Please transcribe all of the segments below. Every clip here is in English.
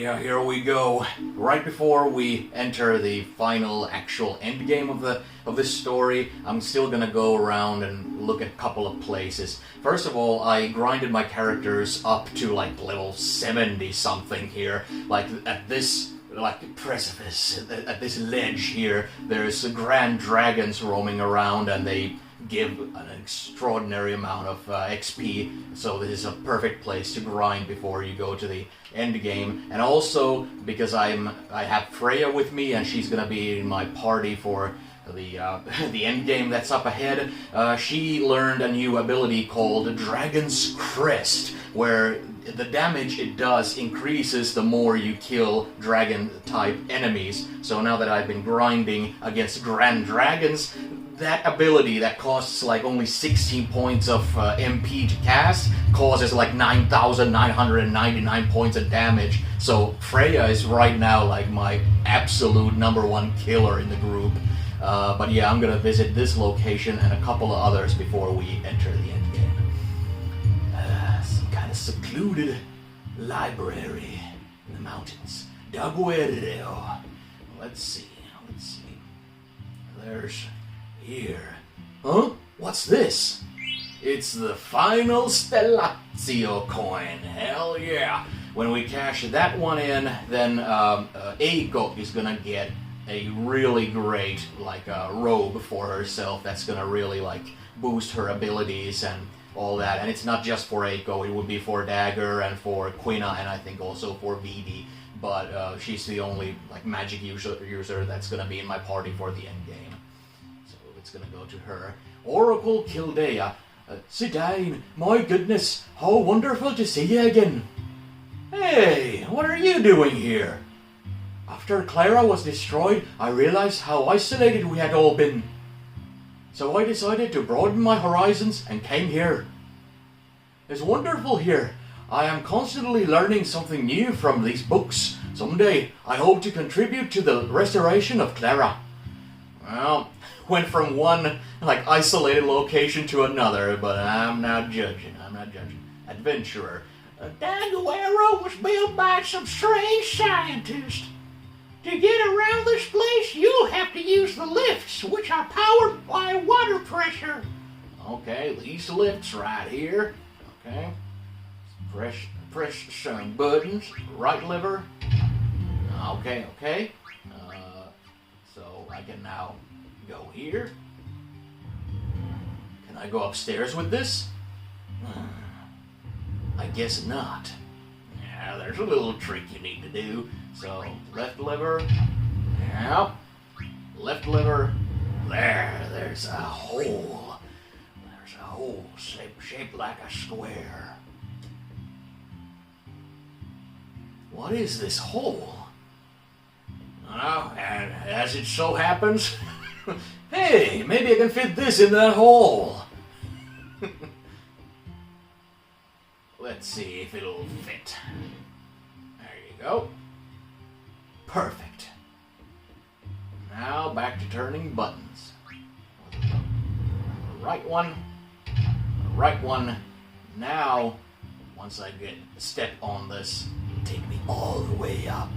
yeah, here we go. Right before we enter the final actual end game of this story, I'm still gonna go around and look at a couple of places. First of all, I grinded my characters up to like level 70 something here. Like at this precipice, at this ledge here, there's grand dragons roaming around and they give an extraordinary amount of XP, so this is a perfect place to grind before you go to the end game. And also because I have Freya with me, and she's gonna be in my party for the the end game that's up ahead. She learned a new ability called Dragon's Crest, where the damage it does increases the more you kill dragon-type enemies. So now that I've been grinding against Grand Dragons, that ability that costs like only 16 points of MP to cast causes like 9,999 points of damage. So Freya is right now like my absolute #1 killer in the group. But yeah, I'm gonna visit this location and a couple of others before we enter the end game. Some kind of secluded library in the mountains. Daguerreo. Let's see. There's here. Huh? What's this? It's the final Stellazio coin. Hell yeah. When we cash that one in, then Eiko is gonna get a really great robe for herself that's gonna really boost her abilities and all that. And it's not just for Eiko, it would be for Dagger and for Quina and I think also for Vivi. But she's the only magic user that's gonna be in my party for the end game. So it's gonna go to her. Oracle Kildea. Zidane, my goodness, how wonderful to see you again. Hey, what are you doing here? After Clara was destroyed, I realized how isolated we had all been. So I decided to broaden my horizons and came here. It's wonderful here. I am constantly learning something new from these books. Someday, I hope to contribute to the restoration of Clara. Well, went from one isolated location to another, but I'm not judging. Adventurer. Daguerreo was built by some strange scientist. To get around this place, you'll have to use the lifts, which are powered by water pressure. Okay, these lifts right here. Okay. Press some buttons. Right lever. Okay. So I can now go here. Can I go upstairs with this? I guess not. Yeah, there's a little trick you need to do. So, left lever. Yep. Left lever. There's a hole. There's a hole shaped like a square. What is this hole? And as it so happens, hey, maybe I can fit this in that hole. Let's see if it'll fit. There you go. Perfect. Now back to turning buttons. The right one. The right one. Now, once I get a step on this, it'll take me all the way up.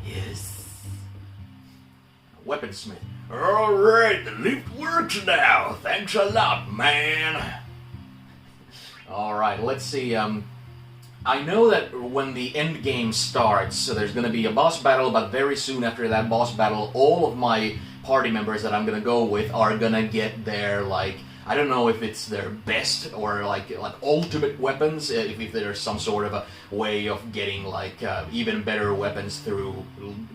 Yes. Weaponsmith. Alright, the lift works now. Thanks a lot, man. Alright, let's see. I know that when the end game starts, so there's going to be a boss battle, but very soon after that boss battle, all of my party members that I'm going to go with are going to get their, I don't know if it's their best or ultimate weapons, if there's some sort of a way of getting even better weapons through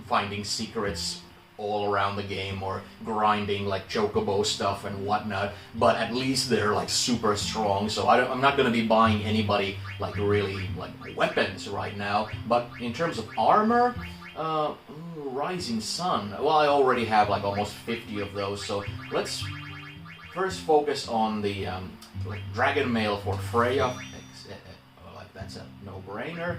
finding secrets all around the game or grinding chocobo stuff and whatnot, but at least they're super strong. So I'm not going to be buying anybody really weapons right now. But in terms of armor, Rising Sun. Well, I already have almost 50 of those. So let's first focus on the Dragon Mail for Freya. That's a no-brainer.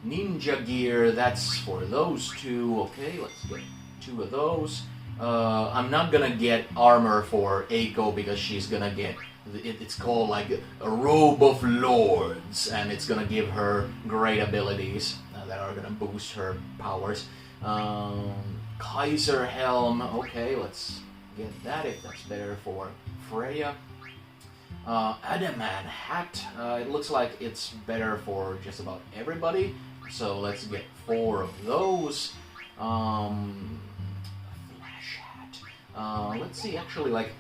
Ninja gear, that's for those two. Okay, let's get 2 of those. I'm not gonna get armor for Eiko because she's gonna get it's called like a Robe of Lords, and it's gonna give her great abilities that are gonna boost her powers. Kaiser Helm, okay, let's get that if that's better for Freya. Adamant Hat, it looks like it's better for just about everybody, so let's get 4 of those. Flash Hat, let's see, actually, like,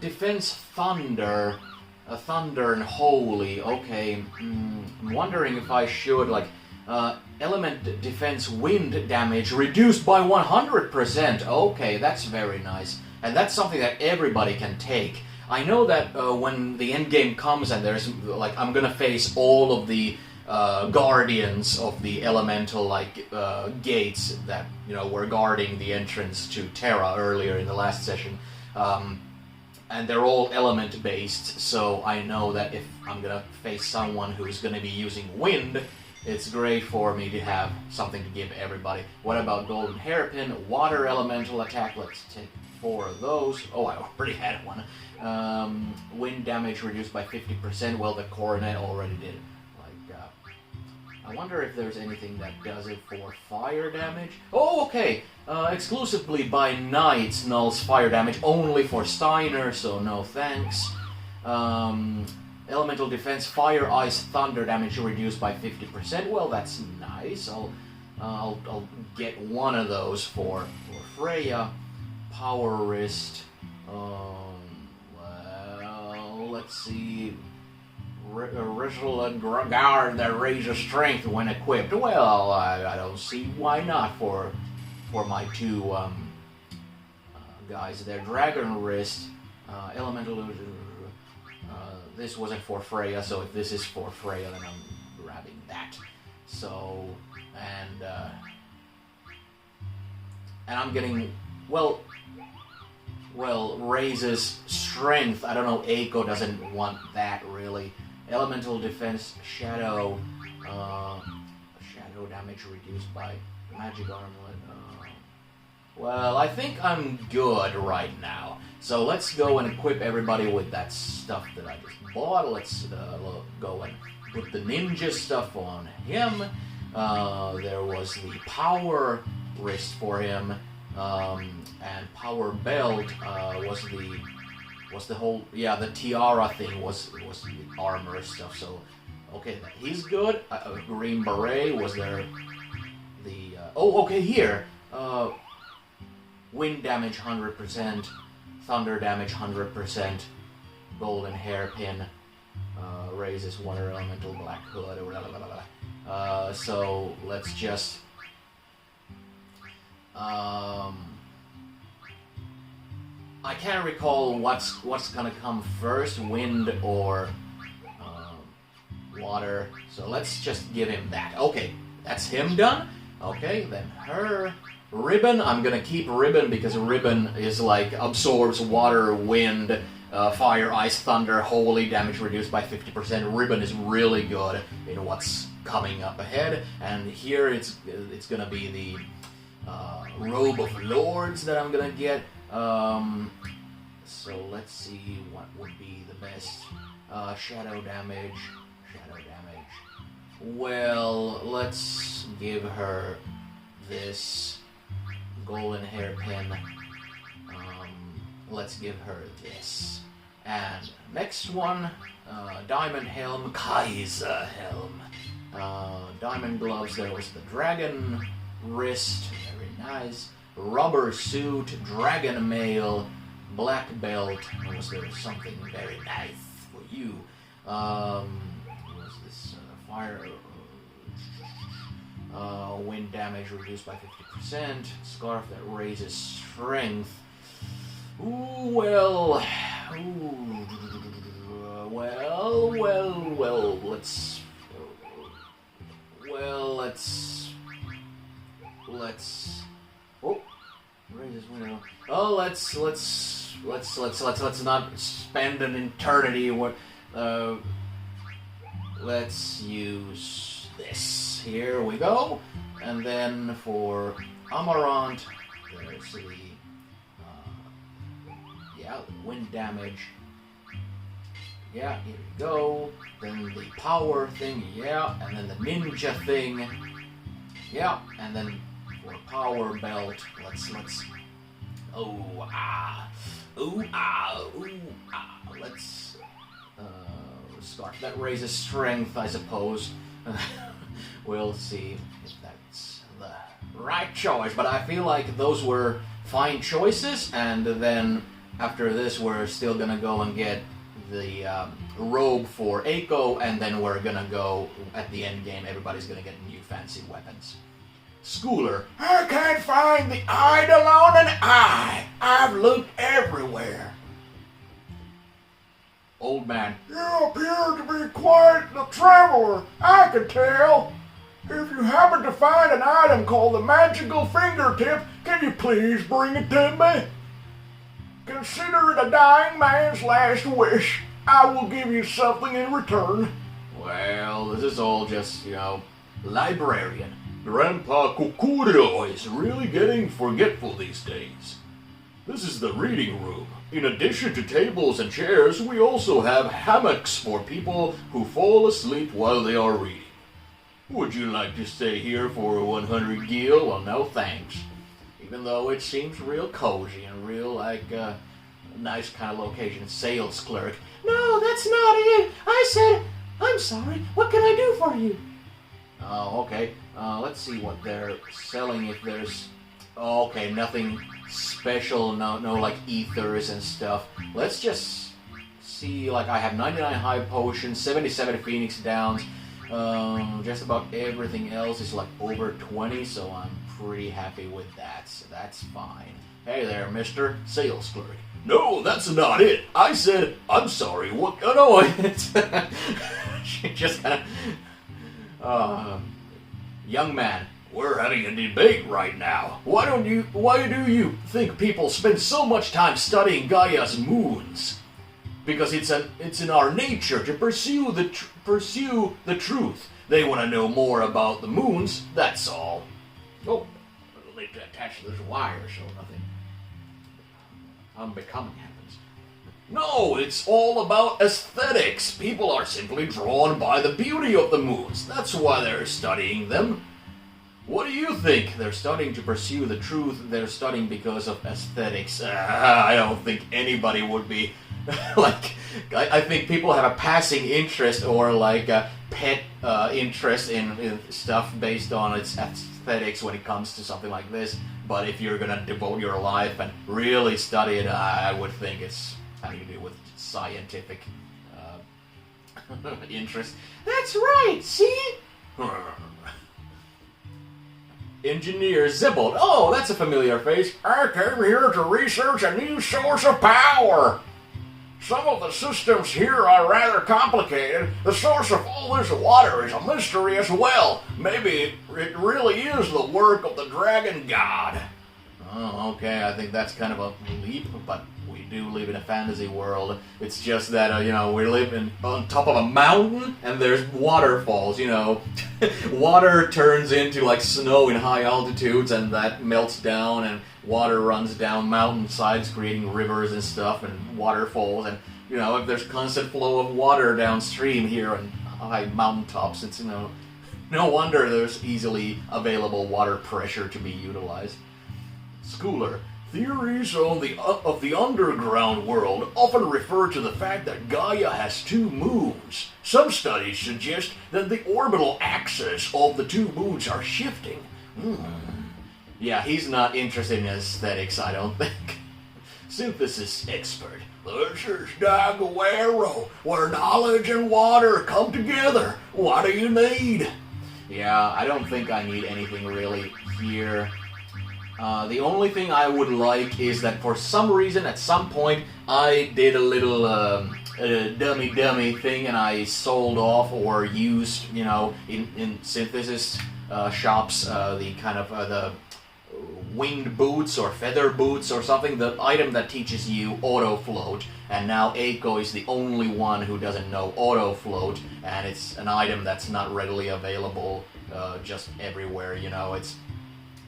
Defense Thunder, Thunder and Holy, okay, I'm wondering if I should, like, Element Defense Wind damage reduced by 100%, okay, that's very nice, and that's something that everybody can take. I know that when the end game comes and there's, like, I'm gonna face all of the guardians of the elemental, like, gates that, you know, were guarding the entrance to Terra earlier in the last session. And they're all element based, so I know that if I'm gonna face someone who's gonna be using wind, it's great for me to have something to give everybody. What about Golden Hairpin? Water elemental attack, let's take 4 of those. Oh, I already had one. Wind damage reduced by 50%, well, the Coronet already did. Like, I wonder if there's anything that does it for fire damage. Oh, okay! Exclusively by Knights nulls fire damage, only for Steiner, so no thanks. Elemental defense, fire, ice, thunder damage reduced by 50%. Well, that's nice. I'll get one of those for Freya. Power wrist. Well, let's see. Original guard that raises strength when equipped. Well, I don't see why not for my 2 guys there. Dragon wrist. Elemental. This wasn't for Freya, so if this is for Freya, then I'm grabbing that. So, and I'm getting, well, raises strength. I don't know, Eiko doesn't want that, really. Elemental defense, shadow damage reduced by magic armlet. Well, I think I'm good right now. So let's go and equip everybody with that stuff that I just bought. Let's go and put the ninja stuff on him. There was the power wrist for him, and power belt was the whole, yeah, the tiara thing was the armor stuff. So okay, he's good. Green beret, was there the oh, okay, here. Wind damage 100%, thunder damage 100%, golden hairpin, raises water elemental, black hood, blah, blah, blah, blah. So let's just I can't recall what's gonna come first, wind or water. So let's just give him that. Okay, that's him done. Okay, then her. Ribbon, I'm gonna keep Ribbon because Ribbon is like absorbs water, wind, fire, ice, thunder, holy, damage reduced by 50%. Ribbon is really good in what's coming up ahead. And here it's gonna be the Robe of Lords that I'm gonna get. So let's see what would be the best. Shadow damage. Well, let's give her this golden hairpin. Let's give her this. And next one, Diamond Helm, Kaiser Helm. Diamond gloves, there was the dragon wrist, very nice. Rubber suit, dragon mail, black belt. Was there something very nice for you? Was this fire? Wind damage reduced by 50%. Scarf that raises strength. Ooh, well. Ooh, well. Let's. Oh, raises window. Oh, let's not spend an eternity. Let's use this. Here we go. And then for Amarant, there's the wind damage. Yeah, here we go. Then the power thing, yeah, and then the ninja thing. Yeah, and then for power belt, let's let's scarf that raises strength, I suppose. We'll see if that's the right choice, but I feel like those were fine choices, and then after this we're still gonna go and get the robe for Eiko, and then we're gonna go at the end game, everybody's gonna get new fancy weapons. Schooler, I can't find the Eidolon and I. I've looked everywhere. Old man, You appear to be quite the traveler, I can tell. If you happen to find an item called the Magical Fingertip, can you please bring it to me? Consider it a dying man's last wish. I will give you something in return. well, this is all just, librarian. Grandpa Kukuro is really getting forgetful these days. This is the reading room. In addition to tables and chairs, we also have hammocks for people who fall asleep while they are reading. Would you like to stay here for 100 gil? Well, no thanks. Even though it seems real cozy and real like a nice kind of location. Sales clerk. No, that's not it. I said, I'm sorry. What can I do for you? Oh, okay. Let's see what they're selling. If there's, okay, nothing special. No, like ethers and stuff. Let's just see. Like I have 99 high potions, 77 Phoenix Downs. Just about everything else is like over 20, so I'm pretty happy with that. So that's fine. Hey there, Mr. Sales Clerk. No, that's not it. I said, I'm sorry. What? Oh no, it's she just kind of. Young man, we're having a debate right now. Why do you think people spend so much time studying Gaia's moons? Because it's in our nature to pursue the truth. They want to know more about the moons. That's all. Oh, I'll need to attach to this wire so nothing unbecoming happens. No, it's all about aesthetics. People are simply drawn by the beauty of the moons. That's why they're studying them. What do you think? They're studying to pursue the truth. They're studying because of aesthetics. I don't think anybody would be like. I think people have a passing interest or like a pet interest in stuff based on its aesthetics when it comes to something like this. But if you're gonna devote your life and really study it, I would think it's having to do with scientific interest. That's right, see? Engineer Zibald. Oh, that's a familiar face. I came here to research a new source of power. Some of the systems here are rather complicated. The source of all this water is a mystery as well. Maybe it really is the work of the dragon god. Oh, okay. I think that's kind of a leap, but we do live in a fantasy world. It's just that, we live on top of a mountain and there's waterfalls, Water turns into like snow in high altitudes and that melts down and water runs down mountainsides creating rivers and stuff and waterfalls and, if there's constant flow of water downstream here on high mountaintops, it's, no wonder there's easily available water pressure to be utilized. Schooler. Theories of the underground world often refer to the fact that Gaia has two moons. Some studies suggest that the orbital axis of the two moons are shifting. Yeah, he's not interested in aesthetics, I don't think. Synthesis expert. This is Daguerrero, where knowledge and water come together. What do you need? Yeah, I don't think I need anything really here. The only thing I would like is that for some reason, at some point, I did a little dummy thing and I sold off or used, in synthesis shops, the kind of the winged boots or feather boots or something, the item that teaches you auto float. And now Eiko is the only one who doesn't know auto float, and it's an item that's not readily available just everywhere,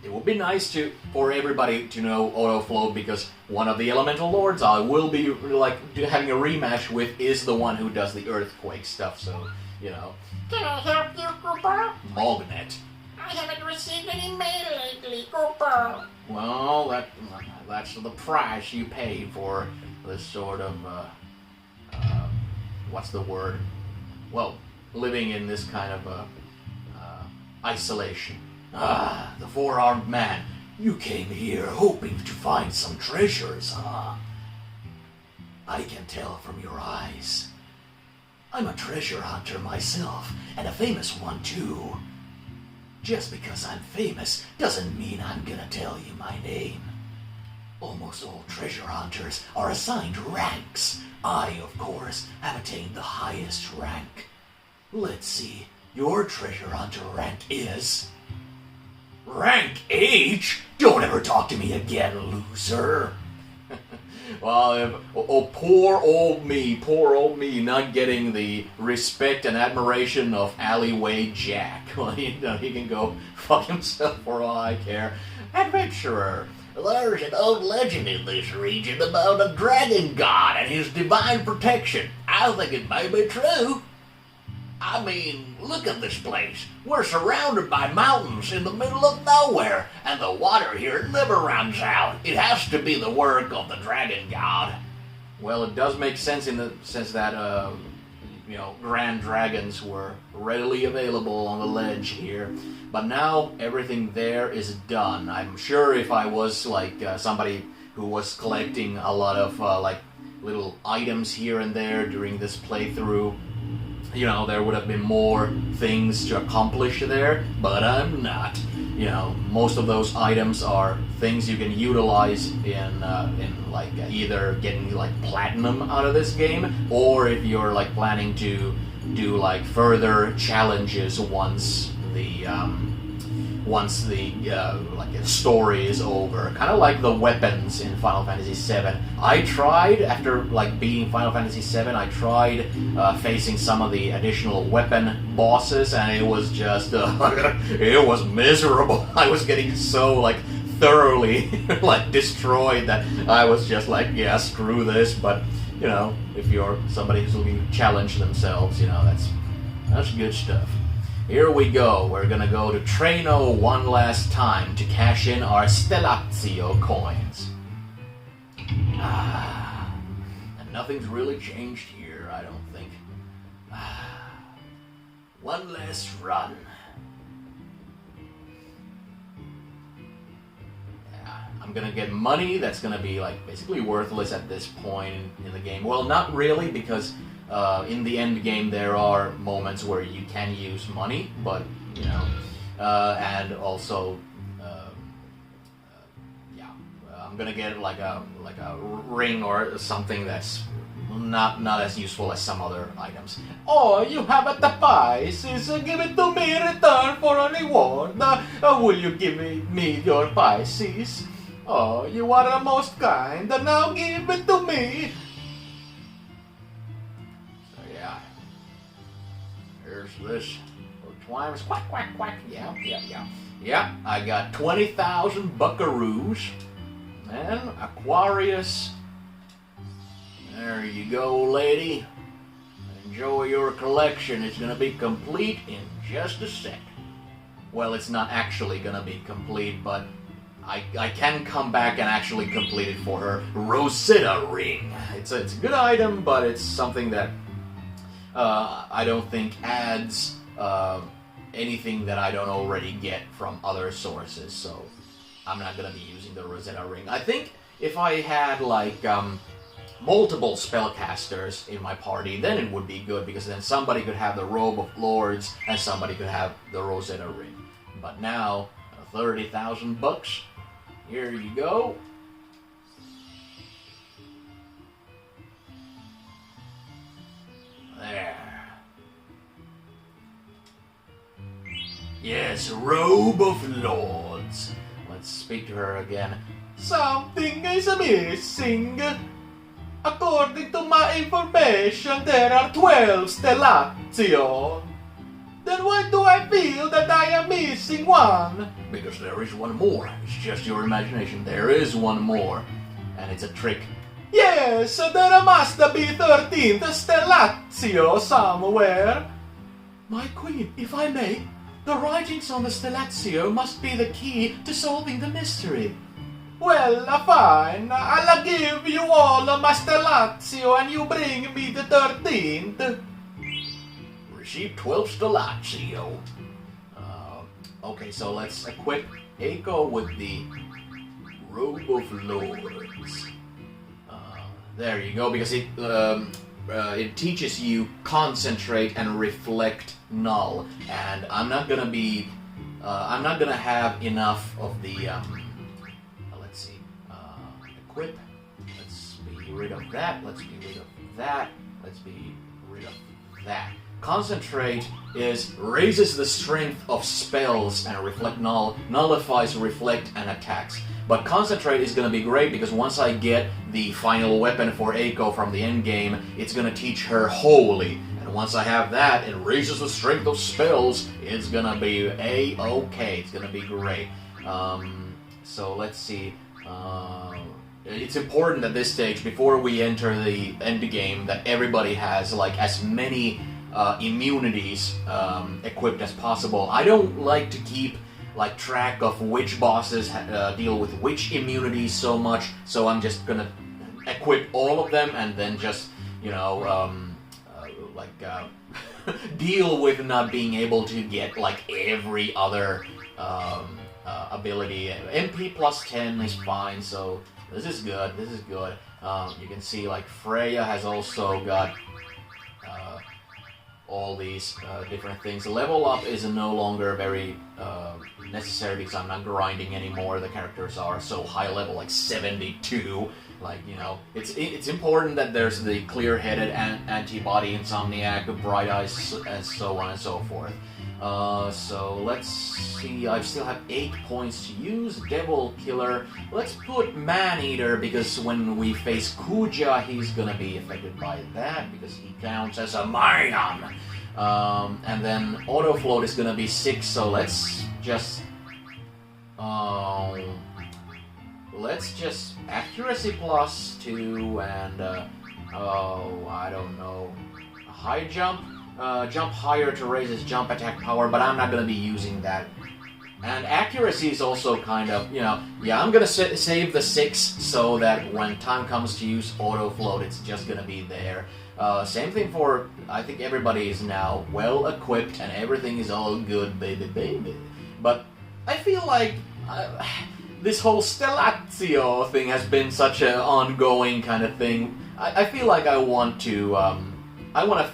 it would be nice for everybody to know Autoflow, because one of the elemental lords I will be like having a rematch with is the one who does the earthquake stuff. So you know. Can I help you, Koopa? Mognet. I haven't received any mail lately, Koopa. Well, that's the price you pay for this sort of what's the word? Well, living in this kind of isolation. Ah, the four-armed man. You came here hoping to find some treasures, huh? I can tell from your eyes. I'm a treasure hunter myself, and a famous one too. Just because I'm famous doesn't mean I'm gonna tell you my name. Almost all treasure hunters are assigned ranks. I, of course, have attained the highest rank. Let's see, your treasure hunter rank is... Rank H? Don't ever talk to me again, loser. Well, poor old me, not getting the respect and admiration of Alleyway Jack. Well, he can go fuck himself for all I care. Adventurer, there's an old legend in this region about a dragon god and his divine protection. I think it may be true. I mean, look at this place. We're surrounded by mountains in the middle of nowhere, and the water here never runs out. It has to be the work of the dragon god. Well, it does make sense in the sense that, grand dragons were readily available on the ledge here. But now everything there is done. I'm sure if I was like somebody who was collecting a lot of little items here and there during this playthrough, there would have been more things to accomplish there, but I'm not. Most of those items are things you can utilize in either getting platinum out of this game, or if you're planning to do further challenges once the story is over. Kind of like the weapons in Final Fantasy VII. I tried, after beating Final Fantasy VII, I tried facing some of the additional weapon bosses, and it was just, it was miserable. I was getting so, thoroughly, destroyed that I was just yeah, screw this. But, if you're somebody who's looking to challenge themselves, that's good stuff. Here we go. We're gonna go to Treno one last time to cash in our Stellatio coins. And nothing's really changed here, I don't think. One last run. I'm gonna get money that's gonna be basically worthless at this point in the game. Well, not really, because in the end game there are moments where you can use money, but and also I'm gonna get a ring or something that's not as useful as some other items. Oh, you have a devices. Give it to me in return for a reward. Will you give me your Pisces? Oh, you are the most kind. Now give it to me. So yeah, here's this. Twice. Quack, quack, quack. Yeah, I got 20,000 buckaroos. And Aquarius. There you go, lady. Enjoy your collection. It's gonna be complete in just a sec. Well, it's not actually gonna be complete, but I can come back and actually complete it for her. Rosetta ring. It's a good item, but it's something that I don't think adds anything that I don't already get from other sources. So I'm not gonna be using the Rosetta ring. I think if I had multiple spellcasters in my party, then it would be good, because then somebody could have the Robe of Lords and somebody could have the Rosetta ring. But now, 30,000 bucks. Here you go. There. Yes, Robe of Lords. Let's speak to her again. Something is missing. According to my information, there are 12 Stellatio. Then why do I feel feel that I am missing one. Because there is one more. It's just your imagination. There is one more. And it's a trick. Yes, there must be 13th Stellatio somewhere. My queen, if I may, the writings on the Stellatio must be the key to solving the mystery. Well, fine. I'll give you all my Stellatio and you bring me the 13th. Receive 12 Stellatio. Okay, so let's equip Eiko with the Robe of Lords. There you go, because it teaches you concentrate and reflect null, and I'm not gonna have enough of the let's see, equip. Let's be rid of that. Let's be rid of that. Let's be rid of that. Concentrate raises the strength of spells, and reflect null nullifies reflect and attacks. But concentrate is going to be great because once I get the final weapon for Eiko from the end game, it's going to teach her holy. And once I have that, it raises the strength of spells. It's going to be A-okay. It's going to be great. So let's see. It's important at this stage, before we enter the end game, that everybody has like as many immunities equipped as possible. I don't like to keep like track of which bosses deal with which immunities so much, so I'm just gonna equip all of them and then just, you know, deal with not being able to get like every other ability. MP plus 10 is fine, so this is good, this is good. You can see like Freya has also got all these different things. Level up is no longer very necessary because I'm not grinding anymore. The characters are so high level, like 72. Like, you know, it's important that there's the clear-headed antibody insomniac, bright eyes, and so on and so forth. So let's see, I still have 8 points to use. Devil Killer. Let's put Man-Eater, because when we face Kuja, he's gonna be affected by that, because he counts as a man. And then Auto Float is gonna be 6, so let's just accuracy plus 2 and I don't know, high jump. Jump higher to raise his jump attack power, but I'm not going to be using that. And accuracy is also kind of, you know, yeah, I'm going to save the 6 so that when time comes to use Auto Float, it's just going to be there. Same thing for, I think everybody is now well equipped and everything is all good, baby. But I feel like this whole Stellatio thing has been such an ongoing kind of thing. I feel like I want to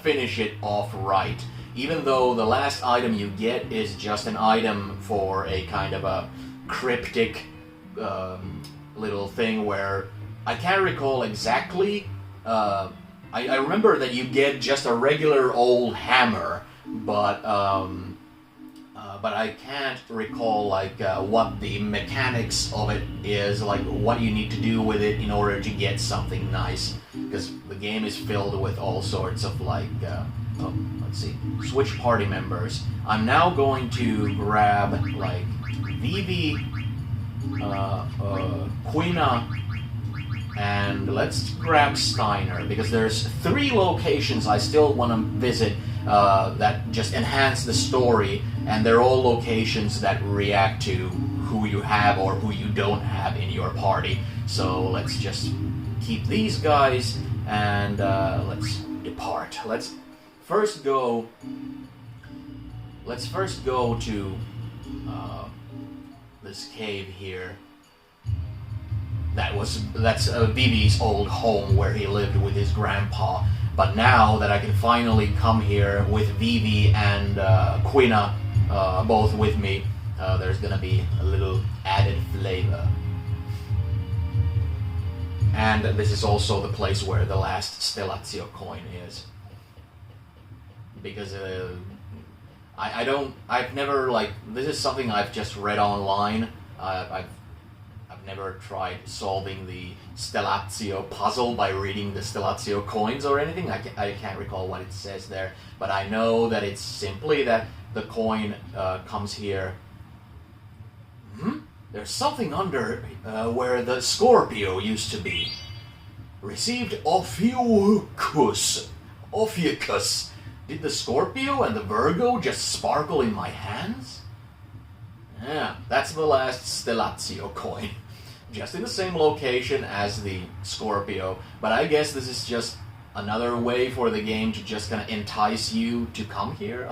finish it off right, even though the last item you get is just an item for a kind of a cryptic little thing where I can't recall exactly. I remember that you get just a regular old hammer, but I can't recall like what the mechanics of it is, like what you need to do with it in order to get something nice. Because the game is filled with all sorts of like, let's see, switch party members. I'm now going to grab like Vivi, Quina, and let's grab Steiner, because there's 3 locations I still want to visit that just enhance the story, and they're all locations that react to who you have or who you don't have in your party. So let's just keep these guys and let's depart. Let's first go to this cave here. That's Vivi's old home where he lived with his grandpa. But now that I can finally come here with Vivi and Quina both with me, there's gonna be a little added flavor. And this is also the place where the last Stellatio coin is. Because I've never, like, this is something I've just read online. I've never tried solving the Stellatio puzzle by reading the Stellatio coins or anything. I can't recall what it says there, but I know that it's simply that the coin comes here. There's something under where the Scorpio used to be. Received Ophiuchus. Ophiuchus. Did the Scorpio and the Virgo just sparkle in my hands? Yeah, that's the last Stellatio coin. Just in the same location as the Scorpio. But I guess this is just another way for the game to just kind of entice you to come here.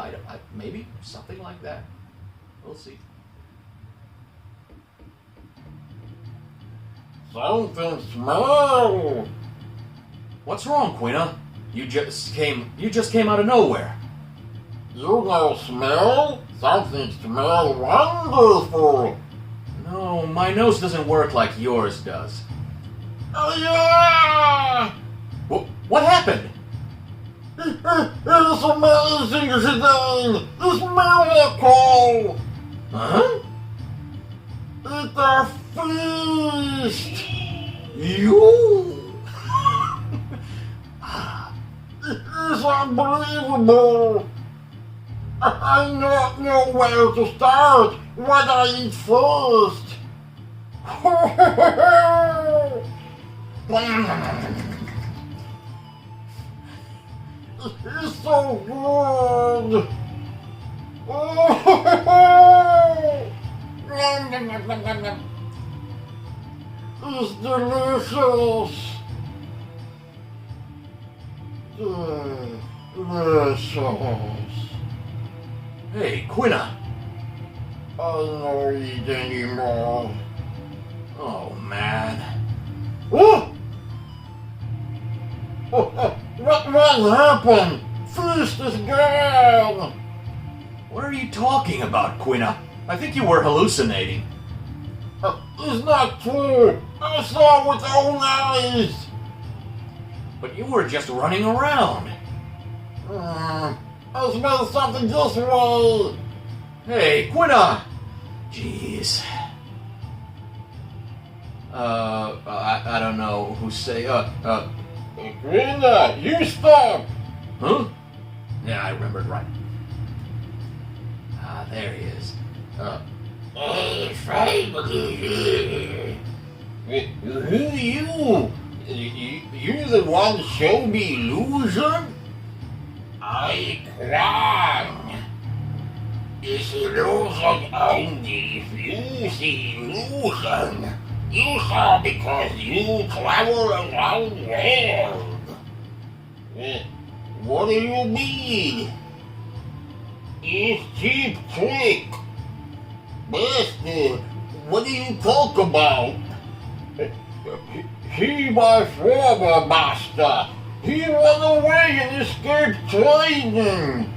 Maybe something like that. We'll see. Something smell. What's wrong, Quina? You just came out of nowhere. You no smell? Something smell wonderful. No, my nose doesn't work like yours does. Oh yeah! What happened? It's amazing today! It's miracle! Huh? It's a feast! You? It's unbelievable! I don't know where to start. What I eat first? It's so good! It's delicious! Delicious! Hey, Quina. I don't eat anymore. Oh, man. Oh! What happened? Feast is gone! What are you talking about, Quina? I think you were hallucinating. It's not true! I saw it with own eyes! But you were just running around. I smell something this way! Hey, Quina! Jeez. I don't know who say, Quina, you stop! Huh? Yeah, I remembered right. Ah, there he is. Hey, Frankie! Who you? You the one show me illusion? I Quan. This illusion only if you see illusion. You saw because you travel around the world. What do you mean? It's cheap trick. Master, what do you talk about? He my former master. He ran away and escaped training.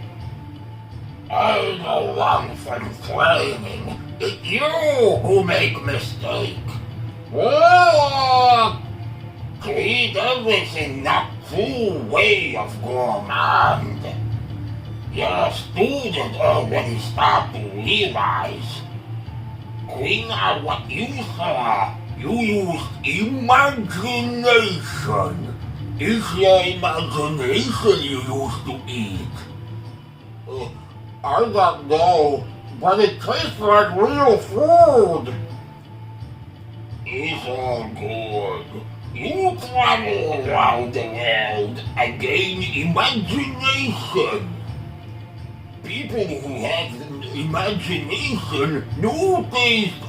I don't run from training. It's you who make mistake. Well, treat everything not full way of gourmand. Your student already start to realize. Quina, what you saw, you used imagination. It's your imagination you used to eat. I don't know, but it tastes like real food. It's all good. You travel around the world and gain imagination. People who have imagination no taste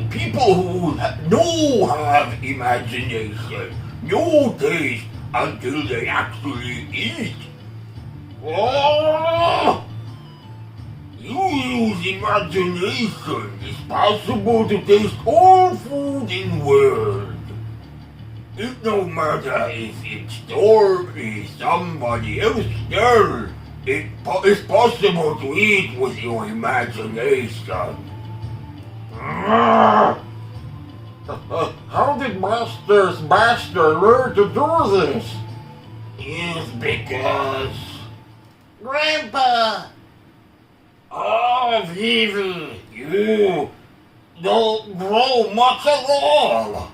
people who have imagination no taste until they actually eat. Oh! You use imagination. It's possible to taste all food in the world. It no matter if it's stored in somebody else's dirt. It's possible to eat with your imagination. How did Master's master learn to do this? It's because... Grandpa! Oh, Vivi, you don't grow much at all.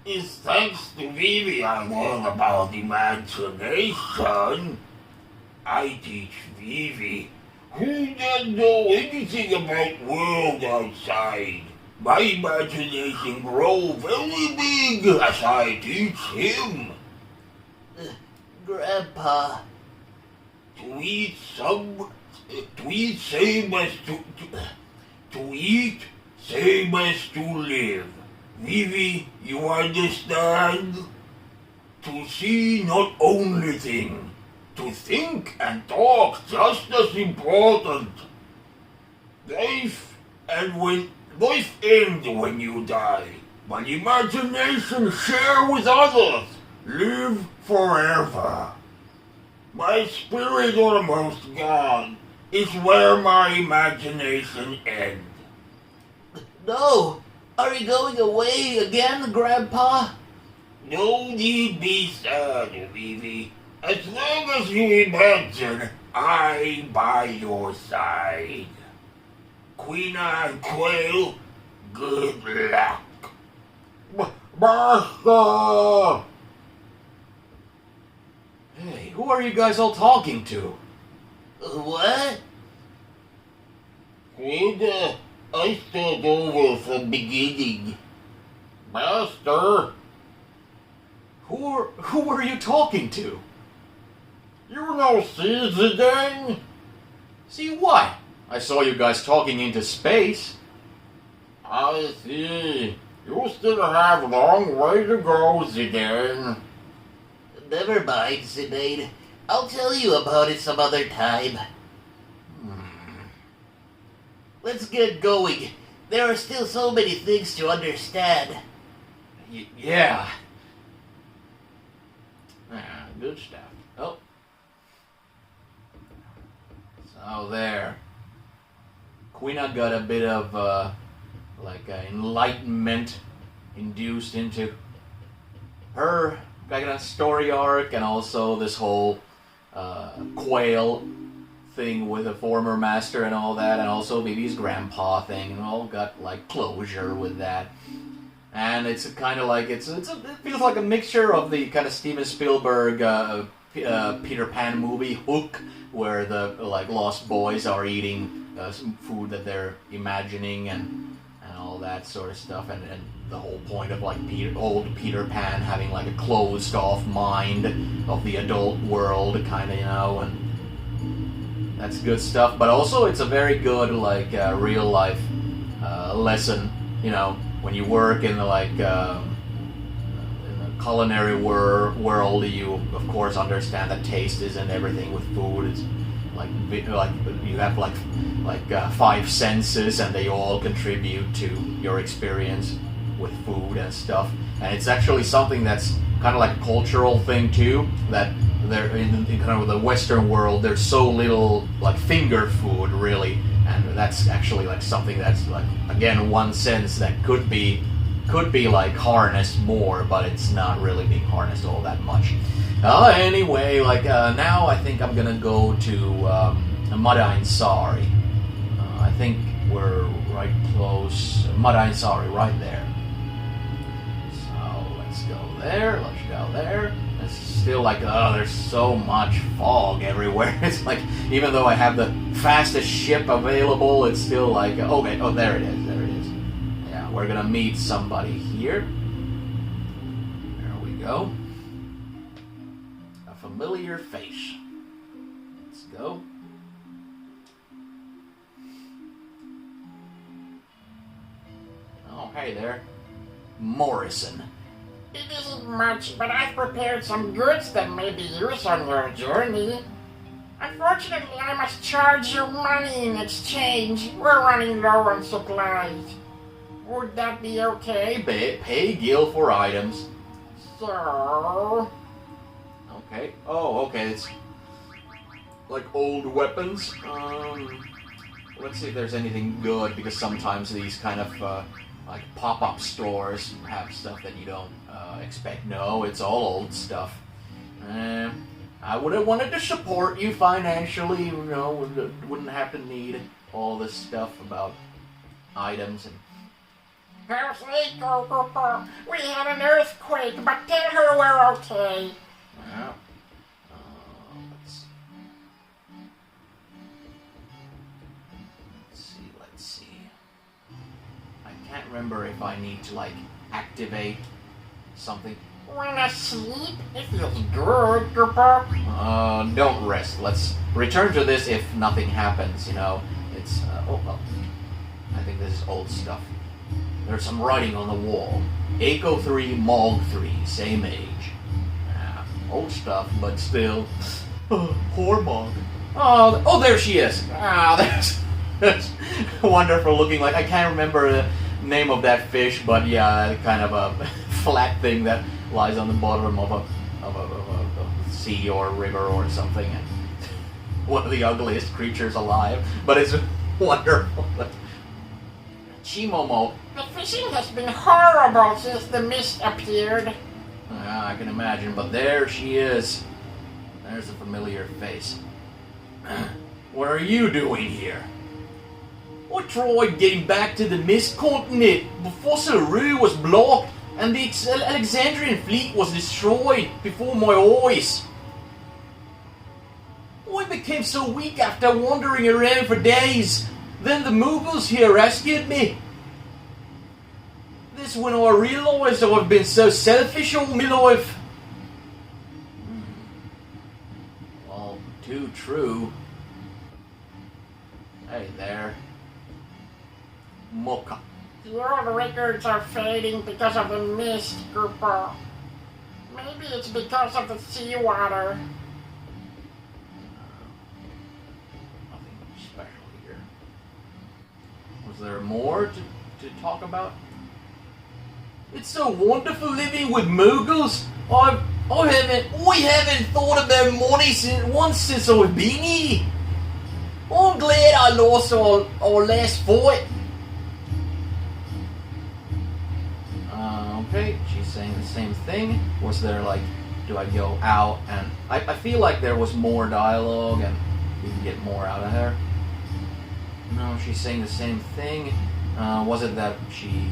It's thanks to Vivi I learned about imagination. I teach Vivi, Who doesn't know anything about world outside? My imagination grows very big as I teach him. Grandpa. To eat same as to eat, same as to live. Vivi, you understand? To see not only thing, to think and talk just as important. Life ends when you die, but imagination share with others, live forever. My spirit almost gone is where my imagination ends. No! Are you going away again, Grandpa? No need be sad, Vivi. As long as you imagine, I by your side. Queen and Quail, good luck. Master! Hey, who are you guys all talking to? What? Queen, I start over from beginning. Master, Who were you talking to? you know Zidane? See what? I saw you guys talking into space. I see. You still have a long way to go, Zidane. Never mind, Zidane. I'll tell you about it some other time. Let's get going. There are still so many things to understand. Yeah. Good stuff. Oh. So there. Quina got a bit of enlightenment induced into her like a story arc, and also this whole Quail thing with a former master and all that, and also Vivi's grandpa thing, and all got like closure with that. And it's kind of like it feels like a mixture of the kind of Steven Spielberg Peter Pan movie Hook, where the like lost boys are eating some food that they're imagining and all that sort of stuff, and the whole point of like old Peter Pan having like a closed off mind of the adult world, kind of, and that's good stuff. But also it's a very good like real life lesson, when you work in the like in the culinary world, you of course understand that taste isn't everything with food. It's like you have like 5 senses, and they all contribute to your experience with food and stuff. And it's actually something that's kind of like a cultural thing too, that there in kind of the Western world there's so little like finger food really, and that's actually like something that's like, again, one sense that could be like harnessed more, but it's not really being harnessed all that much. Anyway, now I think I'm gonna go to Madain Sari. I think we're right close. Madain Sari, right there. So let's go there. Let's go there. It's still like, there's so much fog everywhere. It's like, even though I have the fastest ship available, it's still like, okay, there it is. There it is. Yeah, we're gonna meet somebody here. There we go. A familiar face. Let's go. Oh, hey there. Morrison. It isn't much, but I've prepared some goods that may be used on your journey. Unfortunately, I must charge you money in exchange. We're running low on supplies. Would that be okay? Pay Gil for items. So... Okay. Oh, okay. It's like old weapons. Let's see if there's anything good, because sometimes these kind of like pop-up stores have stuff that you don't expect. No, it's all old stuff. I would have wanted to support you financially, wouldn't have to need all this stuff about items and... How's Eiko, Koopa? We had an earthquake, but tell her we're okay. Yeah. Let's... remember if I need to, like, activate something. Wanna sleep? It feels good, Cooper. Don't rest. Let's return to this if nothing happens, you know. It's, I think this is old stuff. There's some writing on the wall. Aiko 3, Mog 3, same age. Old stuff, but still. Poor Mog. Oh, there she is. That's wonderful looking. Like, I can't remember the name of that fish, but yeah, kind of a flat thing that lies on the bottom of a sea or a river or something, and one of the ugliest creatures alive, but it's wonderful. Chimomo. The fishing has been horrible since the mist appeared. I can imagine, but there she is. There's a familiar face. What are you doing here? I tried getting back to the Mist Continent before Saru was blocked and the Alexandrian fleet was destroyed before my eyes. I became so weak after wandering around for days. Then the Mughals here rescued me. This when I realized I've been so selfish all my life. Well, too true. Hey there. Mocha. The old records are fading because of the mist, Cooper. Maybe it's because of the seawater. Nothing special here. Was there more to talk about? It's so wonderful living with Mughals. We haven't thought about money since I've been here. I'm glad I lost our last fight. Okay, she's saying the same thing. Was there, like, do I go out and... I feel like there was more dialogue and we can get more out of her. No, she's saying the same thing. Was it that she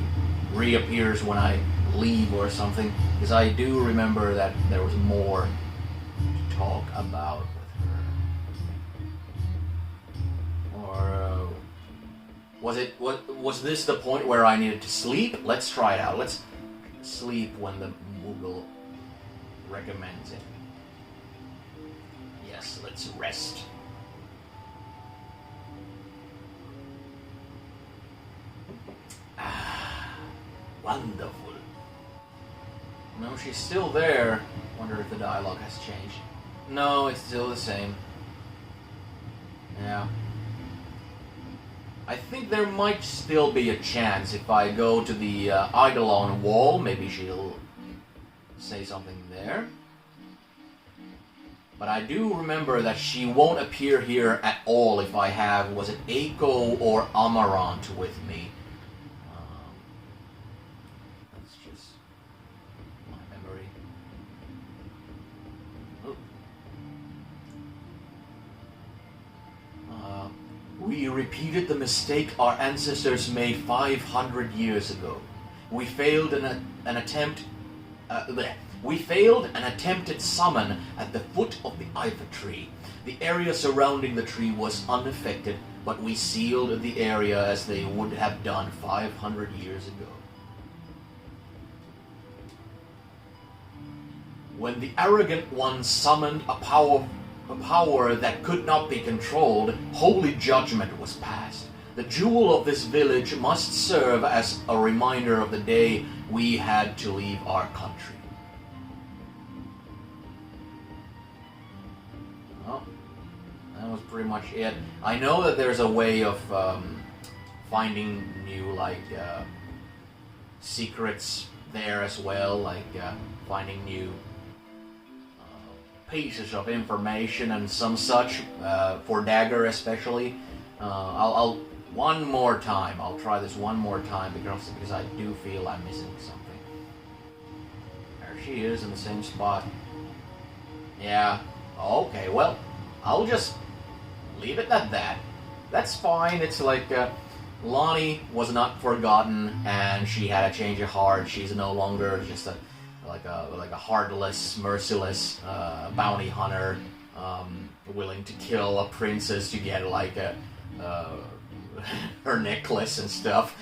reappears when I leave or something? Because I do remember that there was more to talk about with her. Or was this the point where I needed to sleep? Let's try it out. Let's sleep when the Mughal recommends it. Yes, let's rest. Wonderful. No, she's still there. Wonder if the dialogue has changed. No, it's still the same. Yeah. I think there might still be a chance if I go to the Eidolon wall. Maybe she'll say something there. But I do remember that she won't appear here at all if I have, was it Aiko or Amarant with me? That's just my memory. We repeated the mistake our ancestors made 500 years ago. We failed an attempted summon at the foot of the Iva tree. The area surrounding the tree was unaffected, but we sealed the area as they would have done 500 years ago. When the arrogant one summoned a power that could not be controlled, holy judgment was passed. The jewel of this village must serve as a reminder of the day we had to leave our country. Well, that was pretty much it. I know that there's a way of finding new, like, secrets there as well, like finding new pieces of information and some such, for Dagger especially. I'll one more time. I'll try this one more time because I do feel I'm missing something. There she is in the same spot. Yeah. Okay, well, I'll just leave it at that. That's fine. It's like Lonnie was not forgotten and she had a change of heart. She's no longer just a heartless, merciless bounty hunter, willing to kill a princess to get like a her necklace and stuff.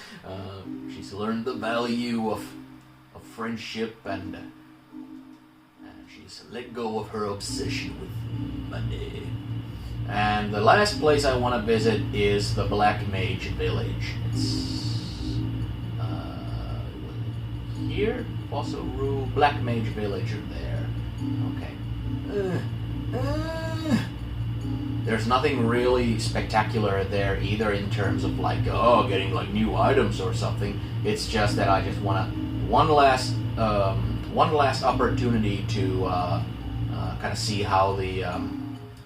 She's learned the value of friendship and she's let go of her obsession with money. And the last place I want to visit is the Black Mage Village. It's here, Fossil Rule, Black Mage Village are there. Okay. There's nothing really spectacular there either in terms of like, getting like new items or something. It's just that I just want to one last opportunity to kind of see how the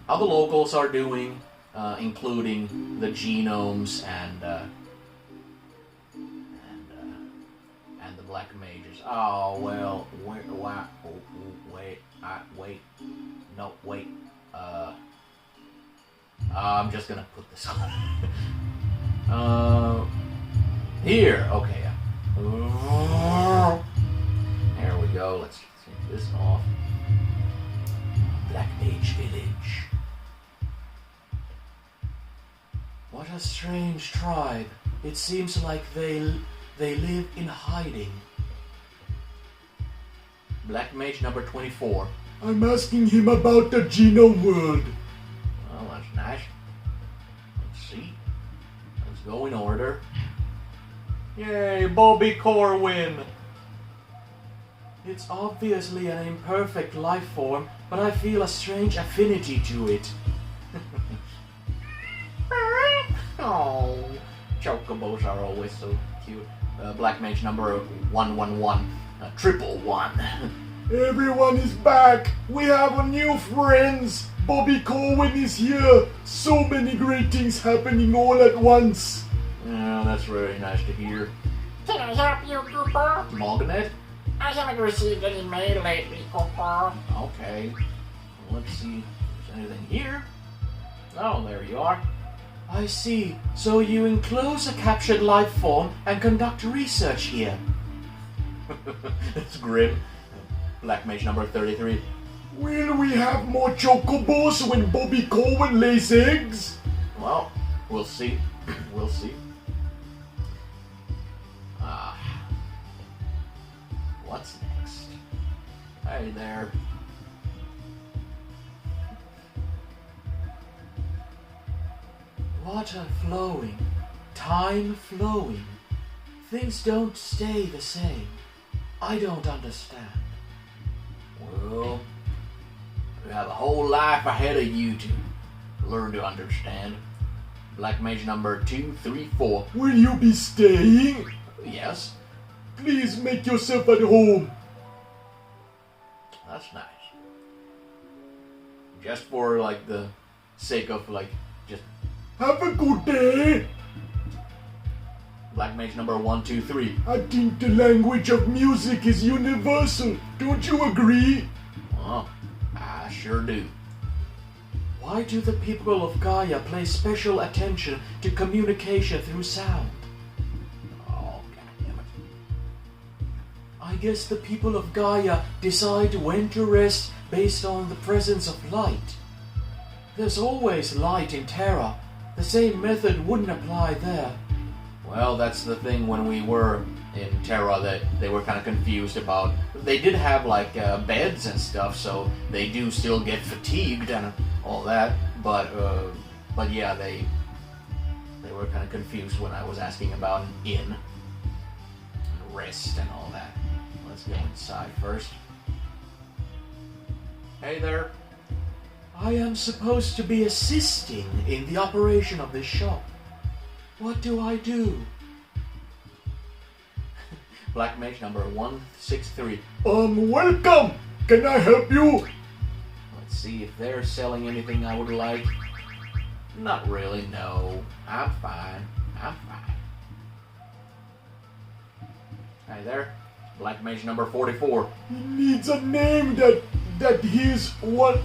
locals are doing, including the genomes and the black mages. Oh well, wait. I'm just gonna put this on. Here, okay. There we go. Let's take this off. Black Mage Village. What a strange tribe. It seems like they live in hiding. Black Mage number 24. I'm asking him about the Genome World. Well, that's nice. Let's see. Let's go in order. Yay, Bobby Corwin! It's obviously an imperfect life form, but I feel a strange affinity to it. Oh, chocobos are always so cute. Black Mage number 111. Triple one. Everyone is back. We have new friends. Bobby Corwin is here. So many great things happening all at once. Yeah, that's very nice to hear. Can I help you, Cooper? Mognet? I haven't received any mail lately, Cooper. Okay. Let's see if there's anything here. Oh, there you are. I see. So you enclose a captured life form and conduct research here. That's grim. Black Mage number 33. Will we have more chocobos when Bobby Corwin lays eggs? Well, we'll see. We'll see. What's next? Hey there. Water flowing, time flowing. Things don't stay the same. I don't understand. Well, you have a whole life ahead of you to learn to understand. Black Mage number 234. Will you be staying? Yes, Please make yourself at home. that's nice. Just for like the sake of like just Have a good day. Black Mage number 123. I think the language of music is universal. Don't you agree? Oh, I sure do. Why do the people of Gaia pay special attention to communication through sound? Oh, goddammit. I guess the people of Gaia decide when to rest based on the presence of light. There's always light in Terra. The same method wouldn't apply there. Well, that's the thing when we were in Terra that they were kind of confused about. They did have like beds and stuff, so they do still get fatigued and all that. But yeah, they were kind of confused when I was asking about an inn and rest and all that. Let's go inside first. Hey there. I am supposed to be assisting in the operation of this shop. What do I do? Black Mage number 163. Welcome. Can I help you? Let's see if they're selling anything I would like. Not really, no. I'm fine. Hey there. Black Mage number 44. He needs a name that he's one.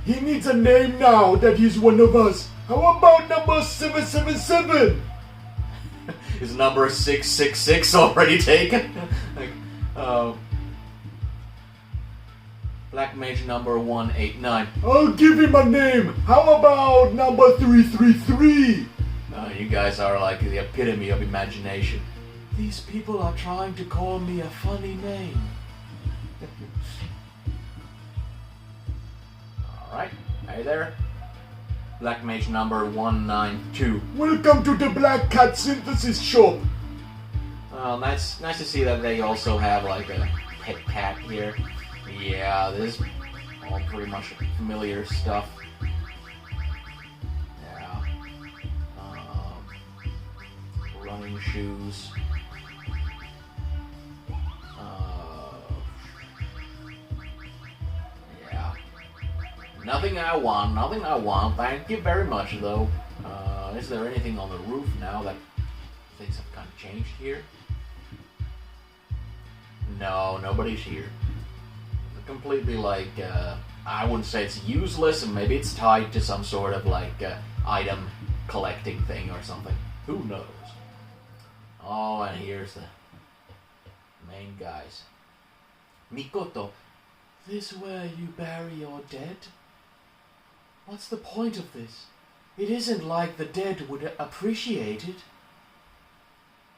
He needs a name now that he's one of us. How about number 777? Is number 666 already taken? Like, Black Mage number 189. I'll give him a name. How about number 333? You guys are like the epitome of imagination. These people are trying to call me a funny name. Alright, hey there. Black Mage number 192. Welcome to the Black Cat Synthesis Shop. Well, nice to see that they also have like a pet cat here. Yeah, this is all pretty much familiar stuff. Yeah. Running shoes. Yeah. Nothing I want. Thank you very much, though. Is there anything on the roof now that things have kind of changed here? No, nobody's here. Completely like, I wouldn't say it's useless, and maybe it's tied to some sort of like item collecting thing or something. Who knows? Oh, and here's the main guys. Mikoto, this where you bury your dead? What's the point of this? It isn't like the dead would appreciate it.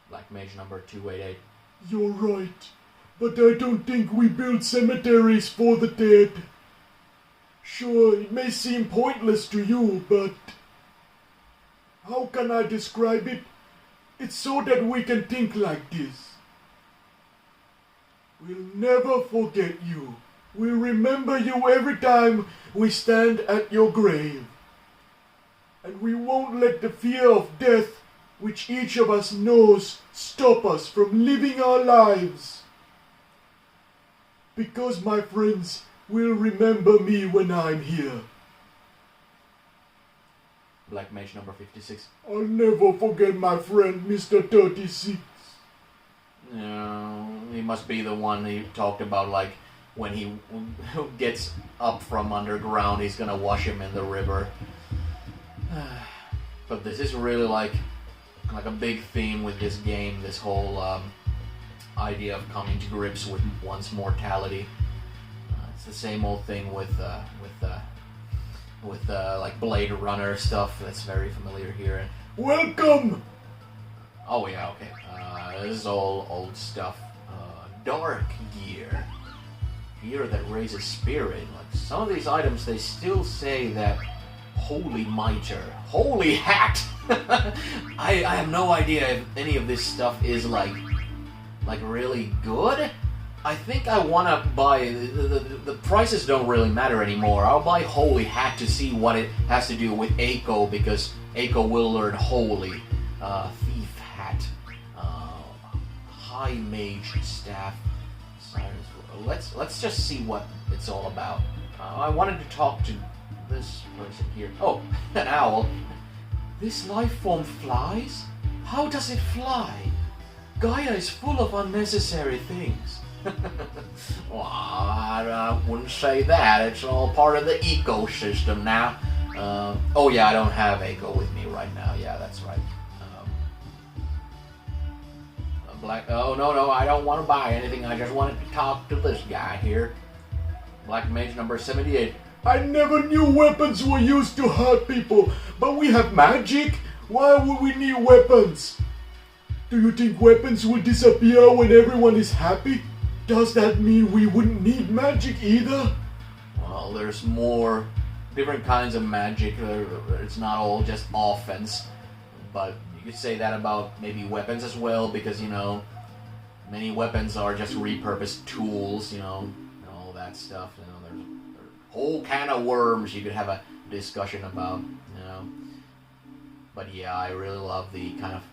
Black Mage number 288. You're right, but I don't think we build cemeteries for the dead. Sure, it may seem pointless to you, but how can I describe it? It's so that we can think like this. We'll never forget you. We'll remember you every time we stand at your grave. And we won't let the fear of death, which each of us knows, stop us from living our lives. Because, my friends, will remember me when I'm here. Black Mage number 56. I'll never forget my friend, Mr. 36. No, he must be the one he talked about, like, when he gets up from underground, he's gonna wash him in the river. But this is really like a big theme with this game, this whole idea of coming to grips with one's mortality. It's the same old thing with like Blade Runner stuff that's very familiar here. Welcome! Oh yeah, okay. This is all old stuff. Dark gear. Gear that raises spirit. Like some of these items, they still say that holy mitre, holy hat. I have no idea if any of this stuff is like really good. I think I want to buy, the prices don't really matter anymore. I'll buy Holy Hat to see what it has to do with Eiko, because Eiko will learn Holy. Thief Hat. High Mage Staff. Let's just see what it's all about. I wanted to talk to this person here. Oh, an owl. This life form flies? How does it fly? Gaia is full of unnecessary things. Well, I wouldn't say that. It's all part of the ecosystem now. Oh yeah, I don't have Eiko with me right now. Yeah, that's right. Oh no, I don't want to buy anything. I just wanted to talk to this guy here. Black Mage number 78. I never knew weapons were used to hurt people, but we have magic? Why would we need weapons? Do you think weapons will disappear when everyone is happy? Does that mean we wouldn't need magic either? Well, there's more different kinds of magic. It's not all just offense. But you could say that about maybe weapons as well, because, you know, many weapons are just repurposed tools, you know, and all that stuff. You know, there's a whole can of worms you could have a discussion about, you know. But yeah, I really love the kind of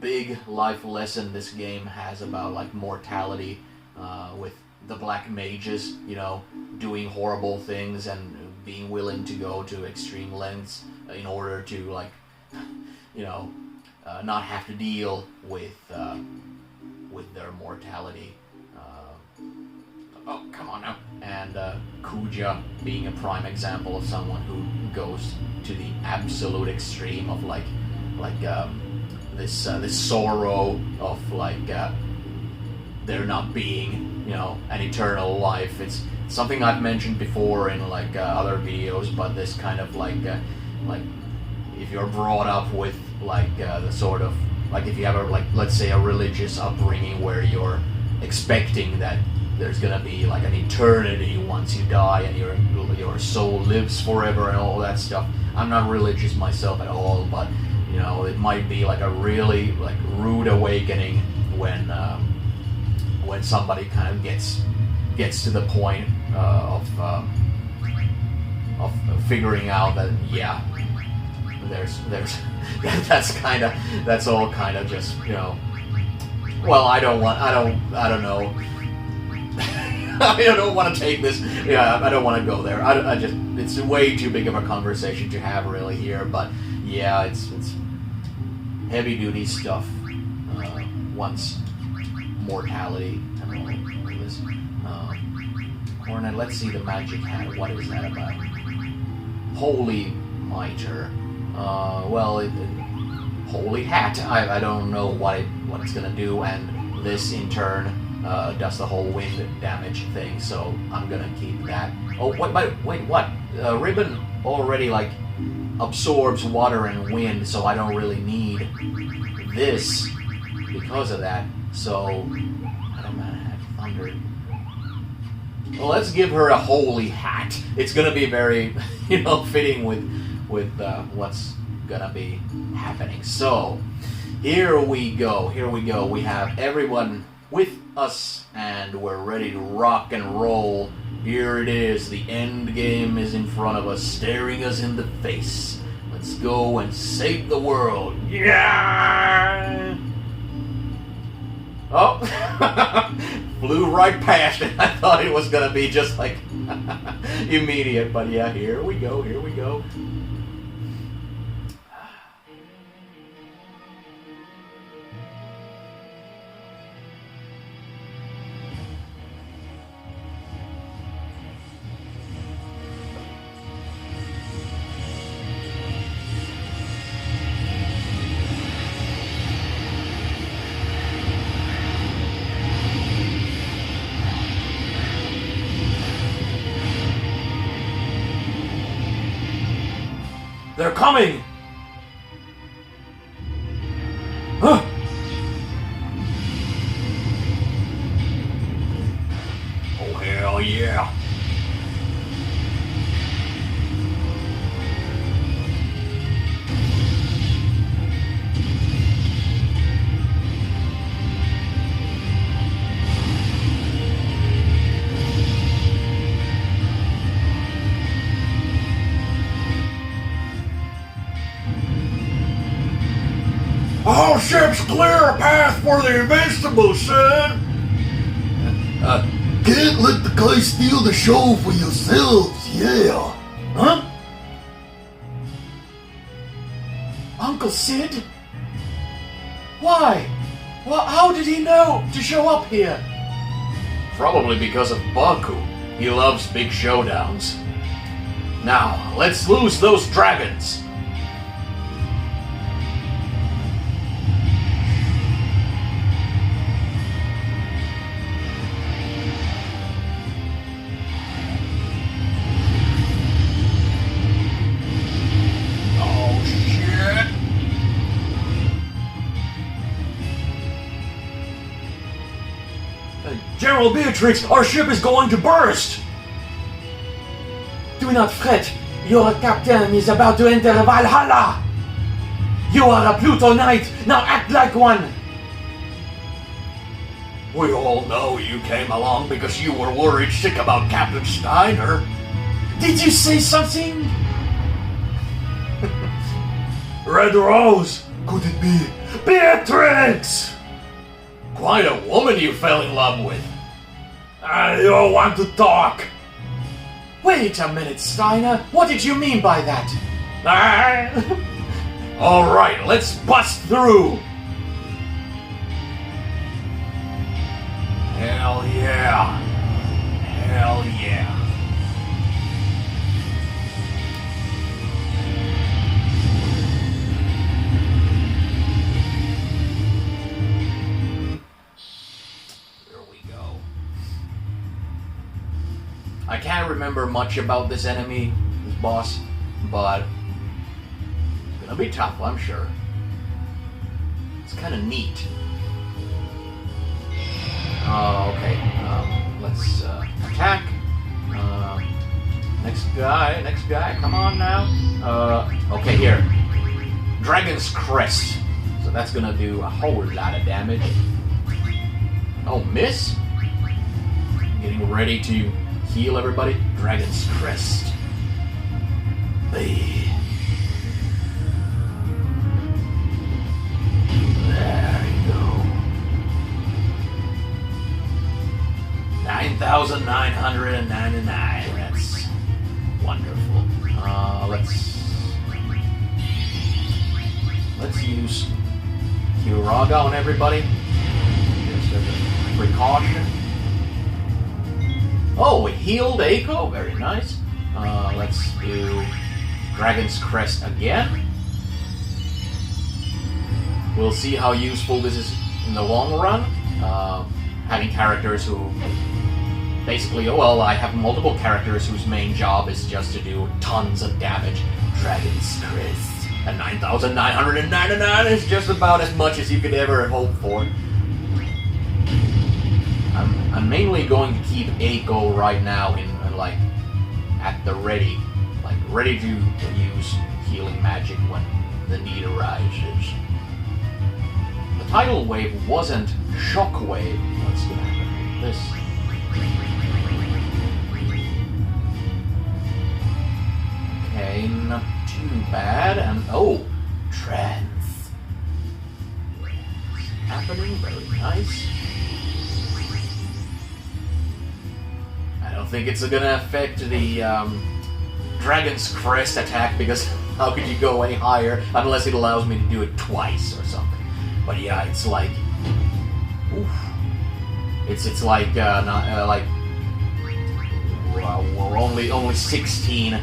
big life lesson this game has about, like, mortality, with the black mages, you know, doing horrible things and being willing to go to extreme lengths in order to, like, you know, not have to deal with their mortality. Oh, come on now. And Kuja being a prime example of someone who goes to the absolute extreme of this sorrow of like there not being, you know, an eternal life. It's something I've mentioned before in like other videos, but this kind of like if you're brought up with like the sort of like if you have a like let's say a religious upbringing where you're expecting that there's gonna be like an eternity once you die and your soul lives forever and all that stuff. I'm not religious myself at all, but you know it might be like a really like rude awakening when somebody kind of gets to the point of figuring out that there's that's all kind of just well I don't know I don't want to take this I don't want to go there I just it's way too big of a conversation to have really here, but yeah it's heavy duty stuff once mortality and all this Hornet, let's see the magic hat. What is that about? Holy Mitre. Holy Hat. I don't know what it's gonna do, and this in turn does the whole wind damage thing. So I'm gonna keep that. Oh wait, what? Ribbon already like absorbs water and wind, so I don't really need this because of that. So I don't know. Thunder. Well, let's give her a holy hat. It's gonna be very, fitting with what's gonna be happening. So, here we go. We have everyone with us, and we're ready to rock and roll. Here it is. The end game is in front of us, staring us in the face. Let's go and save the world. Yeah! Oh, flew right past it. I thought it was gonna be just like immediate, but yeah, here we go. They're coming! Huh? Oh, hell yeah! All ships clear a path for the Invincible, son! Can't let the guys steal the show for yourselves, yeah. Huh? Uncle Sid? Why? Well, how did he know to show up here? Probably because of Baku. He loves big showdowns. Now, let's lose those dragons! General Beatrix, our ship is going to burst! Do not fret. Your captain is about to enter Valhalla! You are a Pluto Knight, now act like one! We all know you came along because you were worried sick about Captain Steiner. Did you say something? Red Rose! Could it be Beatrix? Quite a woman you fell in love with. I don't want to talk. Wait a minute, Steiner. What did you mean by that? All right, let's bust through. Hell yeah. Hell yeah. I can't remember much about this enemy, this boss, but it's gonna be tough, I'm sure. It's kind of neat. Okay. Let's attack. Next guy. Come on now. Okay, here. Dragon's Crest. So that's gonna do a whole lot of damage. Oh, miss? Getting ready to heal everybody. Dragon's Crest. Hey. There you go. 9,999. That's wonderful. Let's use Kiraga on everybody. Just as a precaution. Oh, we healed Eiko. Very nice. Let's do Dragon's Crest again. We'll see how useful this is in the long run. Having characters who basically, I have multiple characters whose main job is just to do tons of damage. Dragon's Crest. And 9,999 is just about as much as you could ever hope for. I'm mainly going to keep Eiko right now in at the ready, ready to use healing magic when the need arises. The tidal wave wasn't shockwave. What's gonna happen with this? Okay, not too bad. And trance. Happening, very nice. I don't think it's gonna affect the Dragon's Crest attack, because how could you go any higher unless it allows me to do it twice or something? But yeah, it's like, oof. It's like we're only 16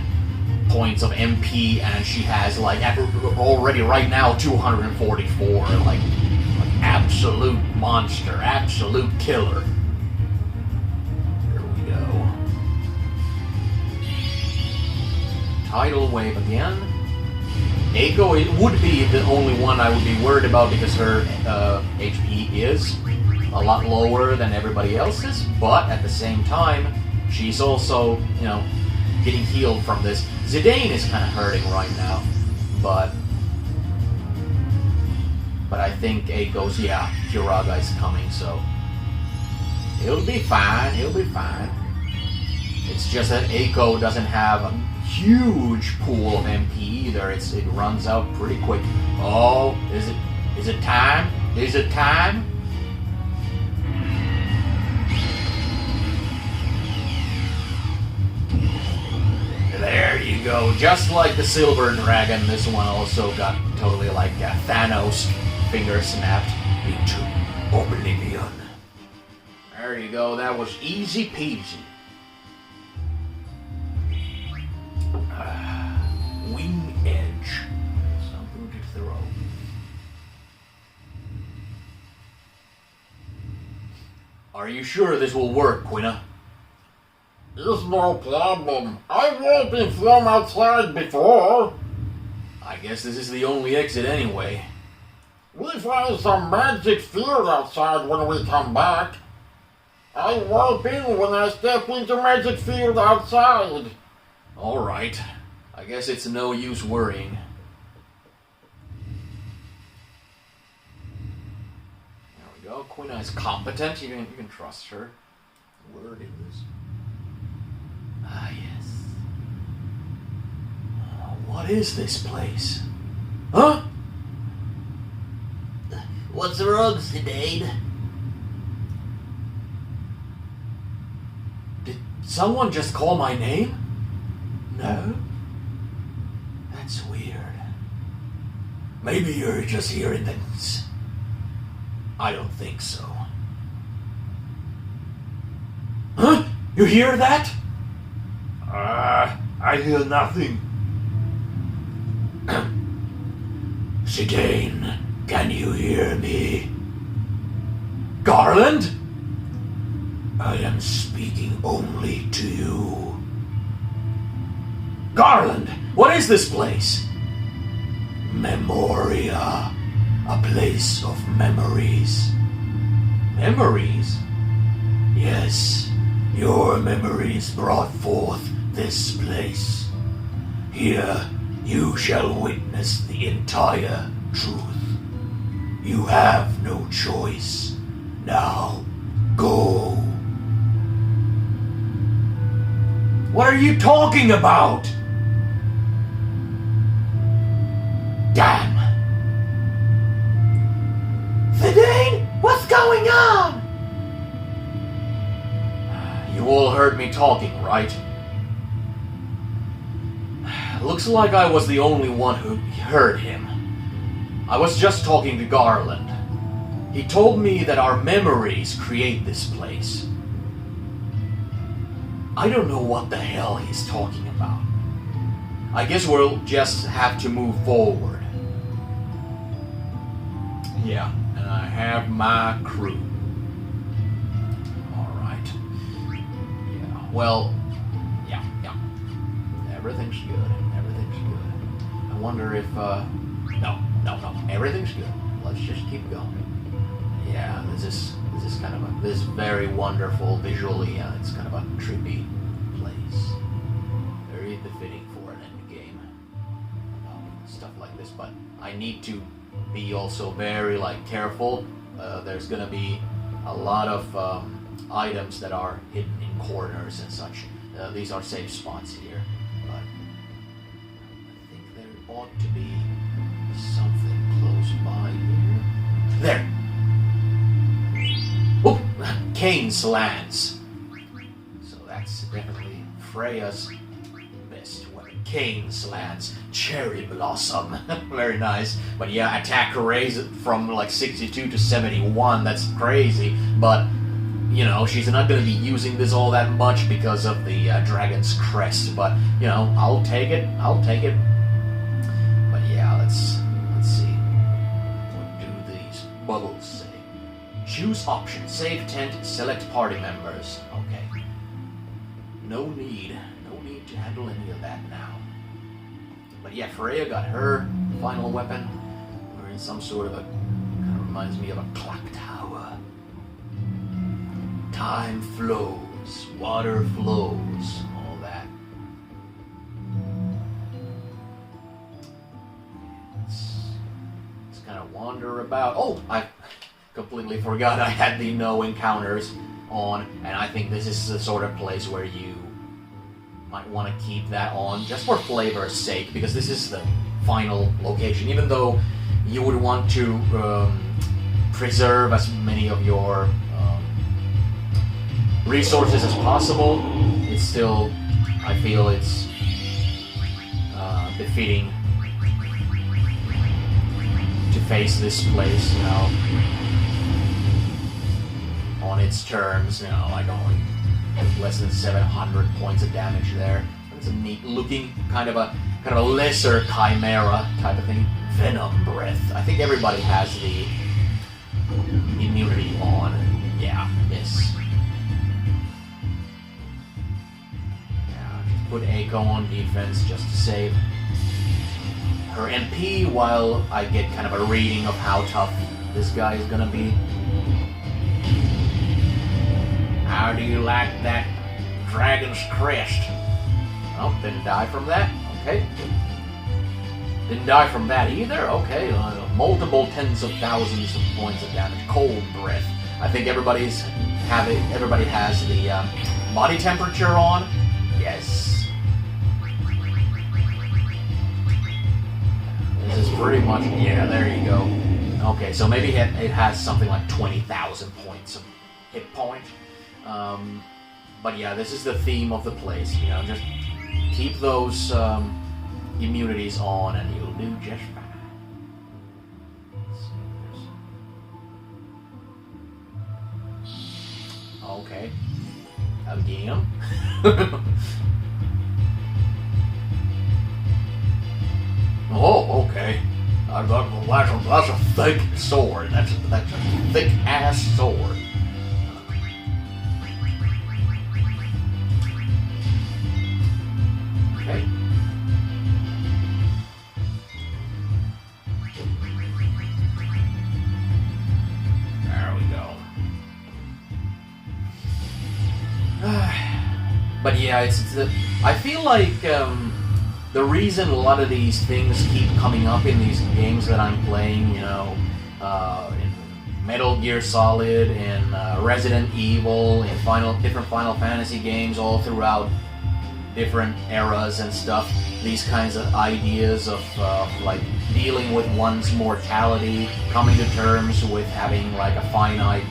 points of MP, and she has already right now 244. Like absolute monster, absolute killer. Here we go. Tidal wave again. Eiko would be the only one I would be worried about, because her HP is a lot lower than everybody else's, but at the same time, she's also, getting healed from this. Zidane is kind of hurting right now, but I think Eiko's, Kiraga is coming, so it'll be fine, It's just that Eiko doesn't have a huge pool of MP either. It runs out pretty quick. Oh, is it time? Is it time? There you go. Just like the Silver Dragon, this one also got totally like Thanos finger snapped into oblivion. There you go. That was easy peasy. Wing edge. Something to throw. Are you sure this will work, Quina? It's no problem. I've all been thrown outside before. I guess this is the only exit anyway. We find some magic field outside when we come back. I warp in when I step into magic field outside. Alright. I guess it's no use worrying. There we go. Quina is competent. You can trust her. Word is. Ah, yes. What is this place? Huh? What's wrong, Zidane? Did someone just call my name? No? That's weird. Maybe you're just hearing things. I don't think so. Huh? You hear that? I hear nothing. Zidane, can you hear me? Garland? I am speaking only to you. Garland, what is this place? Memoria. a place of memories. Memories? Yes, your memories brought forth this place. Here you shall witness the entire truth. You have no choice. Now, go. What are you talking about? Damn. Thedane, what's going on? You all heard me talking, right? Looks like I was the only one who heard him. I was just talking to Garland. He told me that our memories create this place. I don't know what the hell he's talking about. I guess we'll just have to move forward. Yeah, and I have my crew. Alright. Yeah, well, yeah. Everything's good. Everything's good. I wonder if, no. Everything's good. Let's just keep going. Yeah, this is very wonderful visually. It's kind of a trippy place. Very befitting for an end game. Stuff like this, but I need to be also very careful. There's gonna be a lot of items that are hidden in corners and such. These are safe spots here, but I think there ought to be something close by here. There! Oh, Kane's lands. So that's definitely Freya's best weapon. Kane's lands. Cherry Blossom. Very nice. But yeah, attack raised from 62 to 71. That's crazy. But, she's not going to be using this all that much because of the Dragon's Crest. But, I'll take it. But yeah, let's see. What do these bubbles say? Choose option. Save tent. Select party members. Okay. No need to handle any of that now. But yeah, Freya got her final weapon. We're in some sort of a... kind of reminds me of a clock tower. Time flows. Water flows. All that. Let's kind of wander about. Oh, I completely forgot I had the no encounters on, and I think this is the sort of place where you might want to keep that on just for flavor's sake, because this is the final location. Even though you would want to preserve as many of your resources as possible, it's still, I feel it's befitting to face this place, on its terms, like only less than 700 points of damage there. It's a neat looking kind of a lesser chimera type of thing. Venom breath. I think everybody has the immunity on. Yeah, yes. Yeah, just put Eiko on defense just to save her MP while I get kind of a reading of how tough this guy is gonna be. How do you like that Dragon's Crest? Oh, didn't die from that. Okay. Didn't die from that either. Okay. Multiple tens of thousands of points of damage. Cold breath. I think everybody has the body temperature on. Yes. This is pretty much. Yeah, there you go. Okay, so maybe it has something like 20,000 points of hit point. But yeah, this is the theme of the place, just keep those immunities on and you'll do just fine. Okay. Again. Oh, okay. That's a thick sword. That's a thick ass sword. Okay. But yeah, I feel like the reason a lot of these things keep coming up in these games that I'm playing, you know, in Metal Gear Solid, in Resident Evil, in different Final Fantasy games all throughout different eras and stuff, these kinds of ideas of like dealing with one's mortality, coming to terms with having like a finite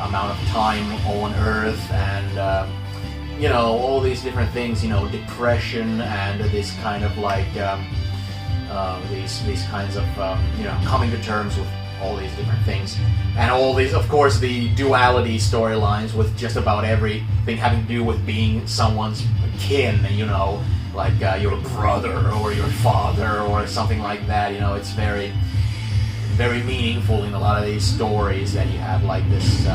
amount of time on Earth, and you know, all these different things, you know, depression and this kind of like these kinds of you know, coming to terms with all these different things, and all these, of course, the duality storylines with just about everything having to do with being someone's kin, you know, like your brother or your father or something like that. You know, it's very, very meaningful in a lot of these stories that you have like this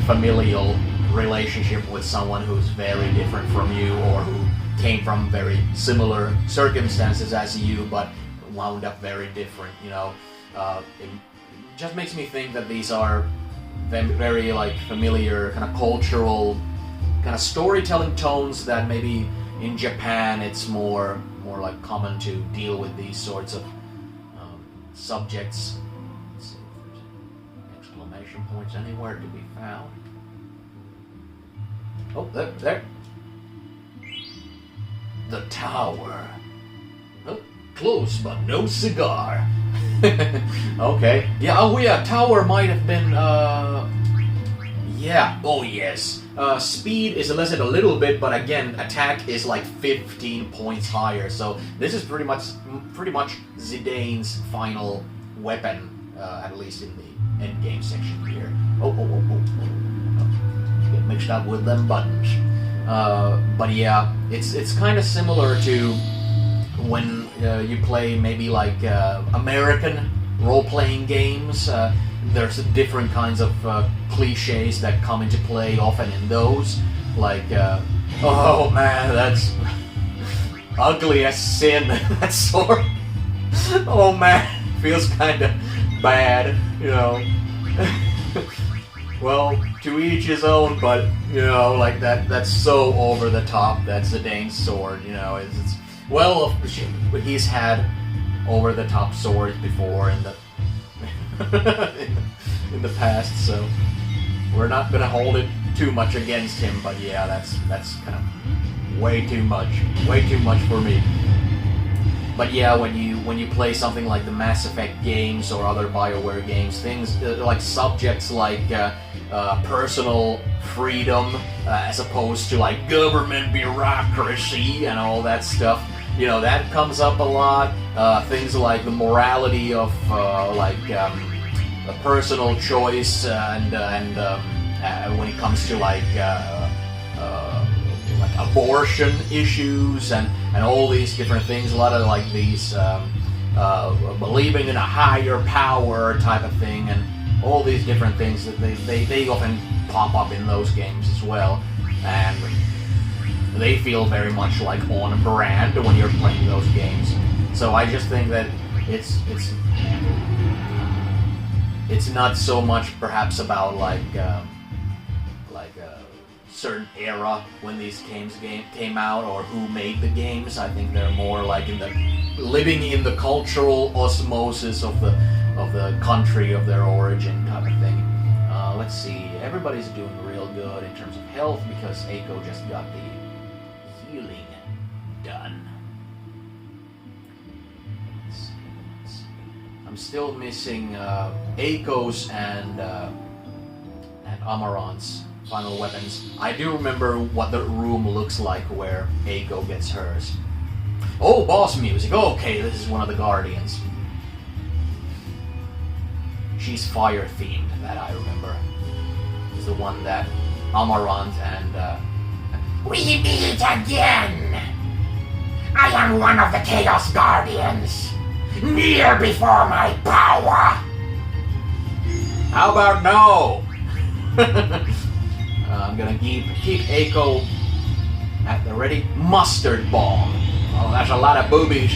familial relationship with someone who's very different from you, or who came from very similar circumstances as you, but wound up very different. You know, it just makes me think that these are very like familiar kind of cultural kind of storytelling tones that maybe in Japan it's more like common to deal with these sorts of subjects. Let's see if there's any exclamation points anywhere to be found. Oh, there. The tower. Oh, close, but no cigar. Okay. Yeah, oh yeah, tower might have been, yeah, oh yes. Speed is lessened a little bit, but again, attack is like 15 points higher, so this is pretty much Zidane's final weapon, at least in the end game section here. Oh. Get mixed up with them buttons. But yeah, it's kind of similar to when you play maybe like American role-playing games. There's different kinds of cliches that come into play often in those. Like, oh man, that's ugly as sin, that sword. Oh man, feels kind of bad, you know. Well, to each his own, but, you know, like that's so over the top. That's Zidane's sword, you know. It's well, he's had over the top swords before in the in the past, so we're not gonna hold it too much against him. But yeah, that's kind of way too much for me. But yeah, when you play something like the Mass Effect games or other BioWare games, things like subjects like personal freedom as opposed to like government bureaucracy and all that stuff, you know, that comes up a lot. Things like the morality of a personal choice and when it comes to like abortion issues and all these different things, a lot of like these believing in a higher power type of thing, and all these different things that they often pop up in those games as well, and they feel very much like on brand when you're playing those games. So I just think that it's not so much perhaps about like a certain era when these games came out or who made the games. I think they're more like living in the cultural osmosis of the country of their origin type of thing. Let's see, everybody's doing real good in terms of health because Eiko just got the healing done. Let's see. I'm still missing Eiko's and Amarant's final weapons. I do remember what the room looks like where Eiko gets hers. Oh, boss music. Okay, this is one of the Guardians. She's fire themed, that I remember. Is the one that Amarant and We meet again! I am one of the Chaos Guardians. Kneel before my power! How about no? I'm gonna keep Eiko at the ready. Mustard bomb. Oh, that's a lot of boobies.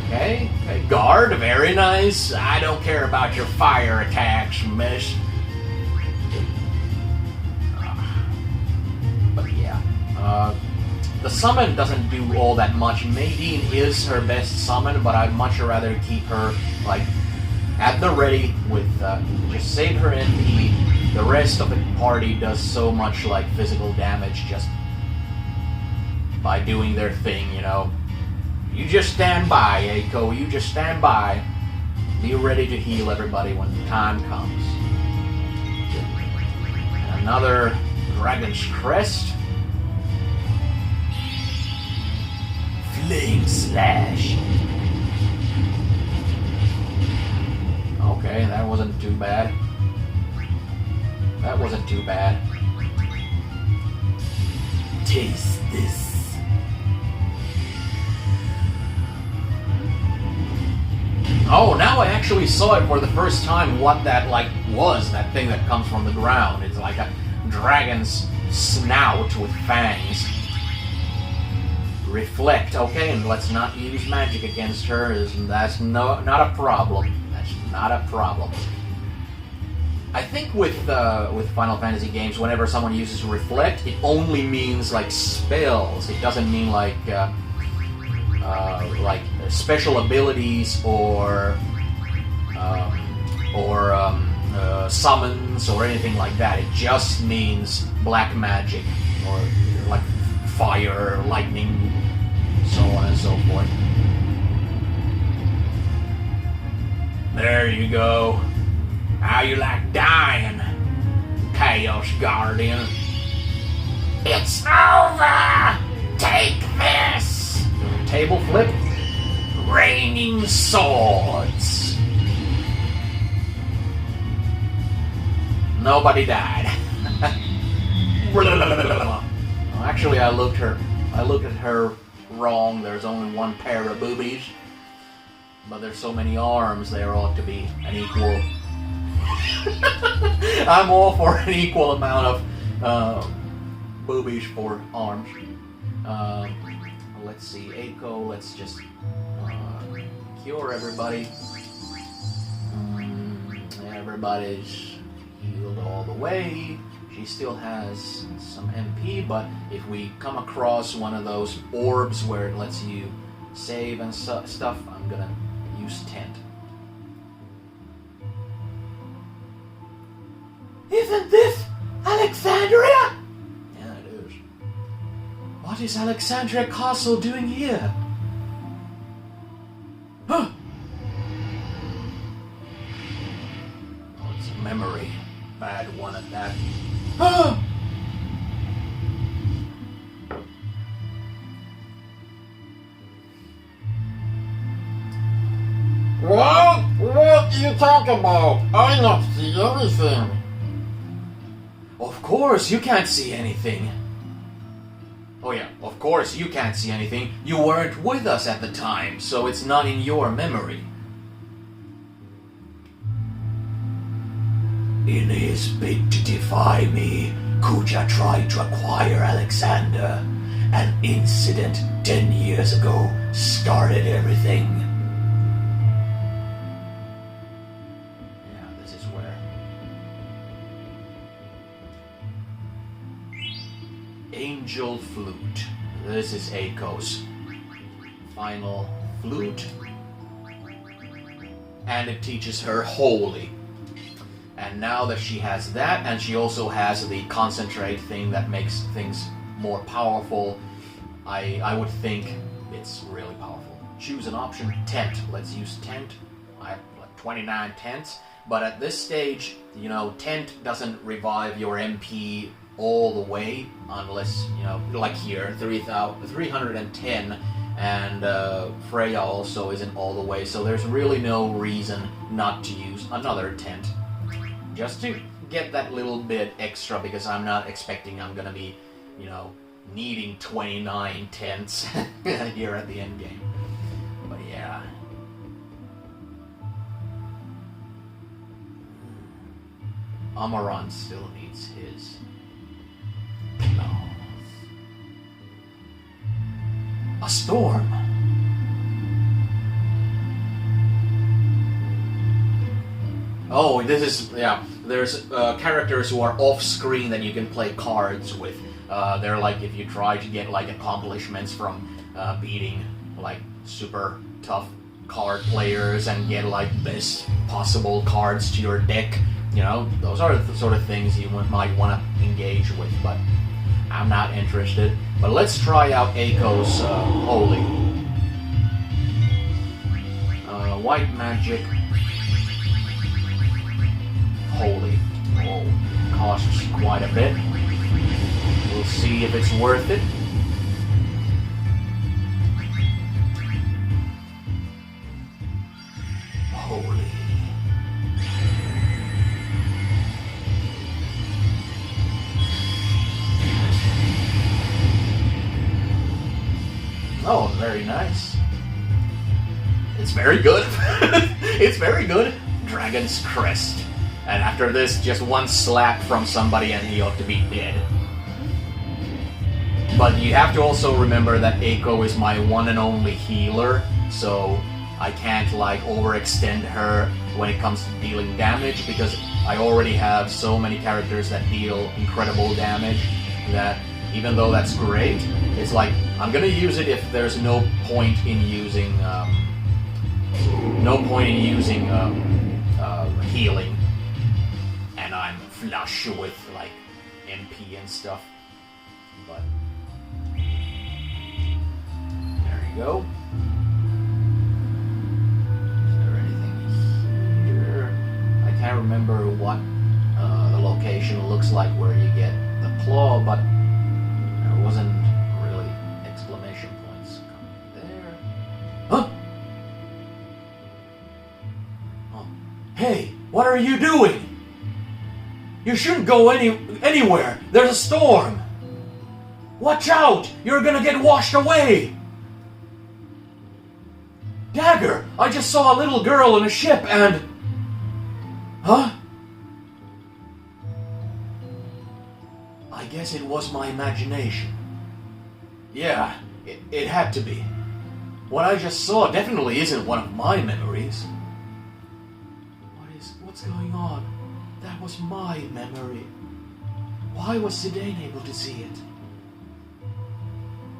Okay, Guard, very nice. I don't care about your fire attacks, miss. But yeah, the summon doesn't do all that much. Nadine is her best summon, but I'd much rather keep her, like, at the ready with, just save her MP. The rest of the party does so much, like, physical damage just by doing their thing, you know. You just stand by, Eiko. You just stand by. Be ready to heal everybody when the time comes. And another Dragon's Crest. Flame Slash. Okay, that wasn't too bad. That wasn't too bad. Taste this. Oh, now I actually saw it for the first time what that, like, was, that thing that comes from the ground. It's like a dragon's snout with fangs. Reflect, okay, and let's not use magic against her. That's not a problem. That's not a problem. I think with Final Fantasy games, whenever someone uses Reflect, it only means, like, spells. It doesn't mean, like special abilities or summons or anything like that. It just means black magic or like fire, lightning, so on and so forth. There you go. How you like dying, Chaos Guardian? It's over! Take this! Table flip. Raining swords. Nobody died. Well, actually, I looked at her wrong. There's only one pair of boobies, but there's so many arms. There ought to be an equal. I'm all for an equal amount of boobies for arms. Let's see, Eiko. Let's just cure everybody. Everybody's healed all the way. She still has some MP, but if we come across one of those orbs where it lets you save and stuff, I'm gonna use Tent. Isn't this Alexandria? Yeah, it is. What is Alexandria Castle doing here? Huh? Oh, it's a memory. Bad one at that. Huh? What? What you talk about? I not see anything. Of course, you can't see anything. Oh yeah, of course you can't see anything. You weren't with us at the time, so it's not in your memory. In his bid to defy me, Kuja tried to acquire Alexander. An incident 10 years ago started everything. Yeah, this is where... Angel Flute. This is Eiko's final flute. And it teaches her Holy. And now that she has that, and she also has the concentrate thing that makes things more powerful, I would think it's really powerful. Choose an option. Tent. Let's use Tent. I have like 29 tents. But at this stage, you know, Tent doesn't revive your MP all the way, unless, you know, like here, 310, and Freya also isn't all the way, so there's really no reason not to use another tent. Just to get that little bit extra, because I'm not expecting I'm gonna be, you know, needing 29 tents here at the end game. But yeah. Amaran still needs his. No. A storm. Oh, this is, yeah, there's characters who are off-screen that you can play cards with. They're like, if you try to get like accomplishments from beating like super tough card players and get like best possible cards to your deck, you know, those are the sort of things you might want to engage with, but I'm not interested. But let's try out Aiko's Holy. White Magic. Holy. Oh, costs quite a bit. We'll see if it's worth it. Holy. Oh, very nice. It's very good. It's very good. Dragon's Crest. And after this, just one slap from somebody and he ought to be dead. But you have to also remember that Aiko is my one and only healer, so I can't like overextend her when it comes to dealing damage, because I already have so many characters that deal incredible damage that even though that's great, it's like I'm gonna use it if there's no point in using healing, and I'm flush with like MP and stuff. But there you go. Is there anything here? I can't remember what the location looks like where you get the claw, but there wasn't really exclamation points coming there. Huh? Oh. Hey, what are you doing? You shouldn't go anywhere. There's a storm. Watch out! You're gonna get washed away! Dagger, I just saw a little girl in a ship and... Huh? I guess it was my imagination. Yeah, it had to be. What I just saw definitely isn't one of my memories. What's going on? That was my memory. Why was Zidane able to see it?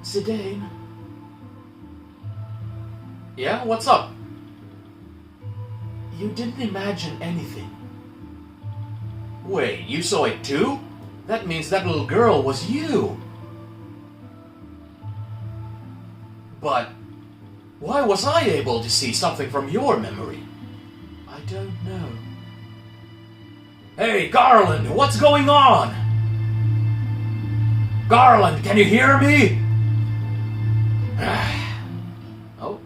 Zidane? Yeah, what's up? You didn't imagine anything. Wait, you saw it too? That means that little girl was you. But why was I able to see something from your memory? I don't know. Hey, Garland, what's going on? Garland, can you hear me? Oh.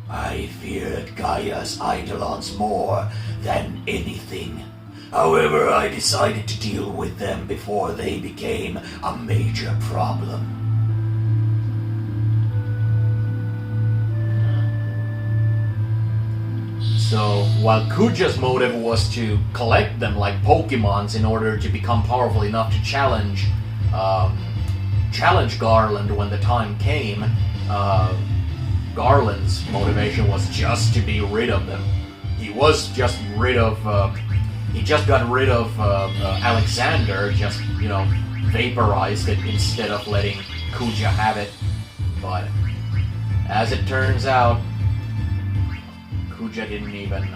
I feared Gaia's Eidolons more than anything. However, I decided to deal with them before they became a major problem. So, while Kuja's motive was to collect them like Pokemons in order to become powerful enough to challenge Garland when the time came, Garland's motivation was just to be rid of them. He was just rid of... he just got rid of Alexander, just, you know, vaporized it instead of letting Kuja have it. But, as it turns out, Kuja didn't even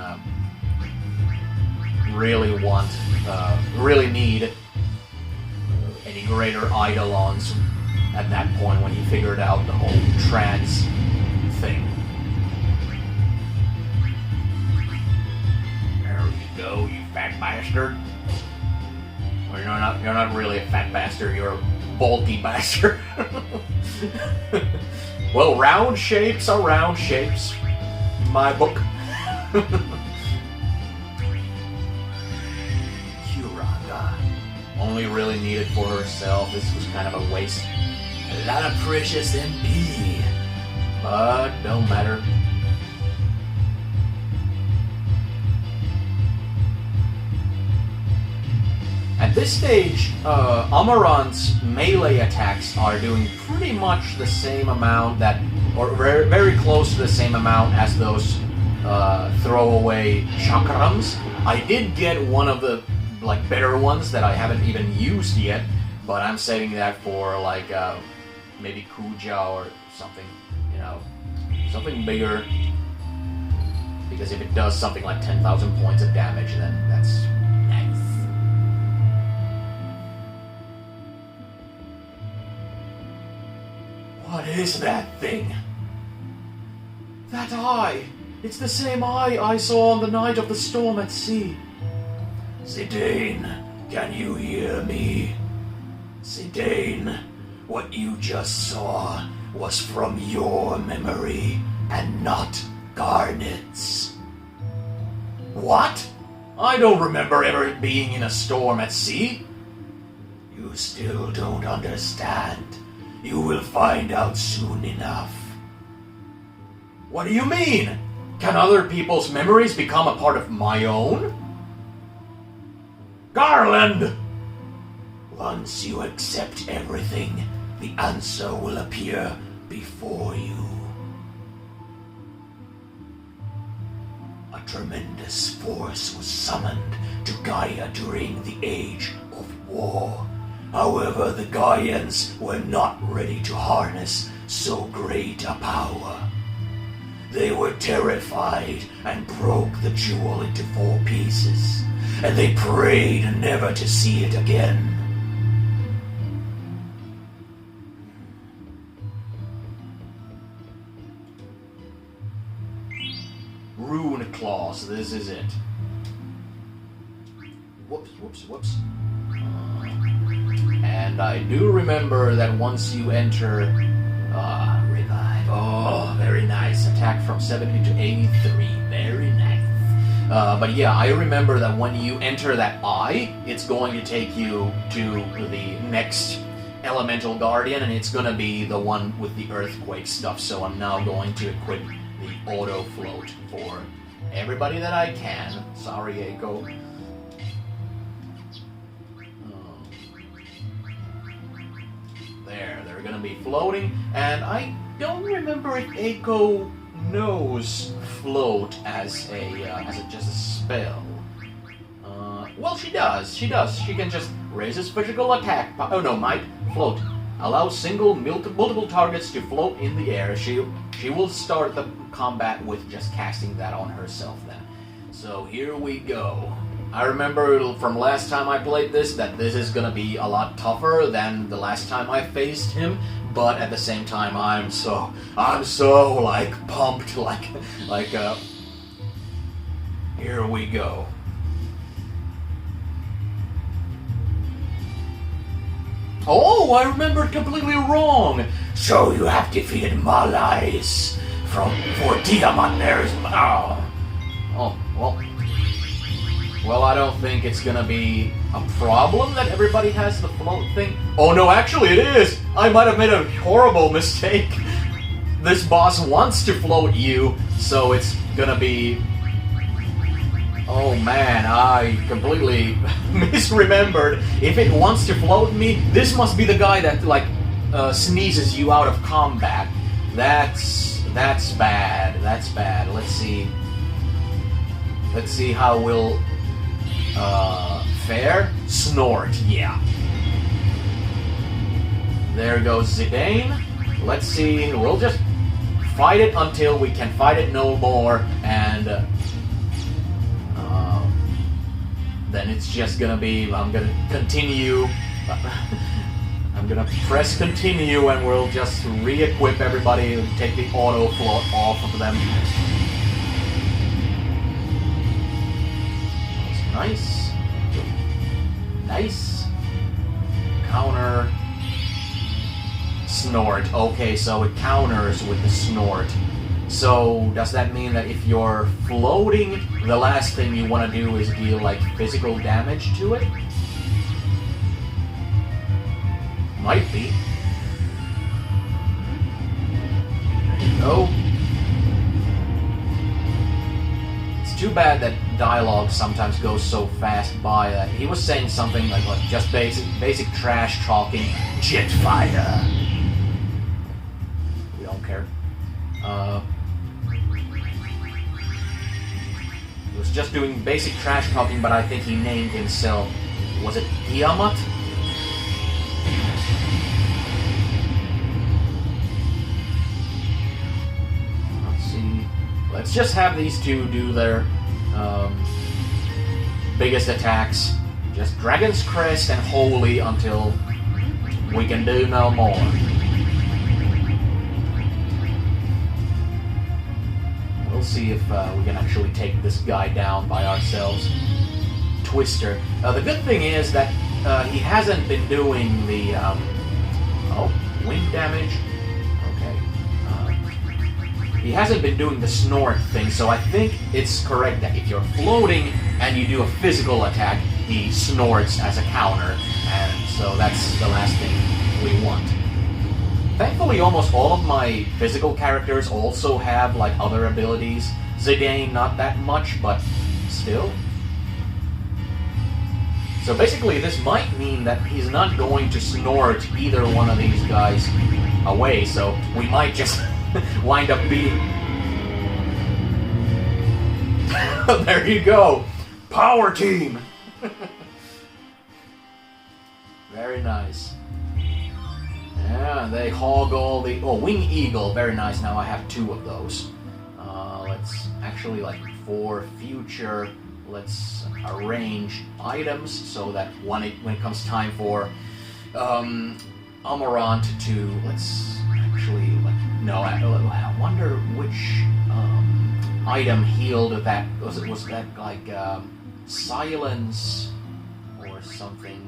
really need any greater Eidolons at that point when he figured out the whole trans thing. There you go, you fat bastard. Well, you're not really a fat bastard, you're a bulky bastard. Well, round shapes are round shapes. My book. Kuranga. Only really needed for herself. This was kind of a waste. A lot of precious MP. But don't matter. At this stage, Amarant's melee attacks are doing pretty much the same amount that, or very, very close to the same amount as those throwaway chakrams. I did get one of the like better ones that I haven't even used yet, but I'm saving that for like maybe Kuja or something, you know, something bigger. Because if it does something like 10,000 points of damage, then that's nice. What is that thing? That eye! It's the same eye I saw on the night of the storm at sea. Zidane, can you hear me? Zidane, what you just saw was from your memory and not Garnet's. What? I don't remember ever being in a storm at sea. You still don't understand. You will find out soon enough. What do you mean? Can other people's memories become a part of my own? Garland! Once you accept everything, the answer will appear before you. A tremendous force was summoned to Gaia during the Age of War. However, the Gaians were not ready to harness so great a power. They were terrified and broke the jewel into 4 pieces, and they prayed never to see it again. Rune Claws, this is it. Whoops. And I do remember that once you enter revive. Oh, very nice. Attack from 70 to 83. Very nice. But yeah, I remember that when you enter that eye, it's going to take you to the next Elemental Guardian, and it's going to be the one with the Earthquake stuff. So I'm now going to equip the Auto Float for everybody that I can. Sorry, Eiko. There, they're gonna be floating, and I don't remember if Eiko knows float as just a spell. Well, she does. She can just raise his physical attack. Might float. Allows multiple targets to float in the air. She will start the combat with just casting that on herself then. So here we go. I remember from last time I played this that this is gonna be a lot tougher than the last time I faced him, but at the same time I'm so like pumped, like here we go. Oh, I remembered completely wrong. So you have defeated Malais for Tiamat. There's Well, I don't think it's gonna be a problem that everybody has the float thing. Oh no, actually it is! I might have made a horrible mistake. This boss wants to float you, so it's gonna be... Oh man, I completely misremembered. If it wants to float me, this must be the guy that, like, sneezes you out of combat. That's bad. That's bad. Let's see how we'll... fair? Snort, yeah. There goes Zidane. Let's see, we'll just fight it until we can fight it no more, and then it's just gonna be, I'm gonna continue, I'm gonna press continue, and we'll just re-equip everybody and take the auto float off of them. Nice. Nice. Counter. Snort. Okay, so it counters with the snort. So, does that mean that if you're floating, the last thing you want to do is deal, like, physical damage to it? Might be. There you go. It's too bad that dialogue sometimes goes so fast by that. He was saying something like just basic trash talking. Jetfire. We don't care. was just doing basic trash talking, but I think he named himself. Was it Tiamat? Let's see. Let's just have these two do their biggest attacks. Just Dragon's Crest and Holy until we can do no more. We'll see if we can actually take this guy down by ourselves. Twister. The good thing is that he hasn't been doing the wind damage. Okay. He hasn't been doing the snort thing, so I think it's correct that if you're floating and you do a physical attack, he snorts as a counter, and so that's the last thing we want. Thankfully, almost all of my physical characters also have like other abilities. Zidane, not that much, but still. So basically, this might mean that he's not going to snort either one of these guys away, so we might just wind up beating... There you go! Power team! Very nice. Yeah, they hog all the... Oh, Wing Eagle, very nice. Now I have 2 of those. Let's actually, like, for future, let's arrange items so that when it comes time for Amarant to... Let's actually, like... No, I wonder which item healed that... Was that, like, silence or something?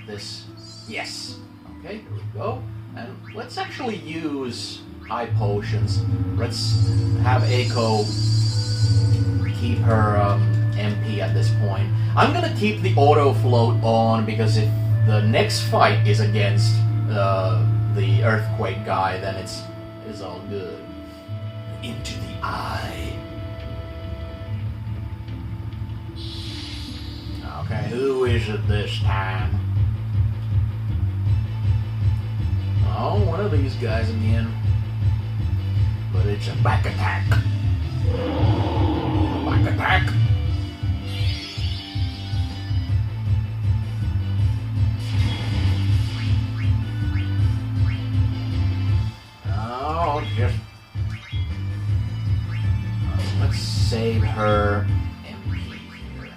This... Yes. Okay, here we go. And let's actually use high potions. Let's have Eiko keep her MP at this point. I'm gonna keep the auto float on because if the next fight is against the earthquake guy, then it's all good. Into the eye. Okay, who is it this time? Oh, one of these guys again. But it's a back attack. Back attack. Oh, just... let's save her MP here.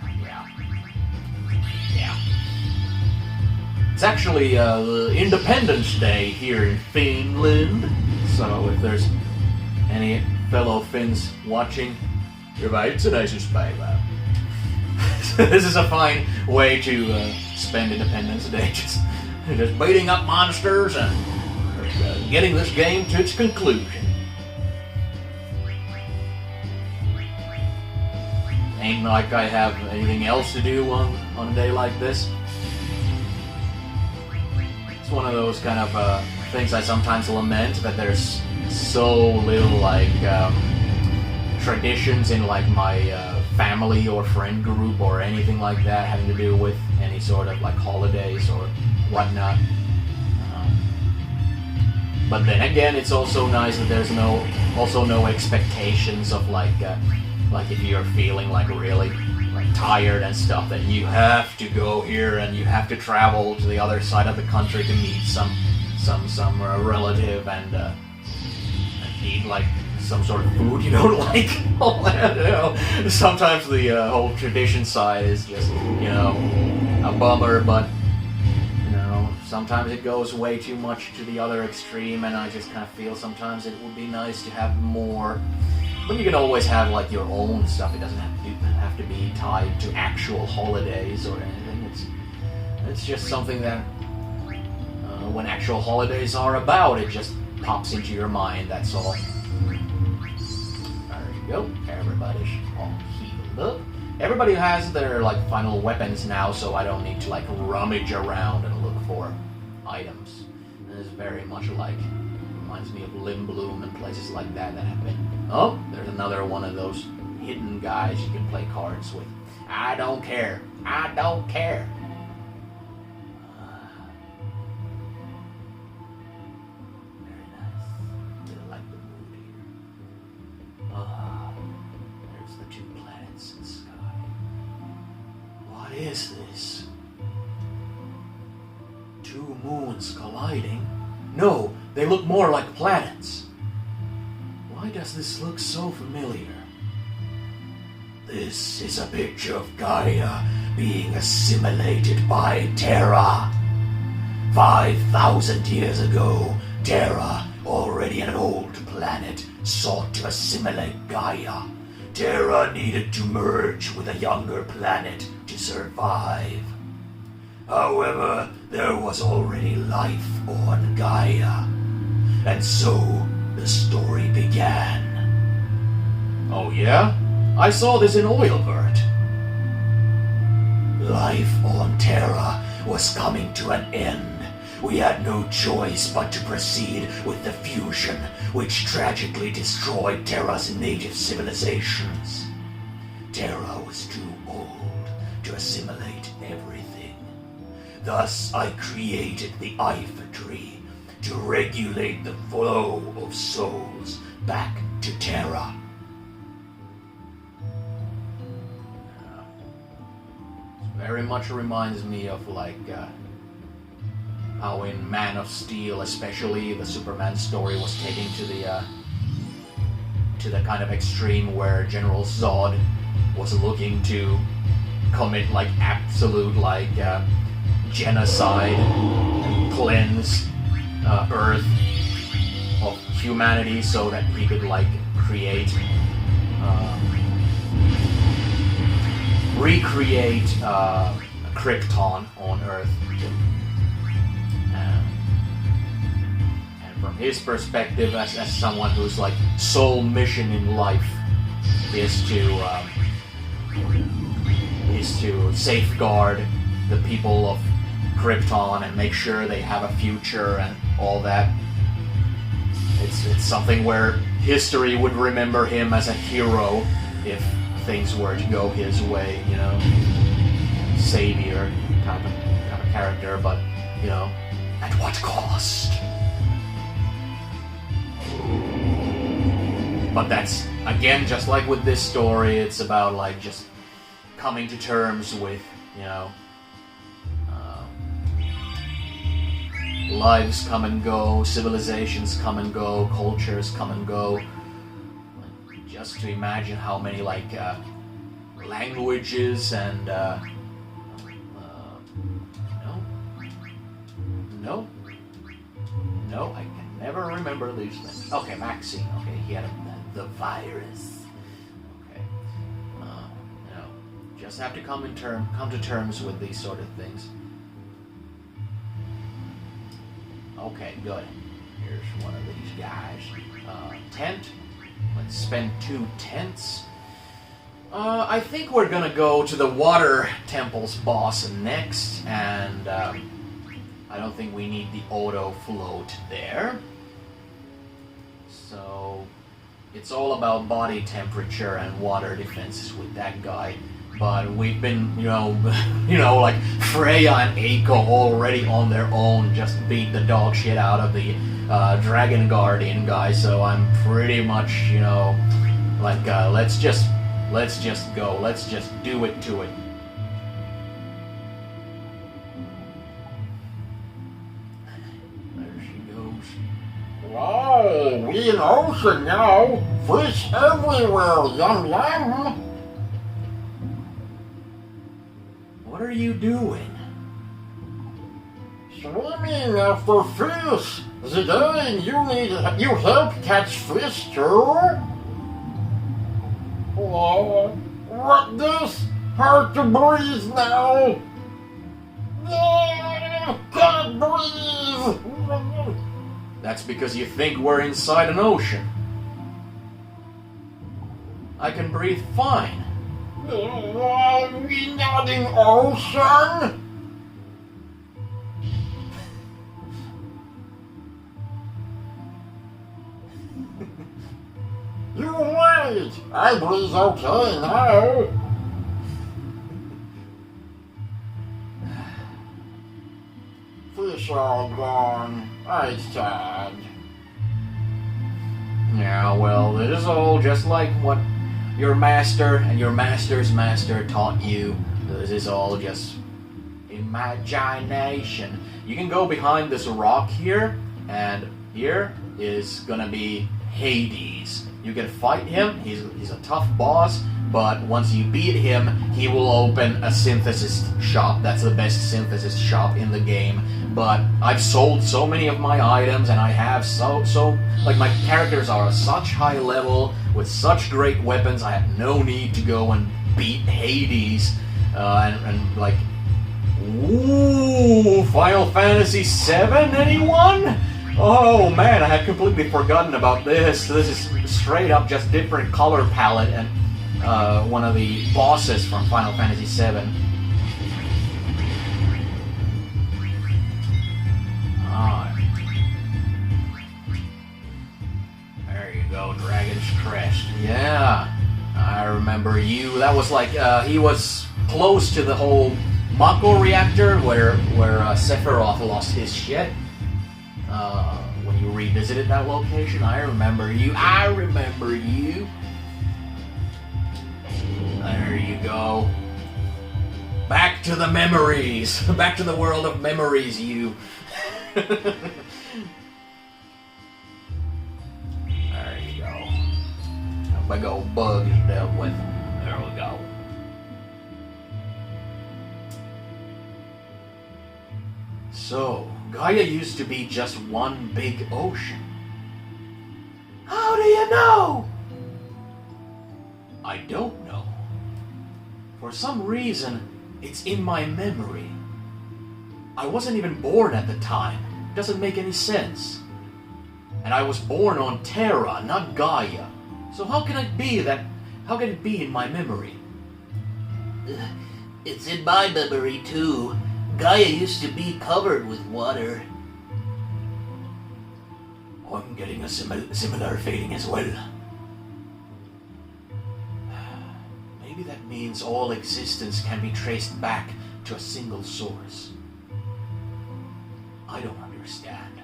Yeah. It's actually Independence Day here in Finland, so if there's any fellow Finns watching, hyvää itsenäisyyspäivää. This is a fine way to spend Independence Day, just beating up monsters and getting this game to its conclusion. Ain't like I have anything else to do on a day like this. It's one of those kind of things I sometimes lament, that there's so little like traditions in like my family or friend group or anything like that having to do with any sort of like holidays or whatnot. But then again, it's also nice that there's no expectations of like if you're feeling like really like tired and stuff, that you have to go here and you have to travel to the other side of the country to meet some relative and eat like some sort of food you don't like. Sometimes the whole tradition side is just a bummer, but sometimes it goes way too much to the other extreme, and I just kind of feel sometimes it would be nice to have more. But you can always have like your own stuff. It doesn't have to be tied to actual holidays or anything. It's just something that when actual holidays are about, it just pops into your mind. That's all. There you go. Everybody's all healed up. Everybody has their like final weapons now, so I don't need to like rummage around and look for items. It is very much like, reminds me of Limbloom and places like that have been. Oh, there's another one of those hidden guys you can play cards with. I don't care. I don't care. Very nice. Really like the mood here. There planets and sky. What is this? Two moons colliding? No, they look more like planets. Why does this look so familiar? This is a picture of Gaia being assimilated by Terra. 5,000 years ago, Terra, already an old planet, sought to assimilate Gaia. Terra needed to merge with a younger planet to survive. However, there was already life on Gaia. And so, the story began. Oh yeah? I saw this in Oilvert. Life on Terra was coming to an end. We had no choice but to proceed with the fusion, which tragically destroyed Terra's native civilizations. Terra was too old to assimilate everything. Thus, I created the Ifa Tree to regulate the flow of souls back to Terra. Very much reminds me of how in Man of Steel, especially, the Superman story was taken to the kind of extreme where General Zod was looking to commit absolute genocide and cleanse Earth of humanity so that he could recreate Krypton on Earth. And from his perspective, as someone whose sole mission in life is to safeguard the people of Krypton and make sure they have a future and all that. It's something where history would remember him as a hero if things were to go his way, savior type of character, but at what cost? But that's again just like with this story, it's about just coming to terms with lives come and go, civilizations come and go, cultures come and go. Just to imagine how many languages and no, I can never remember these things. Okay, vaccine. Okay, he had the virus. Okay, just have to come to terms with these sort of things. Okay, good. Here's one of these guys. Tent. Let's spend 2 tents. I think we're gonna go to the Water Temple's boss next, and I don't think we need the auto float there. So it's all about body temperature and water defenses with that guy. But we've been, Freya and Eiko already on their own just beat the dog shit out of the Dragon Guardian guy, so I'm pretty much, let's just go, let's just do it to it. There she goes. Wow, we in ocean now. Fish everywhere, yum yum. What are you doing? Swimming after fish. Zidane, you help catch fish too? Oh, what this? Hard to breathe now. Can't breathe. That's because you think we're inside an ocean. I can breathe fine. We not in ocean. You wait. I breathe okay now. Fish all gone. I sad. Yeah, well, it is all just like what your master and your master's master taught you this is all just imagination. You can go behind this rock here, and here is gonna be Hades. You can fight him, he's a tough boss, but once you beat him, he will open a synthesis shop. That's the best synthesis shop in the game. But I've sold so many of my items, and I have like my characters are such high level with such great weapons. I have no need to go and beat Hades and like, ooh, Final Fantasy VII, anyone? Oh man, I had completely forgotten about this. This is straight up just different color palette and one of the bosses from Final Fantasy VII. There you go, Dragon's Crest. Yeah, I remember you. That was like, he was close to the whole Mako reactor where Sephiroth lost his shit. When you revisited that location, I remember you. There you go. Back to the memories. Back to the world of memories, you. There you go. A big old bug is dealt with. There we go. So, Gaia used to be just one big ocean. How do you know? I don't know. For some reason, it's in my memory. I wasn't even born at the time. Doesn't make any sense. And I was born on Terra, not Gaia. So how can it be in my memory? It's in my memory too. Gaia used to be covered with water. I'm getting a similar feeling as well. Maybe that means all existence can be traced back to a single source. I don't understand.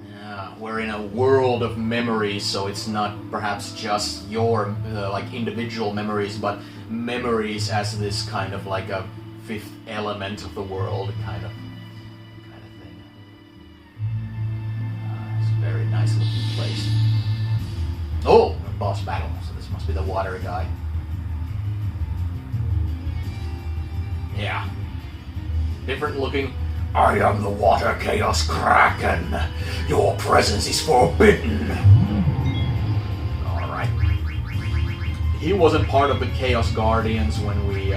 Yeah, we're in a world of memories, so it's not perhaps just your like individual memories, but memories as this kind of like a fifth element of the world kind of thing. It's a very nice looking place. Oh, a boss battle. So this must be the water guy. Yeah. Different looking. I am the Water Chaos Kraken. Your presence is forbidden. Alright. He wasn't part of the Chaos Guardians when we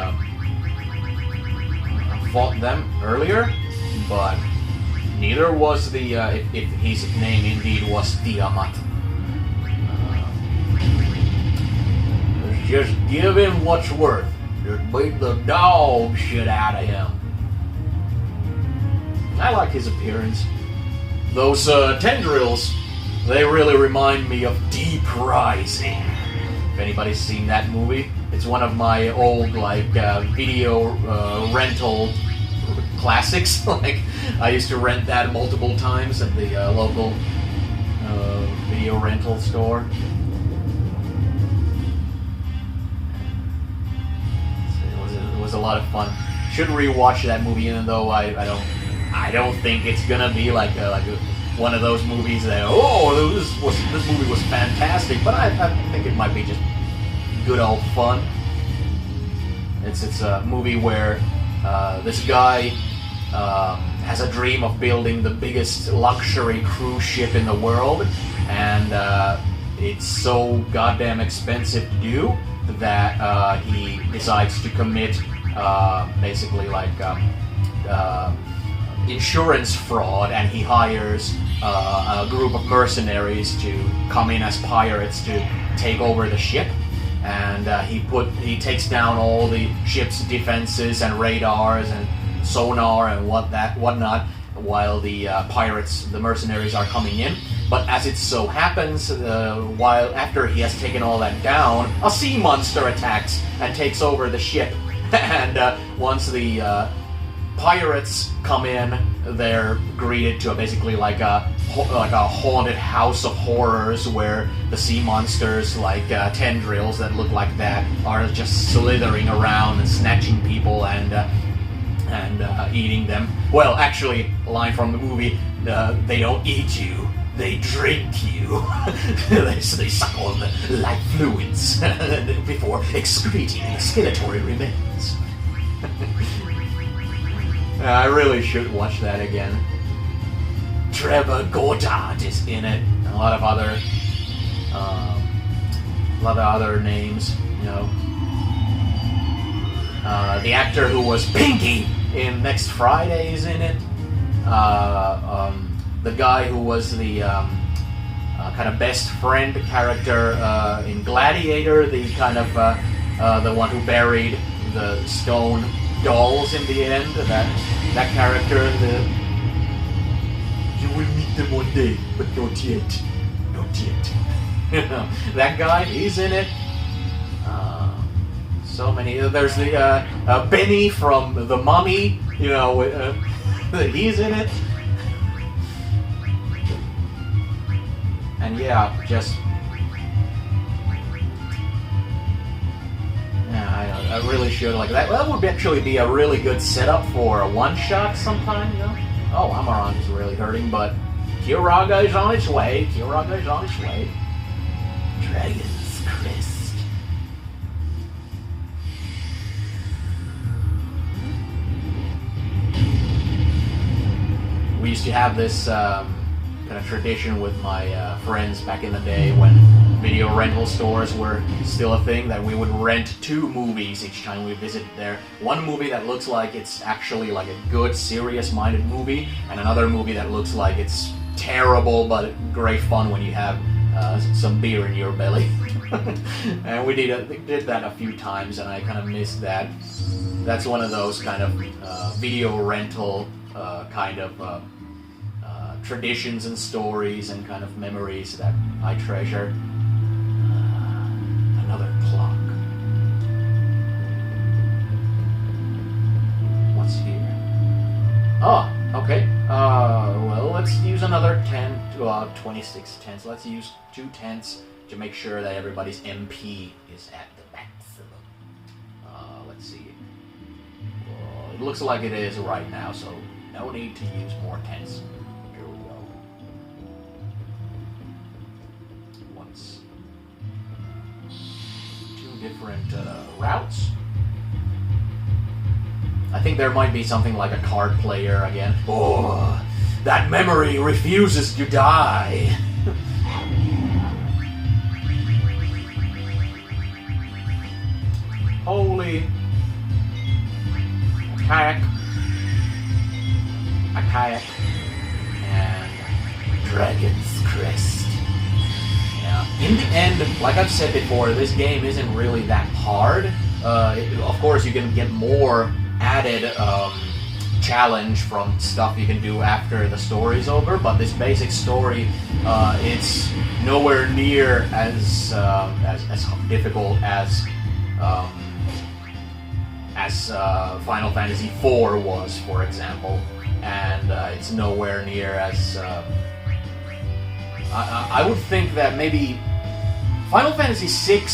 fought them earlier, but neither was the, if his name indeed was Tiamat. Just give him what's worth. Just beat the dog shit out of him. I like his appearance. Those tendrils, they really remind me of Deep Rising. If anybody's seen that movie, it's one of my old like video rental classics. Like I used to rent that multiple times at the local video rental store. It was a lot of fun. Should rewatch that movie, even though I don't think it's gonna be like one of those movies that this movie was fantastic, but I think it might be just good old fun. It's a movie where this guy has a dream of building the biggest luxury cruise ship in the world, and it's so goddamn expensive to do that he decides to commit basically like insurance fraud, and he hires a group of mercenaries to come in as pirates to take over the ship. And he takes down all the ship's defenses and radars and sonar and whatnot, while the pirates, the mercenaries, are coming in. But as it so happens, while after he has taken all that down, a sea monster attacks and takes over the ship. And once the pirates come in, they're greeted to basically like a haunted house of horrors where the sea monsters, like tendrils that look like that, are just slithering around and snatching people and eating them. Well, actually, a line from the movie, they don't eat you, they drink you. they suck on the life fluids before excreting the skeletal remains. I really should watch that again. Trevor Goddard is in it. A lot of other names, you know. The actor who was Pinky in Next Friday is in it. The guy who was the kind of best friend character in Gladiator, the kind of the one who buried the stone dolls in the end. That character, you will meet them one day, but not yet. Not yet. That guy, he's in it. So many. There's the Benny from The Mummy. You know, he's in it. And yeah, just I really should like that. That would actually be a really good setup for a one-shot sometime. You know. Oh, Amaranth is really hurting, but Kyoraga is on its way. Kyoraga is on its way. Dragon's Crest. We used to have this kind of tradition with my friends back in the day when video rental stores were still a thing, that we would rent 2 movies each time we visited there. One movie that looks like it's actually like a good, serious-minded movie, and another movie that looks like it's terrible but great fun when you have some beer in your belly. And we did that a few times, and I kind of missed that. That's one of those kind of video rental kind of traditions and stories and kind of memories that I treasure. Another clock. What's here? Oh, okay. Well, let's use another 26 tents. Let's use 2 tents to make sure that everybody's MP is at the maximum. Let's see. It looks like it is right now, so no need to use more tents. Here we go. What's 2 different routes? I think there might be something like a card player again. Oh, that memory refuses to die. Holy. A kayak. And Dragon's Crest. Yeah. In the end, like I've said before, this game isn't really that hard. Of course, you can get more added challenge from stuff you can do after the story's over, but this basic story, it's nowhere near as difficult as Final Fantasy IV was, for example, and it's nowhere near as I would think that maybe Final Fantasy VI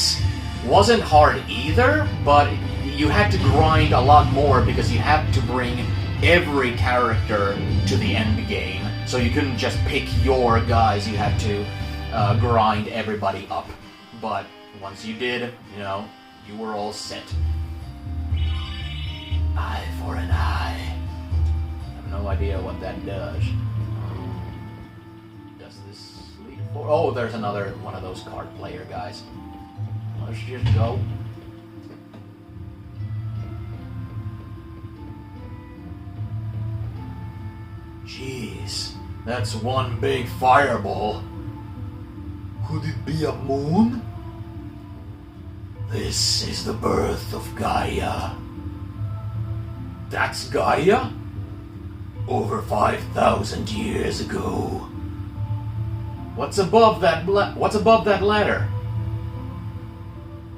wasn't hard either, but you had to grind a lot more because you had to bring every character to the end game. So you couldn't just pick your guys, you had to grind everybody up. But once you did, you know, you were all set. Eye for an eye. I have no idea what that does. Does this lead for... Oh, there's another one of those card player guys. Let's just go. Jeez, that's one big fireball. Could it be a moon? This is the birth of Gaia. That's Gaia? Over 5,000 years ago. What's above that ladder?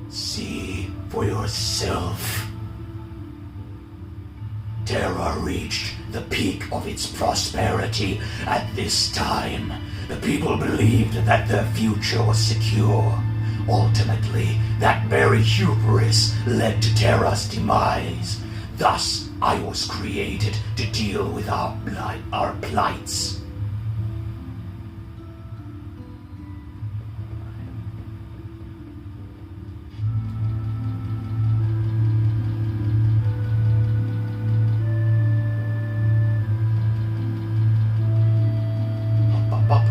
See for yourself. Terra reached the peak of its prosperity at this time. The people believed that their future was secure. Ultimately, that very hubris led to Terra's demise. Thus, I was created to deal with our plights. Up, up.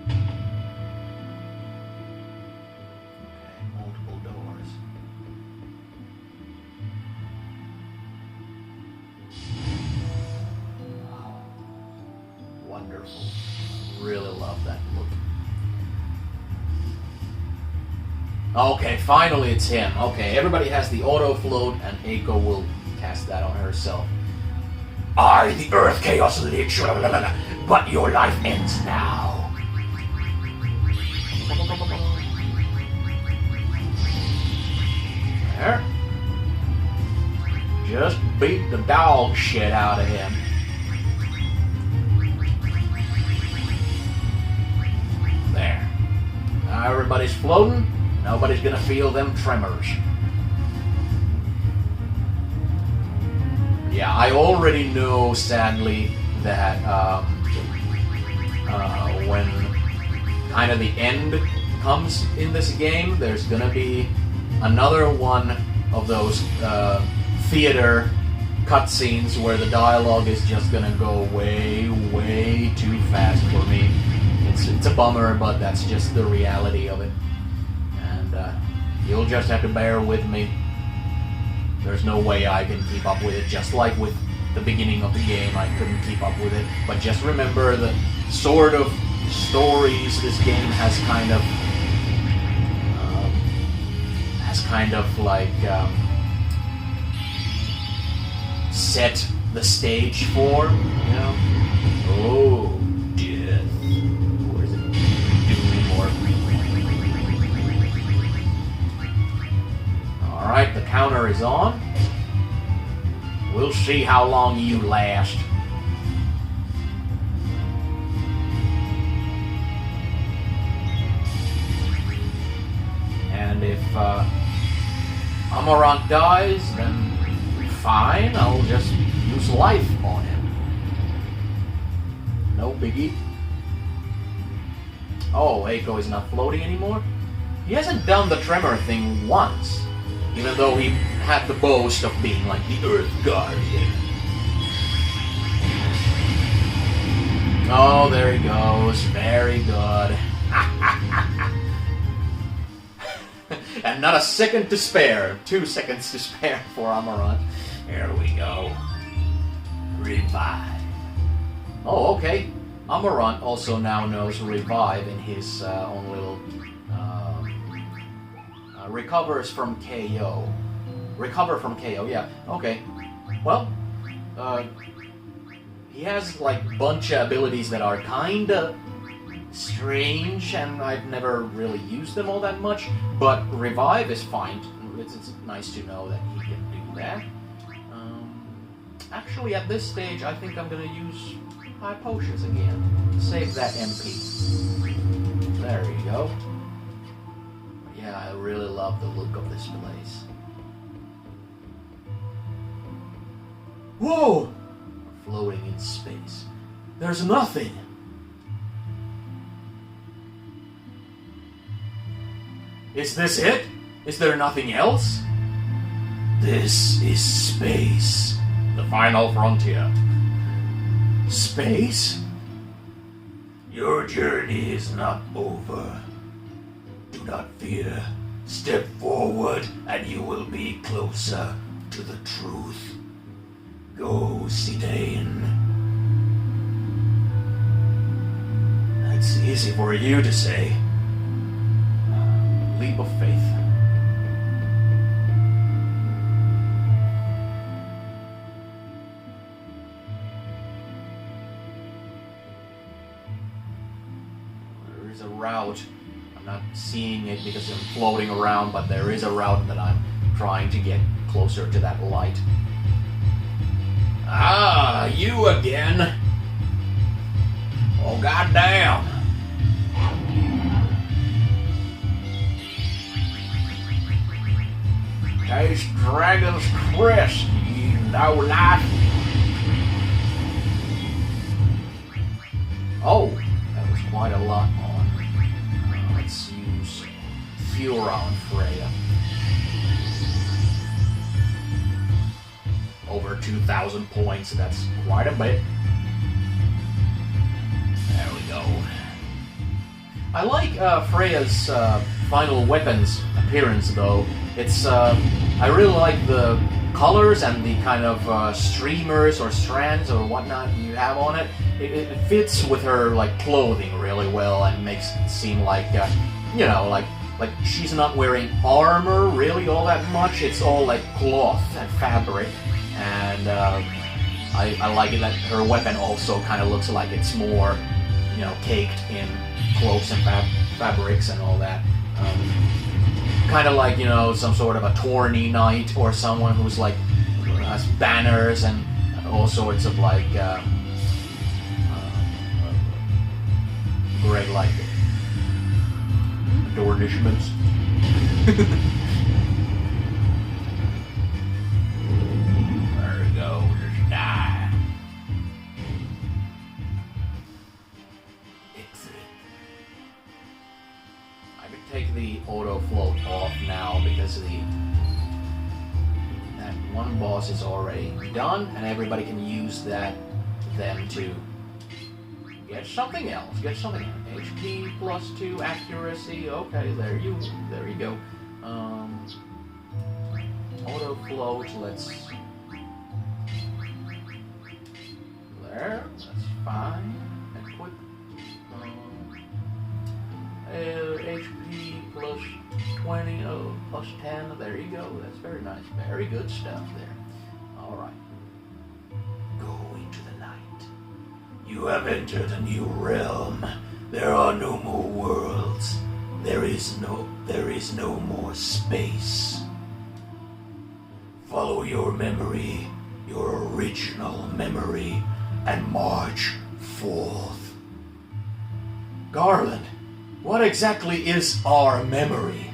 Okay, multiple doors. Wow. Wonderful. Really love that look. Okay, finally it's him. Okay, everybody has the auto float, and Eiko will cast that on herself. I, the Earth Chaos Lich, but your life ends now. There. Just beat the dog shit out of him. There. Now everybody's floating. Nobody's gonna feel them tremors. Yeah, I already know, sadly, that when kind of the end comes in this game, there's gonna be another one of those theater cutscenes where the dialogue is just gonna go way, way too fast for me. It's a bummer, but that's just the reality of it. And you'll just have to bear with me. There's no way I can keep up with it, just like with the beginning of the game, I couldn't keep up with it. But just remember the sort of stories this game has kind of like set the stage for, you know? Oh, death. What is it do anymore? Alright, the counter is on. We'll see how long you last. And if Amarant dies, then fine, I'll just use life on him. No biggie. Oh, Eiko is not floating anymore? He hasn't done the tremor thing once, even though he had the boast of being like the Earth Guardian. Oh, there he goes. Very good. And not a second to spare. 2 seconds to spare for Amarant. Here we go. Revive. Oh, okay. Amarant also now knows Revive in his own little... recovers from KO. Recover from KO, yeah. Okay. Well, he has like bunch of abilities that are kinda strange, and I've never really used them all that much, but Revive is fine. It's nice to know that he can do that. Actually, at this stage, I think I'm gonna use High Potions again. Save that MP. There you go. Yeah, I really love the look of this place. Whoa! Floating in space. There's nothing! Is this it? Is there nothing else? This is space. The final frontier. Space? Your journey is not over. Do not fear. Step forward and you will be closer to the truth. Go, Zidane. That's easy for you to say. Leap of faith. There is a route. I'm I'm not seeing it because I'm floating around, but there is a route that I'm trying to get closer to that light. Ah, you again. Oh, goddamn. Taste Dragon's Crest, you know life. Oh, that was quite a lot on. Let's use Fury on Freya. Over 2,000 points, that's quite a bit. There we go. I like Freya's final weapons appearance, though. It's I really like the colors and the kind of streamers or strands or whatnot you have on it. It fits with her like clothing really well and makes it seem like you know, like she's not wearing armor really all that much. It's all like cloth and fabric, and I like it that her weapon also kind of looks like it's more, you know, caked in cloths and fabrics and all that. Kind of like, you know, some sort of a tourney knight or someone who's like has banners and all sorts of like great like adornishments. There we go, just die. Excellent. I could take the auto float off now because that one boss is already done, and everybody can use that then to get something else. Get something. HP +2 accuracy. Okay, there you go. Auto float. Let's. There. That's fine. Equip. HP +20. Oh, +10. There you go. That's very nice. Very good stuff there. All right. Go into the night. You have entered a new realm. There are no more worlds. There is no more space. Follow your memory, your original memory, and march forth. Garland, what exactly is our memory?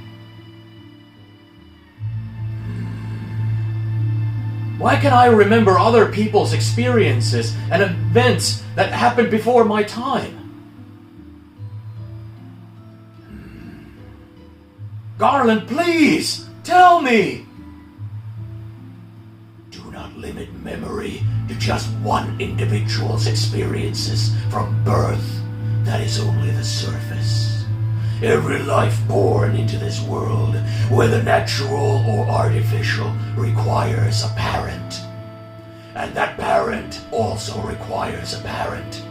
Why can I remember other people's experiences and events that happened before my time? Garland, please, tell me! Do not limit memory to just one individual's experiences from birth. That is only the surface. Every life born into this world, whether natural or artificial, requires a parent. And that parent also requires a parent.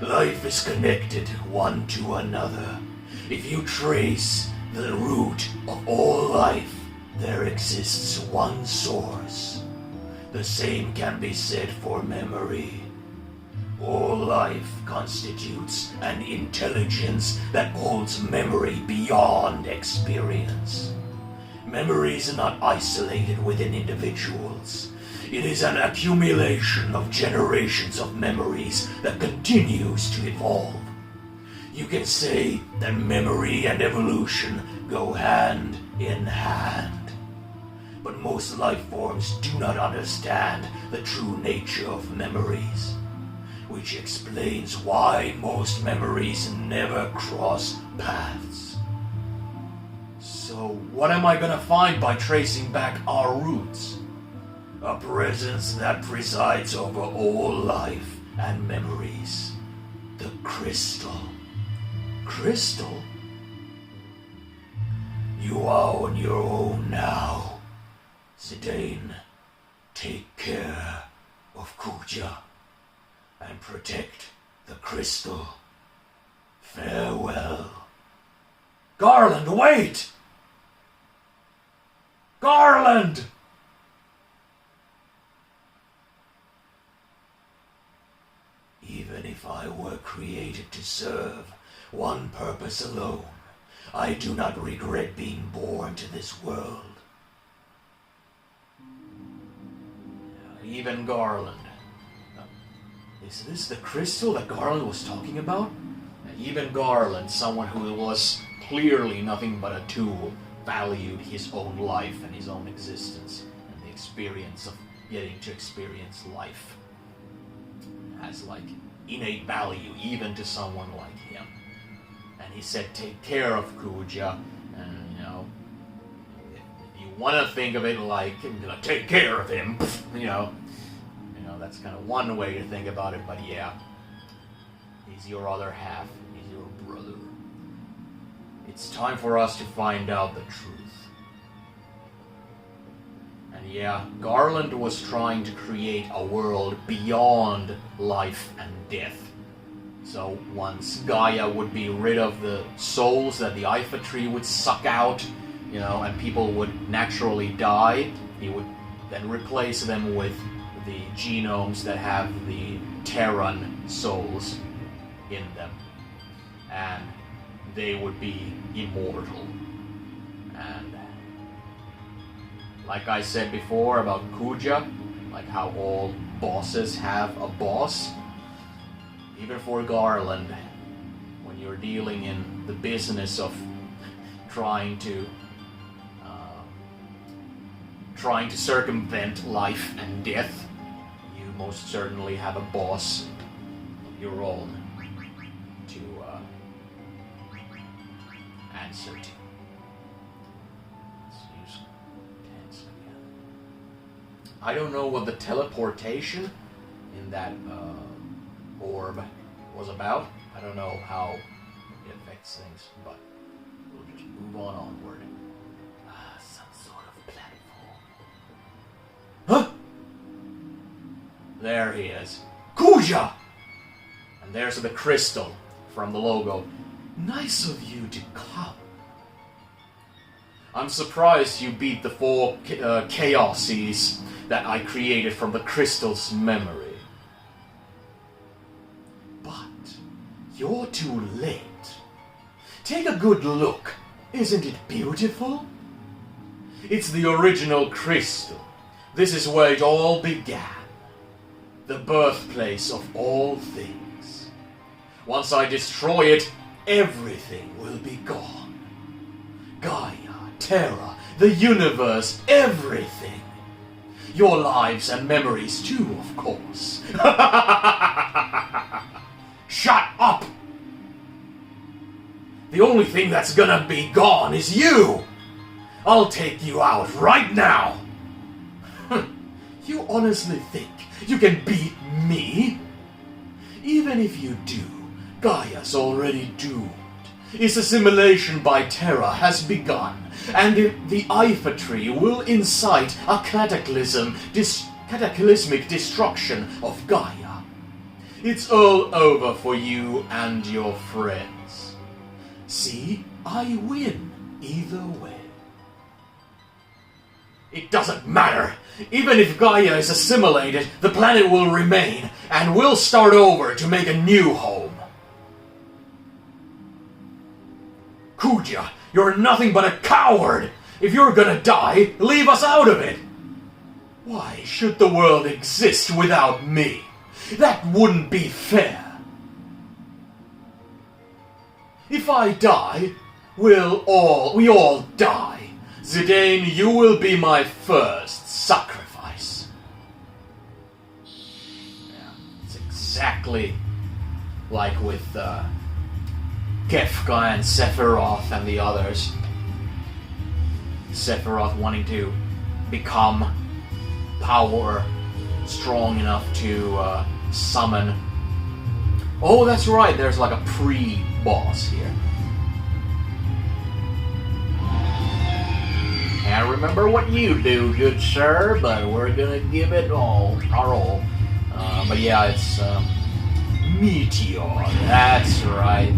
Life is connected one to another. If you trace the root of all life, there exists one source. The same can be said for memory. All life constitutes an intelligence that holds memory beyond experience. Memory is not isolated within individuals. It is an accumulation of generations of memories that continues to evolve. You can say that memory and evolution go hand in hand. But most life forms do not understand the true nature of memories, which explains why most memories never cross paths. So what am I gonna find by tracing back our roots? A presence that presides over all life and memories. The crystal. Crystal? You are on your own now. Zidane, take care of Kuja and protect the crystal. Farewell. Garland, wait! Garland! Even if I were created to serve one purpose alone, I do not regret being born to this world. Even Garland. Is this the crystal that Garland was talking about? Even Garland, someone who was clearly nothing but a tool, valued his own life and his own existence and the experience of getting to experience life. Has like innate value even to someone like him. And he said, take care of Kuja, and you know, if you want to think of it like, I'm gonna take care of him, you know, that's kind of one way to think about it, but yeah, he's your other half, he's your brother. It's time for us to find out the truth. And yeah, Garland was trying to create a world beyond life and death. So once Gaia would be rid of the souls that the Ifa tree would suck out, you know, and people would naturally die, he would then replace them with the genomes that have the Terran souls in them. And they would be immortal. And like I said before about Kuja, like how all bosses have a boss, even for Garland, when you're dealing in the business of trying to circumvent life and death, you most certainly have a boss of your own to answer to. Let's use tense again. I don't know what the teleportation in that orb was about. I don't know how it affects things, but we'll just move on onward. Some sort of platform. Huh? There he is. Kuja! And there's the crystal from the logo. Nice of you to come. I'm surprised you beat the 4 chaoses that I created from the crystal's memory. But you're too late. Take a good look. Isn't it beautiful? It's the original crystal. This is where it all began. The birthplace of all things. Once I destroy it, everything will be gone. Gaia, Terra, the universe, everything. Your lives and memories too, of course. Shut up! The only thing that's gonna be gone is you! I'll take you out right now! You honestly think you can beat me? Even if you do, Gaia's already doomed. Its assimilation by Terra has begun, and the Ifa tree will incite a cataclysmic destruction of Gaia. It's all over for you and your friends. See, I win either way. It doesn't matter. Even if Gaia is assimilated, the planet will remain, and we'll start over to make a new home. Kuja, you're nothing but a coward! If you're gonna die, leave us out of it! Why should the world exist without me? That wouldn't be fair. If I die, we all die. Zidane, you will be my first sacrifice. Yeah, it's exactly like with Kefka and Sephiroth and the others. Sephiroth wanting to become power strong enough to summon. Oh, that's right, there's like a pre-boss here. Can't remember what you do, good sir, but we're gonna give it our all. But yeah, it's Meteor. That's right.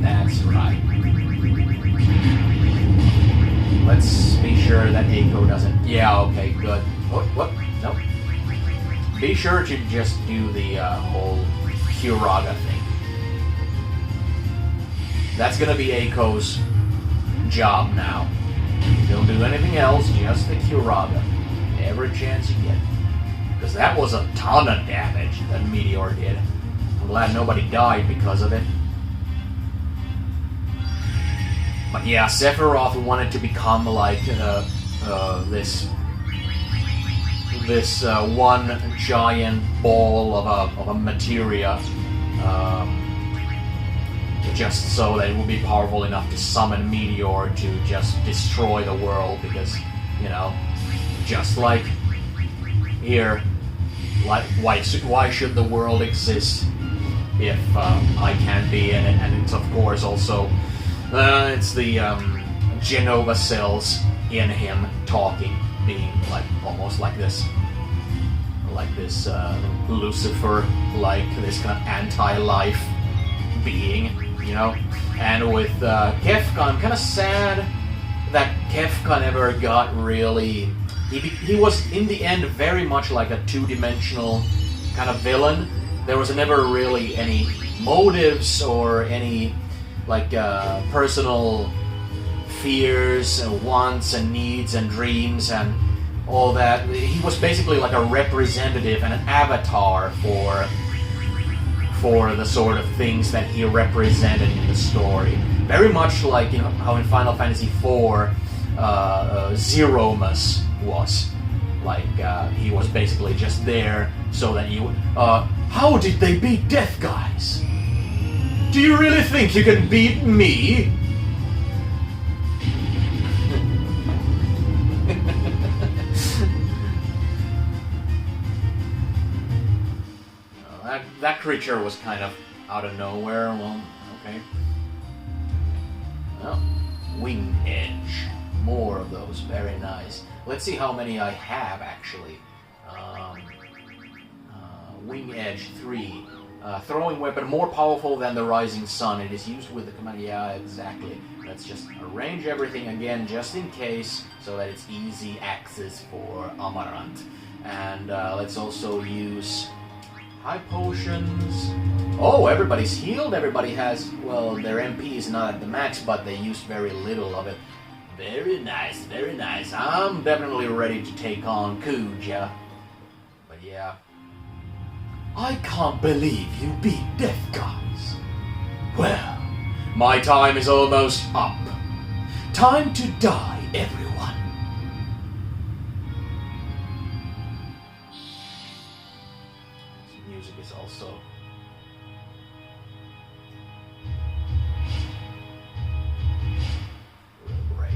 Let's be sure that Eiko doesn't. Yeah, okay, good. What? Nope. Be sure to just do the whole Kiraga thing. That's gonna be Eiko's job now. Don't do anything else, just the Curaga. Every chance you get. Because that was a ton of damage that meteor did. I'm glad nobody died because of it. But yeah, Sephiroth wanted to become like this one giant ball of a materia, just so that it would be powerful enough to summon Meteor to just destroy the world. Because, you know, just like here, like why should the world exist if I can't be in it? And it's of course also it's the Genova cells in him talking, being like almost like this Lucifer, like this kind of anti-life being, you know. And with Kefka, I'm kind of sad that Kefka never got really. He was in the end very much like a two-dimensional kind of villain. There was never really any motives or any like personal fears and wants and needs and dreams and all that. He was basically like a representative and an avatar for the sort of things that he represented in the story. Very much like, you know, how in Final Fantasy IV Zeromus was. Like, he was basically just there so that you... how did they beat Death Guys? Do you really think you can beat me? That creature was kind of out of nowhere. Well, okay. Well, Wing Edge. More of those. Very nice. Let's see how many I have, actually. Wing Edge 3. Throwing weapon more powerful than the Rising Sun. It is used with the command. Yeah, exactly. Let's just arrange everything again, just in case, so that it's easy access for Amarant. And let's also use high potions. Oh, everybody's healed. Everybody has, well, their MP is not at the max, but they used very little of it. Very nice, very nice. I'm definitely ready to take on Kuja. But yeah. I can't believe you beat Death Guys. Well, my time is almost up. Time to die, everyone. This music is also... real great.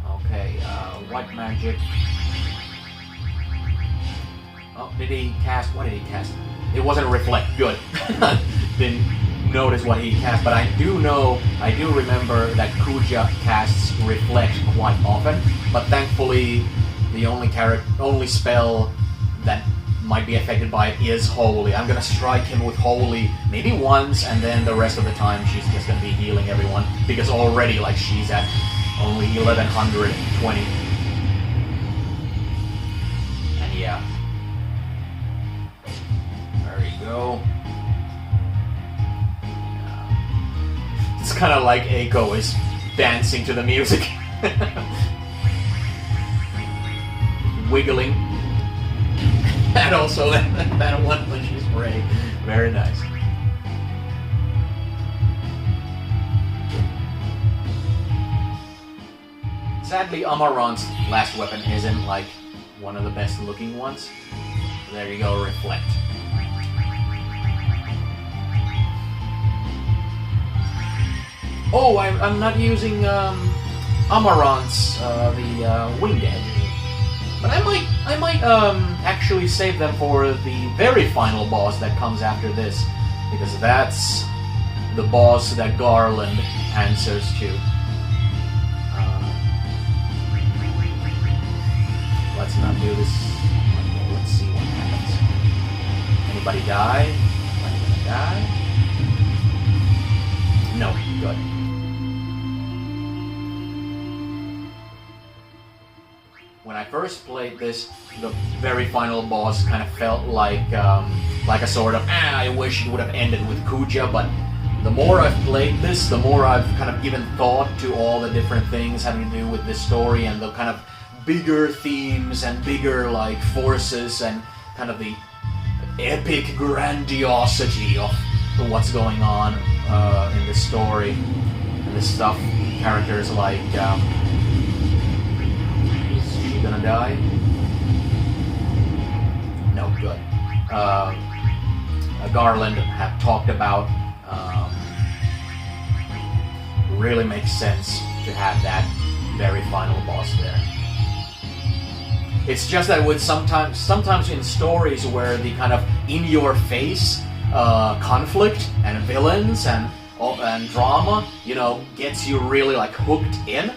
Okay, white magic. Oh, did he cast? What did he cast? It wasn't reflect. Good. Didn't notice what he cast, but I do remember that Kuja casts reflect quite often. But thankfully, the only spell that might be affected by it is Holy. I'm gonna strike him with Holy maybe once, and then the rest of the time she's just gonna be healing everyone, because already like she's at only 1120. And yeah. There you go. Yeah. It's kind of like Eiko is dancing to the music. Wiggling. And also that one punch is spray. Very nice. Sadly, Amarant's last weapon isn't like one of the best looking ones. There you go, reflect. Oh, I'm not using Amarant's the Winged Edge, but I might actually save them for the very final boss that comes after this, because that's the boss that Garland answers to. Let's not do this. Let's see what happens. Anybody die? Anybody die? No. Good. when I first played this, the very final boss kind of felt like a sort of, I wish it would have ended with Kuja, but the more I've played this, the more I've kind of given thought to all the different things having to do with this story and the kind of bigger themes and bigger like forces and kind of the epic grandiosity of what's going on in this story and this stuff. Characters like is she gonna die? No, good. Garland have talked about. Really makes sense to have that very final boss there. It's just that with sometimes in stories where the kind of in-your-face conflict and villains and drama, you know, gets you really like hooked in.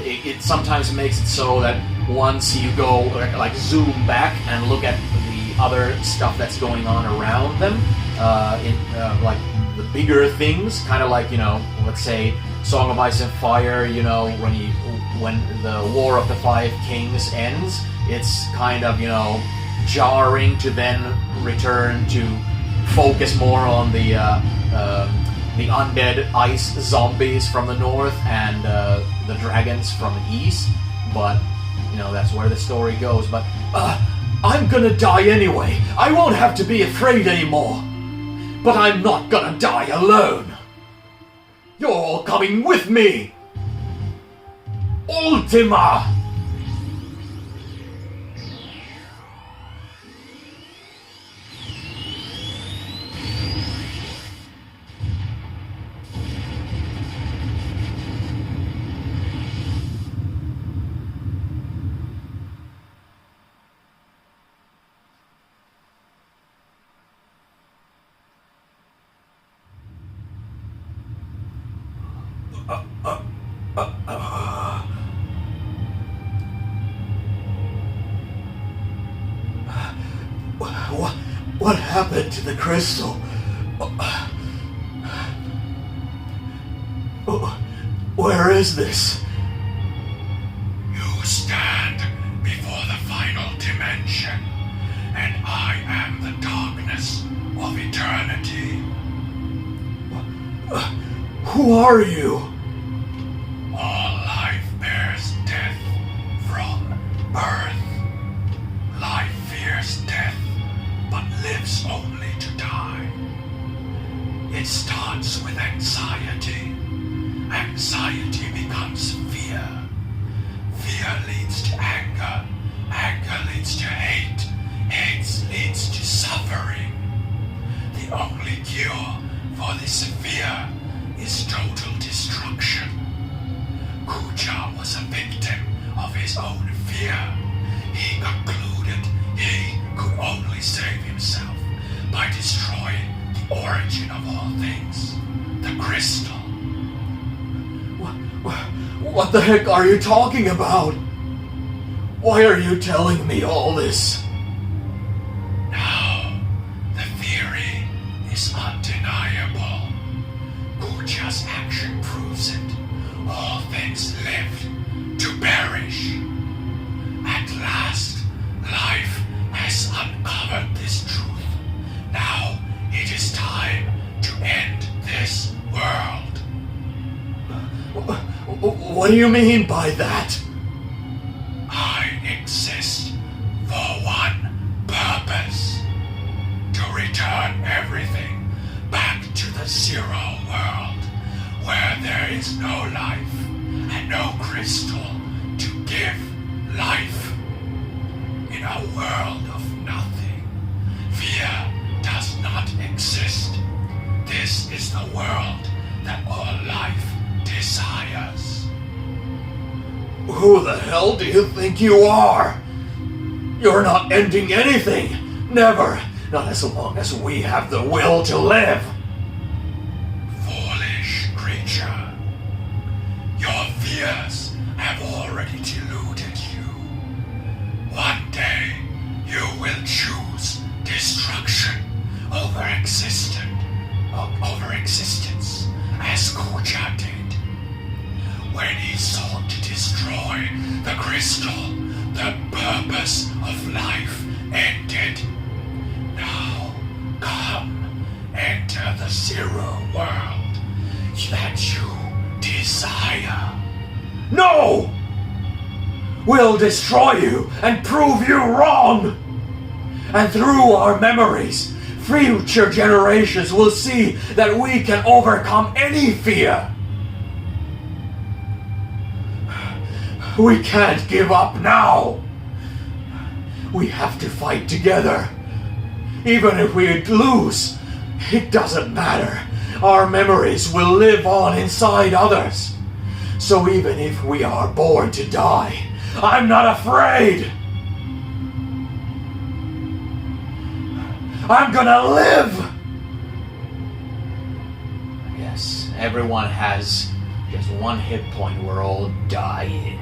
It sometimes makes it so that once you go like zoom back and look at the other stuff that's going on around them, like the bigger things, kind of like, you know, let's say Song of Ice and Fire, you know, when the War of the Five Kings ends, it's kind of, you know, jarring to then return to focus more on the undead ice zombies from the north and the dragons from the east. But, you know, that's where the story goes. But I'm gonna die anyway. I won't have to be afraid anymore. But I'm not gonna die alone. You're all coming with me. Ultima! What happened to the crystal? Where is this? You stand before the final dimension, and I am the darkness of eternity. Who are you? All life bears death from birth. Life fears death, but lives only to die. It starts with anxiety. Anxiety becomes fear. Fear leads to anger. Anger leads to hate. Hate leads to suffering. The only cure for this fear is total destruction. Kuja was a victim of his own fear. He concluded he could only save himself by destroying the origin of all things, the crystal. What the heck are you talking about? Why are you telling me all this? Now, the theory is undeniable. Kuja's action proves it. All things lived to perish. At last, life has uncovered this truth. Now, it is time to end this world. What do you mean by that? I exist for one purpose. To return everything back to the zero world, where there is no life and no crystal to give life. In a world of nothing, fear does not exist. This is the world that all life desires. Who the hell do you think you are? You're not ending anything. Never. Not as long as we have the will to live. Foolish creature. Your fears have already deluded you. One day, you will choose destruction over existence, as Kuja did. When he He sought to destroy the crystal. The purpose of life ended. Now, come, enter the Zero world that you desire. No! We'll destroy you and prove you wrong! And through our memories, future generations will see that we can overcome any fear. We can't give up now. We have to fight together. Even if we lose, it doesn't matter. Our memories will live on inside others. So even if we are born to die, I'm not afraid. I'm gonna live! Yes, everyone has just one hit point. We're all dying.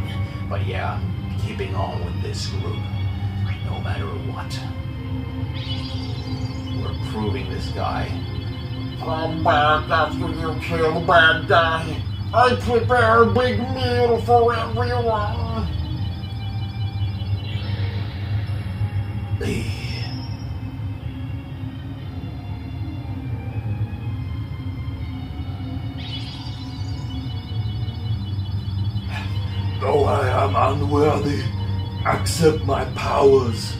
But yeah, I'm keeping on with this group, no matter what. We're proving this guy. Come back after you kill the bad guy. I prepare a big meal for everyone. Though I am unworthy, accept my powers.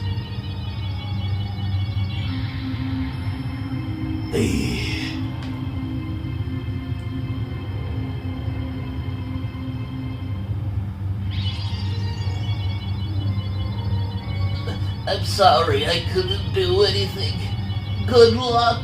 I'm sorry I couldn't do anything. Good luck.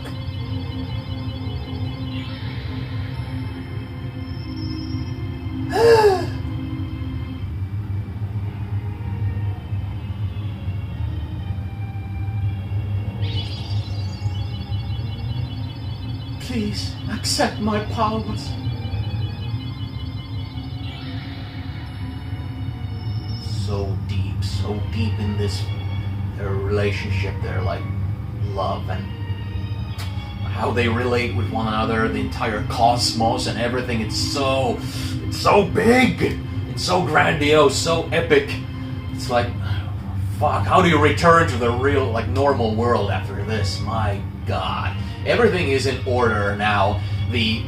Please accept my powers. So deep in this their relationship, their like love and how they relate with one another, the entire cosmos and everything. It's so big, it's so grandiose, so epic. It's like, fuck, how do you return to the real, like, normal world after this? My god. Everything is in order now. The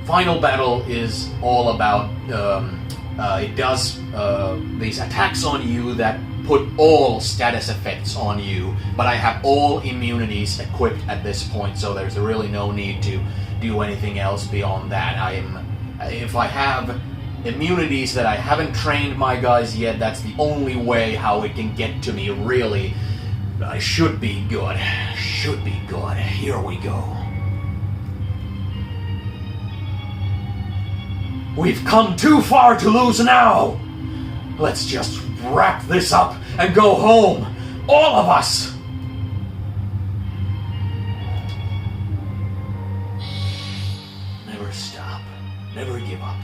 final battle is all about, it does these attacks on you that put all status effects on you, but I have all immunities equipped at this point, so there's really no need to do anything else beyond that. If I have immunities that I haven't trained my guys yet, that's the only way how it can get to me, really. I should be good. Should be good. Here we go. We've come too far to lose now. Let's just wrap this up and go home. All of us. Never stop. Never give up.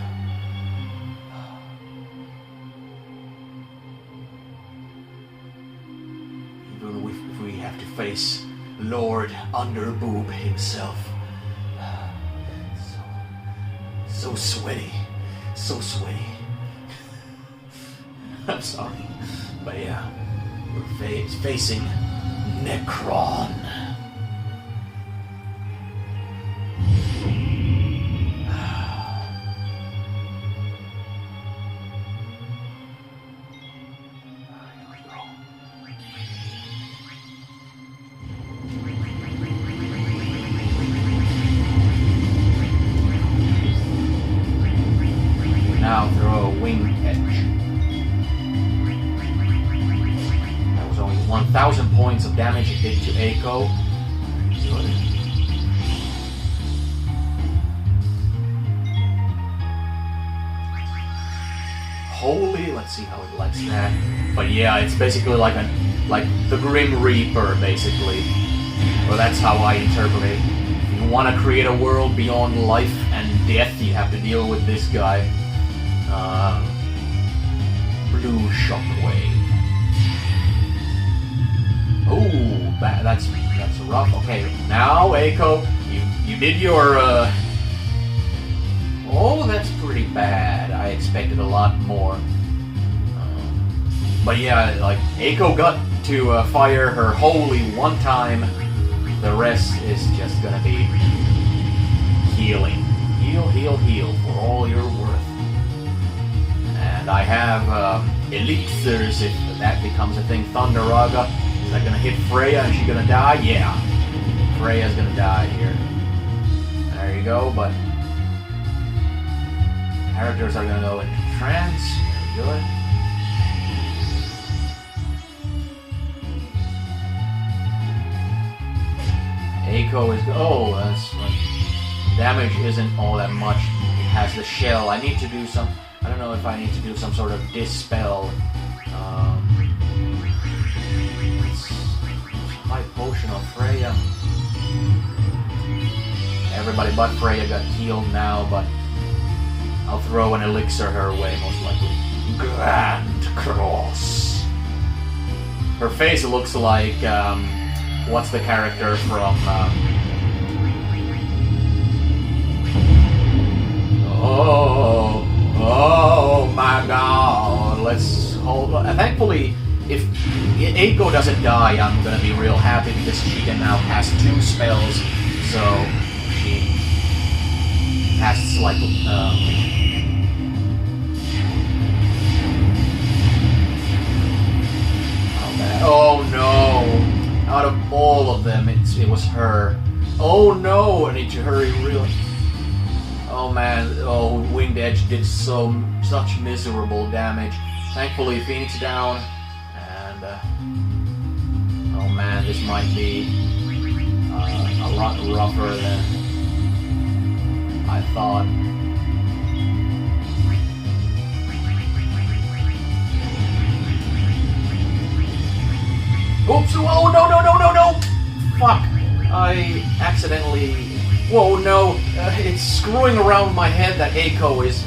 Even if we have to face Lord Underboob himself. So sweaty. So sweaty. I'm sorry. But yeah, we're facing Necron. Now throw a wing edge. That was only 1,000 points of damage it did to Eiko. Good. Holy, let's see how it likes that. But yeah, it's basically like the Grim Reaper, basically. Well, that's how I interpret it. If you want to create a world beyond life and death, you have to deal with this guy. Blue Shockwave. Oh, that's rough. Okay, now Eiko, you did your. Oh, that's pretty bad. I expected a lot more. But yeah, like, Eiko got to fire her holy one time. The rest is just gonna be healing. Heal, heal, heal for all you're worth. And I have elixirs if that becomes a thing. Thunderaga, is that gonna hit Freya and she's gonna die? Yeah. Freya's gonna die here. There you go, but characters are gonna go into trance. Very good. Eiko is... Oh, that's... damage isn't all that much. It has the shell. I need to do some... I don't know if I need to do some sort of dispel. High potion of Freya. Everybody but Freya got healed now, but I'll throw an elixir her way, most likely. Grand Cross. Her face looks like... what's the character from... Oh my god. Let's hold on. Thankfully, if Eiko doesn't die, I'm gonna be real happy because she can now cast 2 spells. So, she casts like... oh no! Out of all of them, it was her. Oh no! I need to hurry, really. Oh man! Oh, Winged Edge did such miserable damage. Thankfully, Phoenix down, and oh man, this might be a lot rougher than I thought. Oops! Oh no no no no no! Fuck! I accidentally... Whoa, no! It's screwing around my head that Eiko is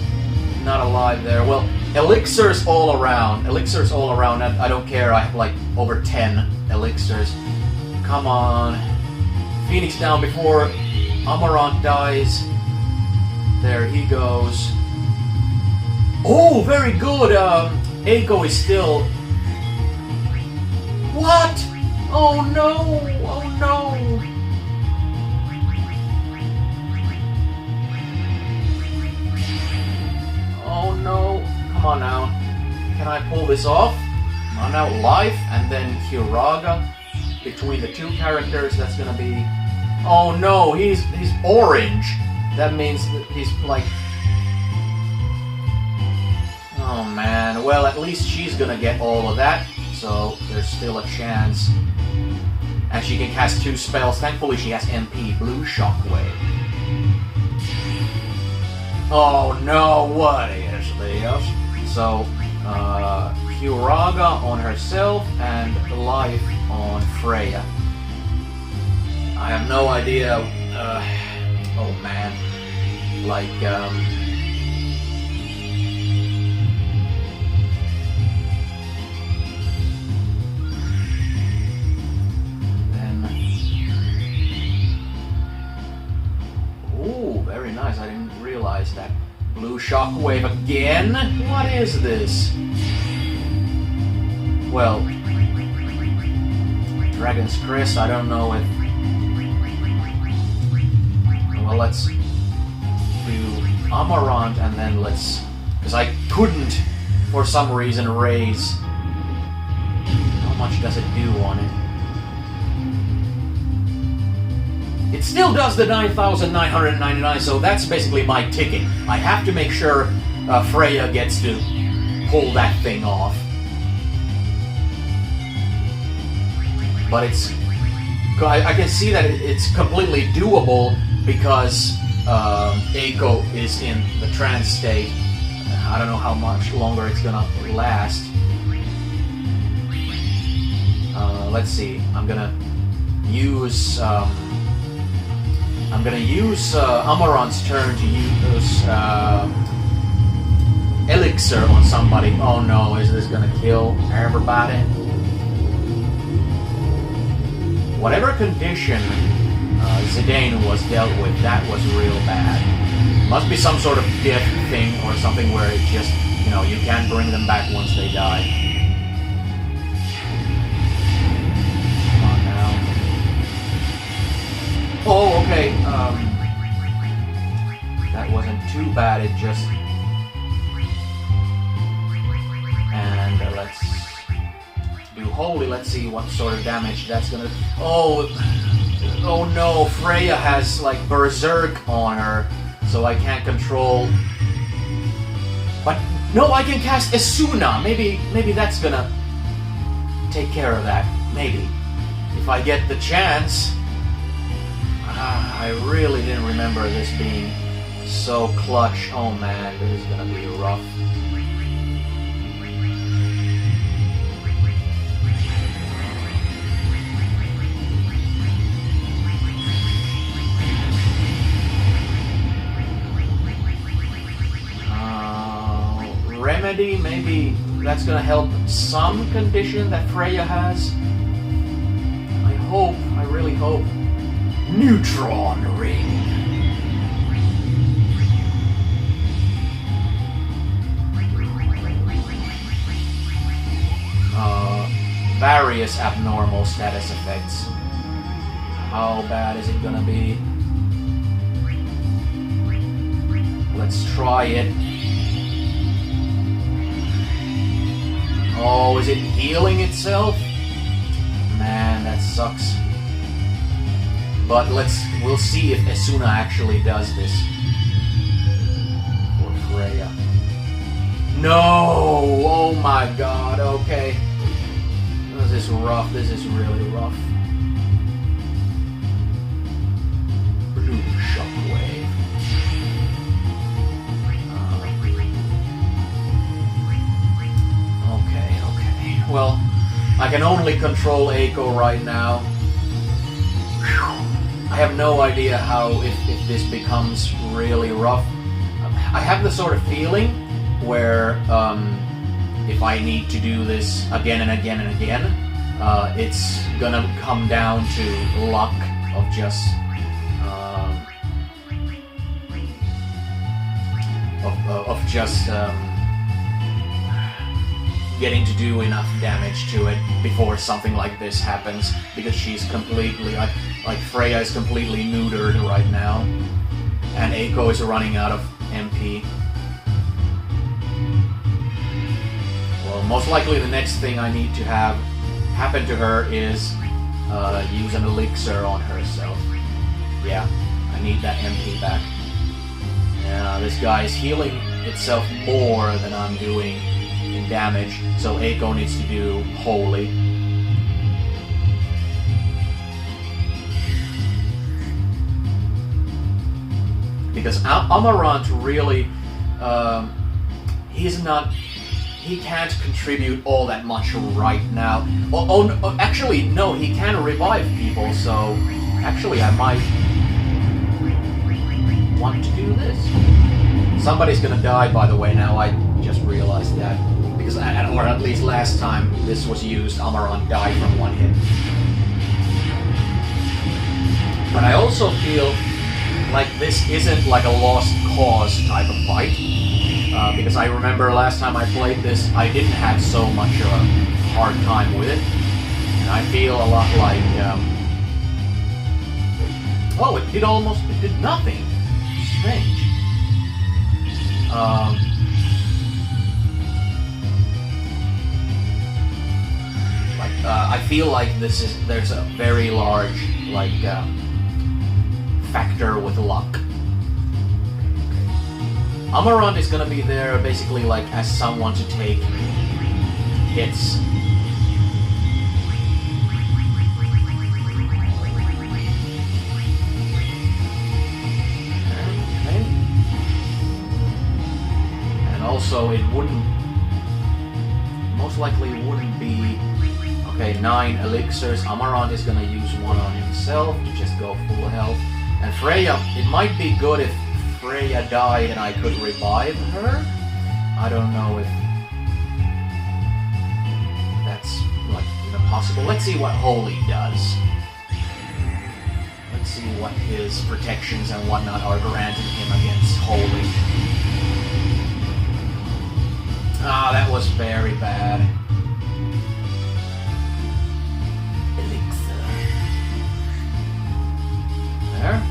not alive there. Well, elixirs all around. Elixirs all around. I don't care. I have like over 10 elixirs. Come on. Phoenix down before Amarant dies. There he goes. Oh, very good! Eiko is still... What? Oh no! Oh no! Oh no! Come on now. Can I pull this off? Come on now, life and then Hiraga. Between the 2 characters, that's gonna be... Oh no, he's orange. That means that he's like... Oh man, well at least she's gonna get all of that. So there's still a chance. And she can cast 2 spells. Thankfully she has MP, Blue Shockwave. Oh no, what is this? So, Hiraga on herself and life on Freya. I have no idea, oh man, like, ooh, very nice, I didn't realize that. Blue Shockwave again? What is this? Well, Dragon's Crest, I don't know if... Well, let's do Amarant and then let's... Because I couldn't, for some reason, raise... How much does it do on it? It still does the 9,999, so that's basically my ticket. I have to make sure Freya gets to pull that thing off. But it's... I can see that it's completely doable because Eiko is in the trance state. I don't know how much longer it's gonna last. Let's see. I'm gonna use Amarant's turn to use Elixir on somebody. Oh no, is this gonna kill everybody? Whatever condition Zidane was dealt with, that was real bad. Must be some sort of death thing or something where it just, you know, you can't bring them back once they die. Come on now. Oh, okay. That wasn't too bad. It just... And let's do holy. Let's see what sort of damage that's gonna... Oh no, Freya has like berserk on her, so I can't control... But no, I can cast Esuna. Maybe that's gonna take care of that. Maybe. If I get the chance. I really didn't remember this being so clutch. Oh man, this is gonna be rough. Remedy, maybe that's gonna help some condition that Freya has. I really hope. Neutron ring. Various abnormal status effects. How bad is it gonna be? Let's try it. Oh, is it healing itself? Man, that sucks. But we'll see if Esuna actually does this. For Freya. No! Oh my god, okay. This is rough, this is really rough. Blue shockwave. Okay. Well, I can only control Eiko right now. I have no idea how, if this becomes really rough. I have the sort of feeling where if I need to do this again and again and again, it's gonna come down to luck of just getting to do enough damage to it before something like this happens, because she's completely like Freya is completely neutered right now, and Eiko is running out of MP. Well, most likely the next thing I need to have happen to her is use an elixir on herself. Yeah, I need that MP back. Yeah, this guy is healing itself more than I'm doing in damage, so Eiko needs to do holy. Because Amarant really, he can't contribute all that much right now. Actually, no, he can revive people, so actually I might want to do this. Somebody's gonna die, by the way, now I just realized that. Because, or at least last time this was used, Amarant died from one hit. But I also feel like this isn't like a lost cause type of fight. Because I remember last time I played this, I didn't have so much of a hard time with it. And I feel a lot like... oh, it did nothing. Strange. I feel like there's a very large, like, factor with luck. Amarant is gonna be there basically like as someone to take hits. Okay. And also it most likely wouldn't be... Okay, 9 elixirs. Amarant is gonna use one on himself to just go full health. And Freya, it might be good if Freya died and I could revive her. I don't know if that's like even possible. Let's see what Holy does. Let's see what his protections and whatnot are granted him against Holy. Ah, that was very bad. Elixir. There.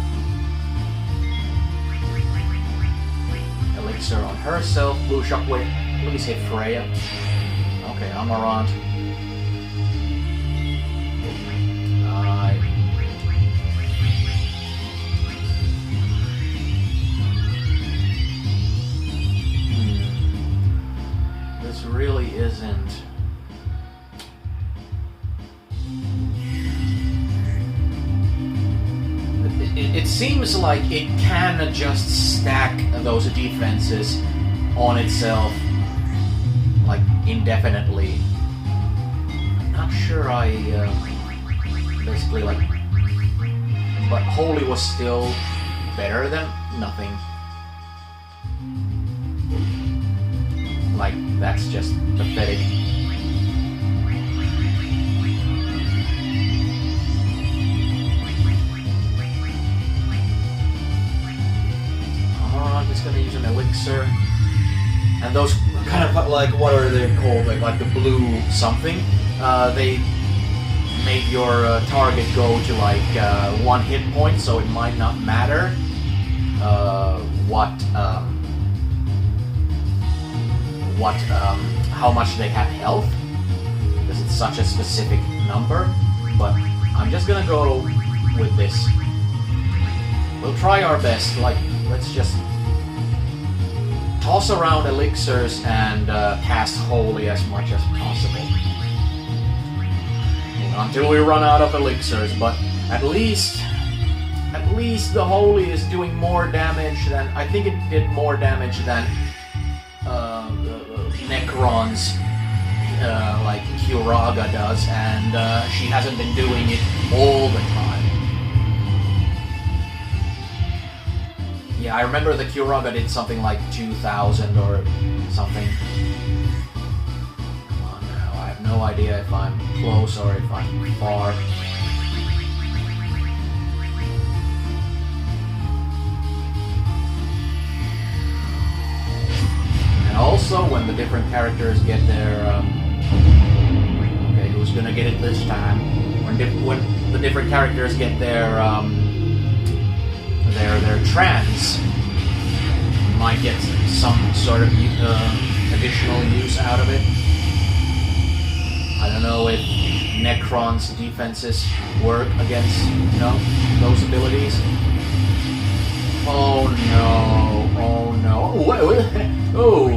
Elixir on herself. Blue Shockwave. Please hit Freya. Okay, Amarant. This really isn't. It seems like it can just stack those defenses on itself, like, indefinitely. I'm not sure I, basically, like... But Holy was still better than nothing. Like, that's just pathetic. He's gonna use an elixir, and those kind of like, what are they called? Like the blue something. They make your target go to like 1 hit point, so it might not matter how much they have health, because it's such a specific number. But I'm just gonna go with this. We'll try our best. Like, let's just toss around elixirs and cast Holy as much as possible. Until we run out of elixirs, but at least the Holy is doing more damage than... I think it did more damage than Necron's like Curaga does, and she hasn't been doing it all the time. Yeah, I remember the Curaga did something like 2,000 or something. Come on now, I have no idea if I'm close or if I'm far. And also, when the different characters get their... okay, who's gonna get it this time? When the different characters get their trans, you might get some sort of additional use out of it. I don't know if Necron's defenses work against, those abilities. Oh no! Oh no! Oh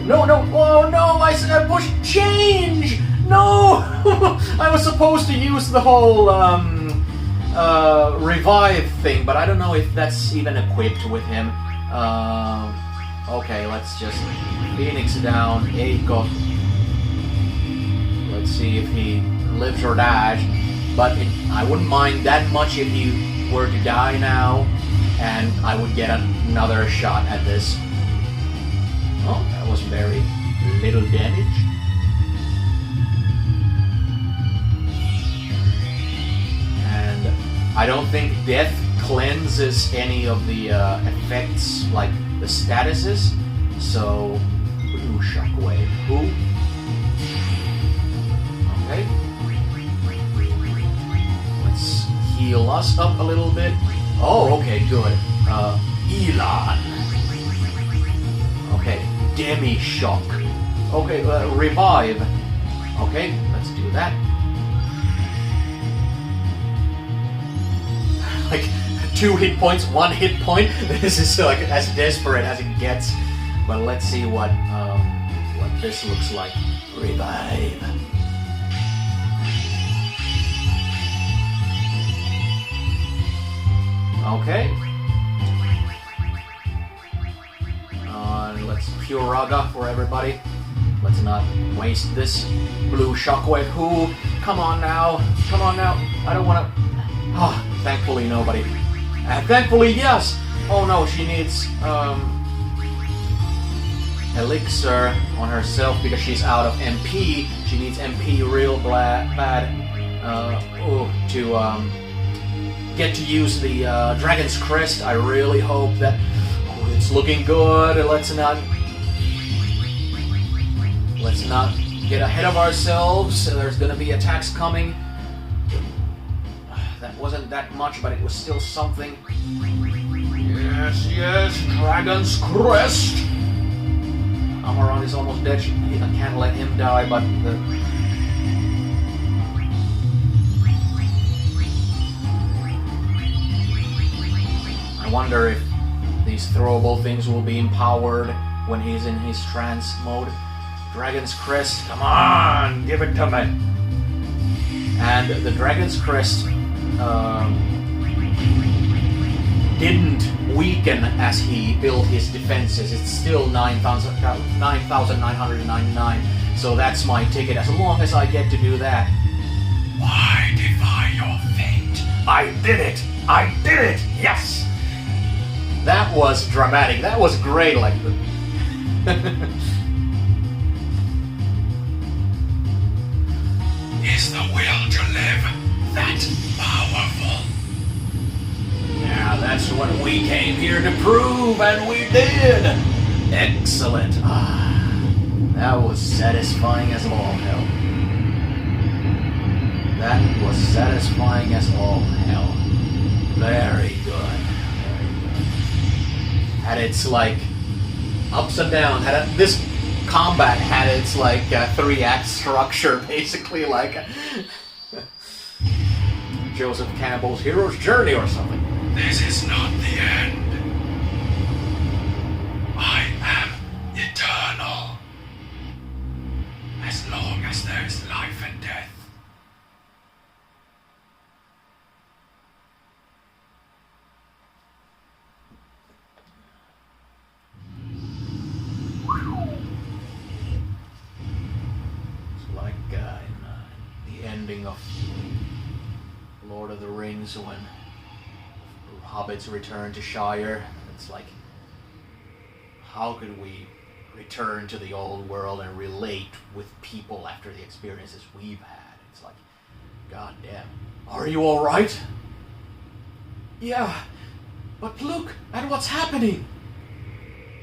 no! Oh no! I pushed change! No! I was supposed to use the whole revive thing, but I don't know if that's even equipped with him. Okay, let's just Phoenix down, Eiko. Let's see if he lives or dies. But I wouldn't mind that much if he were to die now, and I would get another shot at this. Oh, that was very little damage. And I don't think death cleanses any of the effects, like the statuses. So, blue shockwave. Who? Okay. Let's heal us up a little bit. Oh, okay, good. Elan. Okay, Demi Shock. Okay, revive. Okay, let's do that. Like 2 hit points, 1 hit point. This is like as desperate as it gets. But let's see what this looks like. Revive. Okay. Let's Curaga for everybody. Let's not waste this blue shockwave. Who? Come on now. Come on now. I don't want to... Ah, thankfully nobody. Thankfully, yes! Oh no, she needs elixir on herself because she's out of MP. She needs MP real bad get to use the Dragon's Crest. I really hope that it's looking good. Let's not get ahead of ourselves. There's gonna be attacks coming. That wasn't that much, but it was still something. Yes, Dragon's Crest. Amaran is almost dead. I can't let him die, but I wonder if these throwable things will be empowered when he's in his trance mode. Dragon's Crest, come on, give it to me. And the Dragon's Crest didn't weaken as he built his defenses. It's still 9,999. So that's my ticket. As long as I get to do that. Why defy your fate? I did it! I did it! Yes! That was dramatic. That was great. Like Is the will to live that powerful? yeah, that's what we came here to prove, and we did. Excellent. That was satisfying as all hell. That was satisfying as all hell. Very good. Had its like ups and downs. This combat had its like 3-act structure, basically like Joseph Campbell's Hero's Journey or something. This is not the end. I am eternal. As long as there is life and death. It's like in the ending of Lord of the Rings when hobbits return to Shire. It's like, how could we return to the old world and relate with people after the experiences we've had? It's like, god damn. Are you alright? Yeah, but look at what's happening.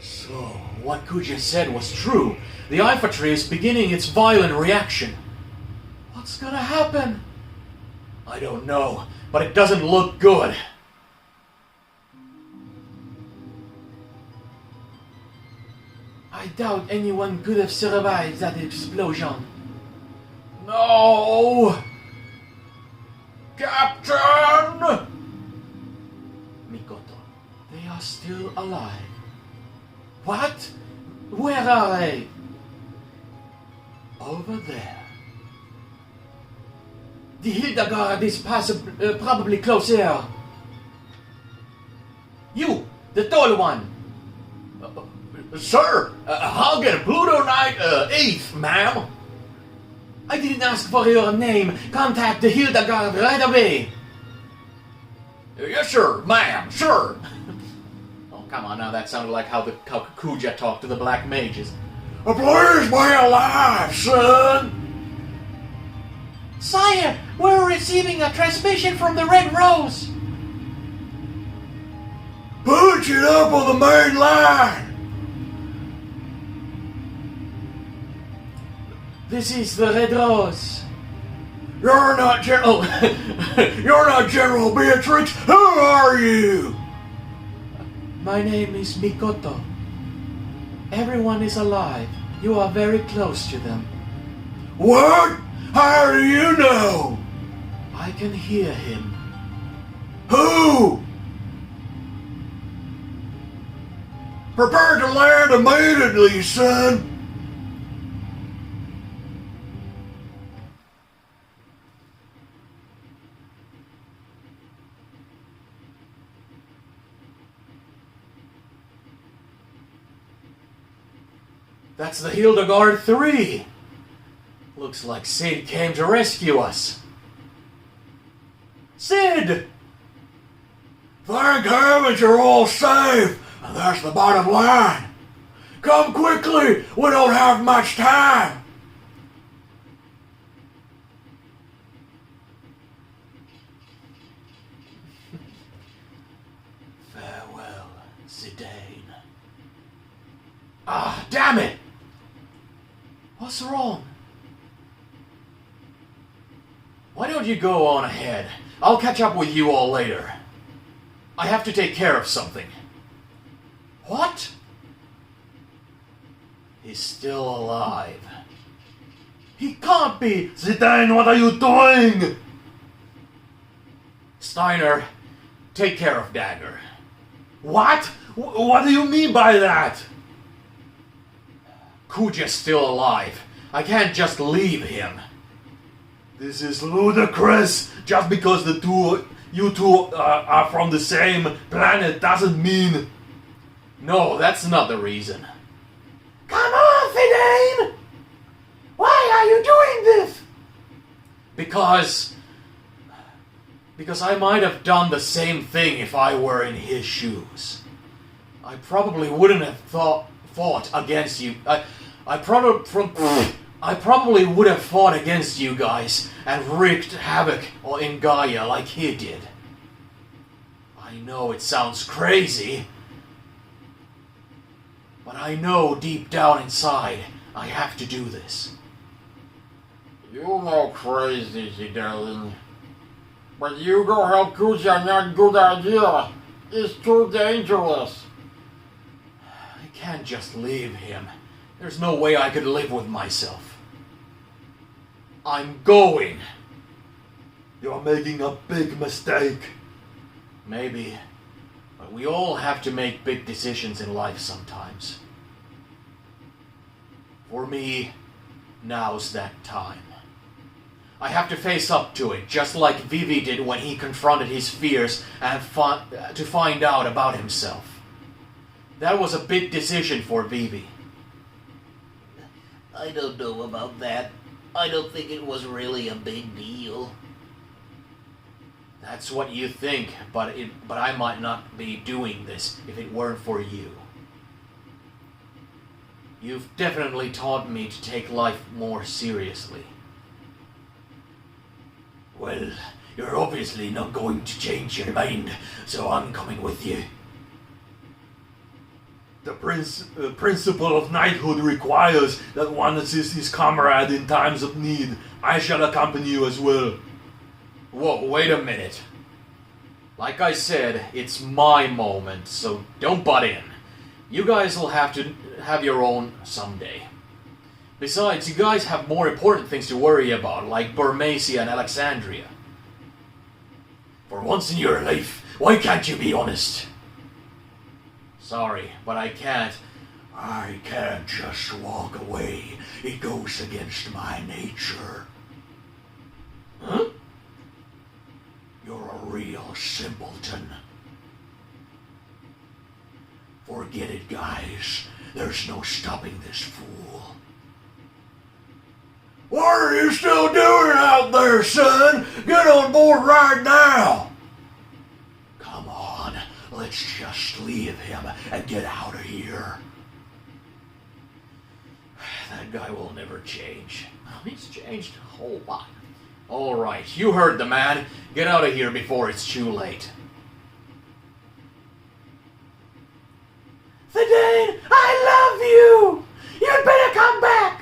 So, what Kuja said was true. The Ifatry is beginning its violent reaction. What's gonna happen? I don't know, but it doesn't look good. I doubt anyone could have survived that explosion. No! Captain! Mikoto, they are still alive. What? Where are they? Over there. The Hildegard is probably closer. You, the tall one. Sir, I'll get Pluto Knight 8th, ma'am. I didn't ask for your name. Contact the Hildegard right away. Yes, sir, ma'am, sure. Oh, come on now, that sounded like how Kuja talked to the Black Mages. Please be alive, son! Sire, we're receiving a transmission from the Red Rose. Punch it up on the main line! This is the Red Rose. You're not You're not General Beatrix! Who are you? My name is Mikoto. Everyone is alive. You are very close to them. What? How do you know? I can hear him. Who? Prepare to land immediately, son! That's the Hildegard 3. Looks like Sid came to rescue us. Sid! Thank heavens you're all safe, and that's the bottom line. Come quickly, we don't have much time. Ah, damn it! What's wrong? Why don't you go on ahead? I'll catch up with you all later. I have to take care of something. What? He's still alive. He can't be! Zidane, what are you doing? Steiner, take care of Dagger. What? What do you mean by that? Kuja's still alive. I can't just leave him. This is ludicrous. Just because you two are from the same planet doesn't mean... No, that's not the reason. Come on, Zidane! Why are you doing this? Because I might have done the same thing if I were in his shoes. I probably wouldn't have fought against you. I probably would have fought against you guys and wreaked havoc in Gaia like he did. I know it sounds crazy, but I know deep down inside I have to do this. You know crazy, Zidane. But you go help Kuja, not good idea. It's too dangerous. I can't just leave him. There's no way I could live with myself. I'm going. You're making a big mistake. Maybe, but we all have to make big decisions in life sometimes. For me, now's that time. I have to face up to it, just like Vivi did when he confronted his fears and to find out about himself. That was a big decision for Vivi. I don't know about that. I don't think it was really a big deal. That's what you think, but I might not be doing this if it weren't for you. You've definitely taught me to take life more seriously. Well, you're obviously not going to change your mind, so I'm coming with you. The principle of knighthood requires that one assist his comrade in times of need. I shall accompany you as well. Whoa, wait a minute. Like I said, it's my moment, so don't butt in. You guys will have to have your own someday. Besides, you guys have more important things to worry about, like Burmacia and Alexandria. For once in your life, why can't you be honest? Sorry, but I can't. I can't just walk away. It goes against my nature. Huh? You're a real simpleton. Forget it, guys. There's no stopping this fool. What are you still doing out there, son? Get on board right now! Come on, let's just leave him and get out of here. That guy will never change. He's changed a whole lot. Alright, you heard the man. Get out of here before it's too late. Zidane, I love you! You'd better come back!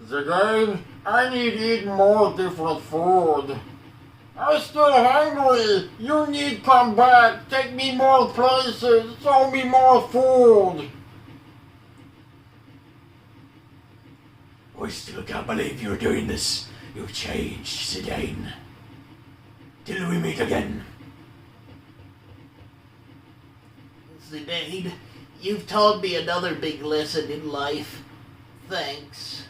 Zidane, I need to eat more different food. I'm still hungry. You need to come back. Take me more places. Show me more food. I still can't believe you're doing this. You've changed, Zidane. Till we meet again. Zidane, you've taught me another big lesson in life. Thanks.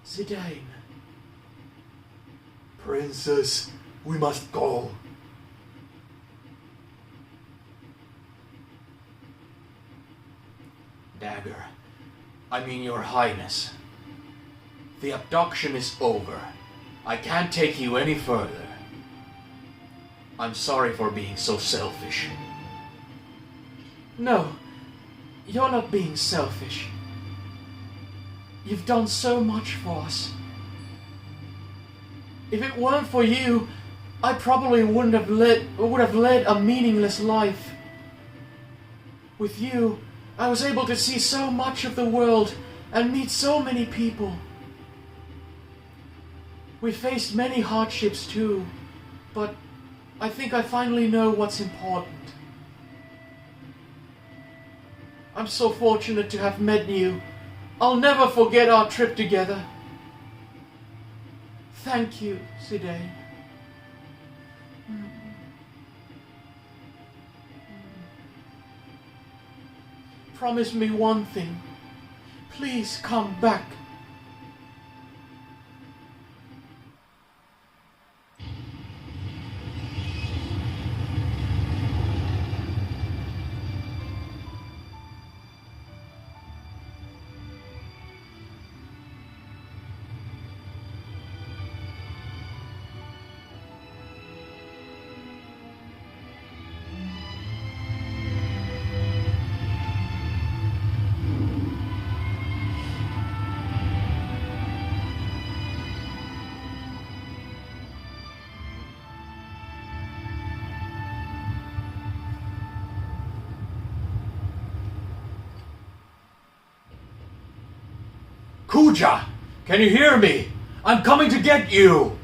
Zidane. Princess, we must go. Dagger. I mean, Your Highness. The abduction is over. I can't take you any further. I'm sorry for being so selfish. No, you're not being selfish. You've done so much for us. If it weren't for you, I probably would have led a meaningless life. With you, I was able to see so much of the world and meet so many people. We faced many hardships too, but I think I finally know what's important. I'm so fortunate to have met you. I'll never forget our trip together. Thank you, Zidane. Promise me one thing. Please come back. Kuja! Can you hear me? I'm coming to get you!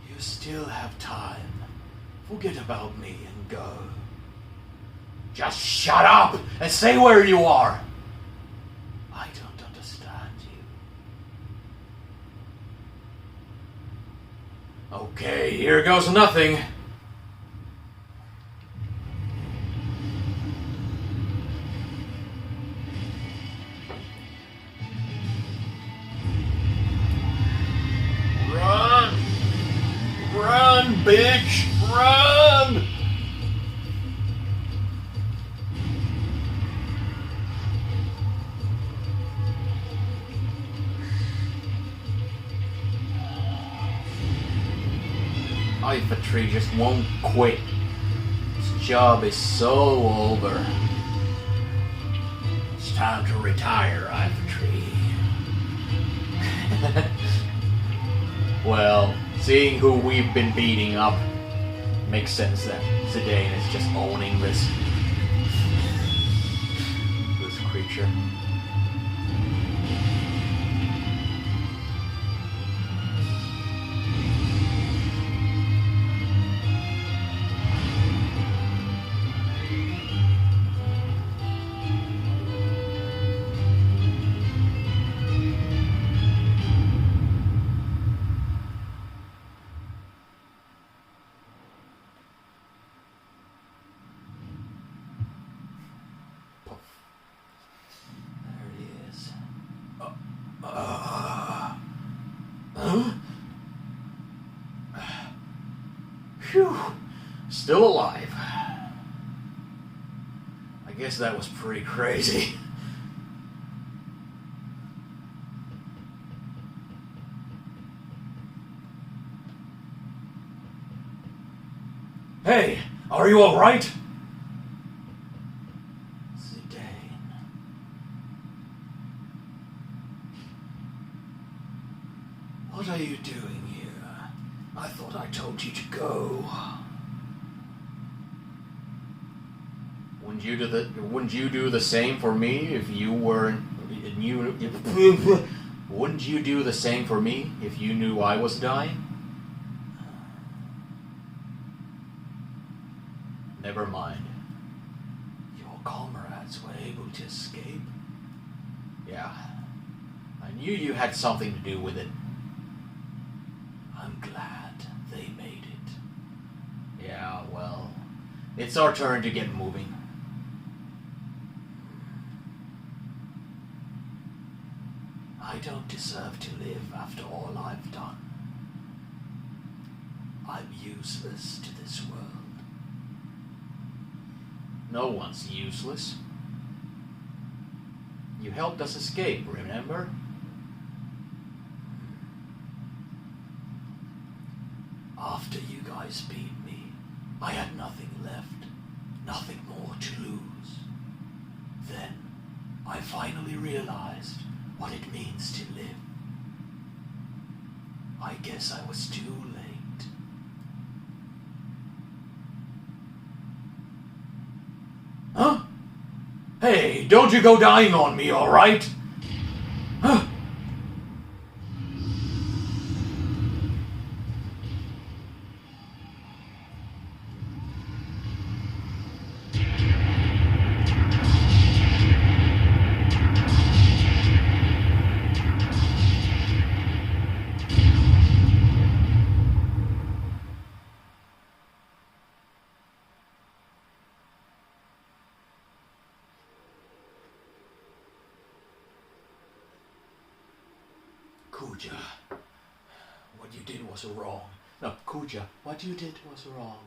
You still have time. Forget about me and go. Just shut up and say where you are! I don't understand you. Okay, here goes nothing. Run, bitch! Run! Ifatry just won't quit. His job is so over. It's time to retire, Ifatry. Well, seeing who we've been beating up, makes sense that Zidane is just owning this creature. Phew. Still alive. I guess that was pretty crazy. Hey, are you alright? Zidane. What are you doing here? I thought I told you to go. Wouldn't you do the same for me if you weren't... Wouldn't you do the same for me if you knew I was dying? Never mind. Your comrades were able to escape. Yeah. I knew you had something to do with it. I'm glad they made it. Yeah, well, it's our turn to get moving. I don't deserve to live after all I've done. I'm useless to this world. No one's useless. You helped us escape, remember? After you guys beat me, I had nothing left, nothing more to lose. Then, I finally realized what it means to live. I guess I was too late. Huh? Hey, don't you go dying on me, alright? Huh? Kuja, what you did was wrong. No, Kuja, what you did was wrong.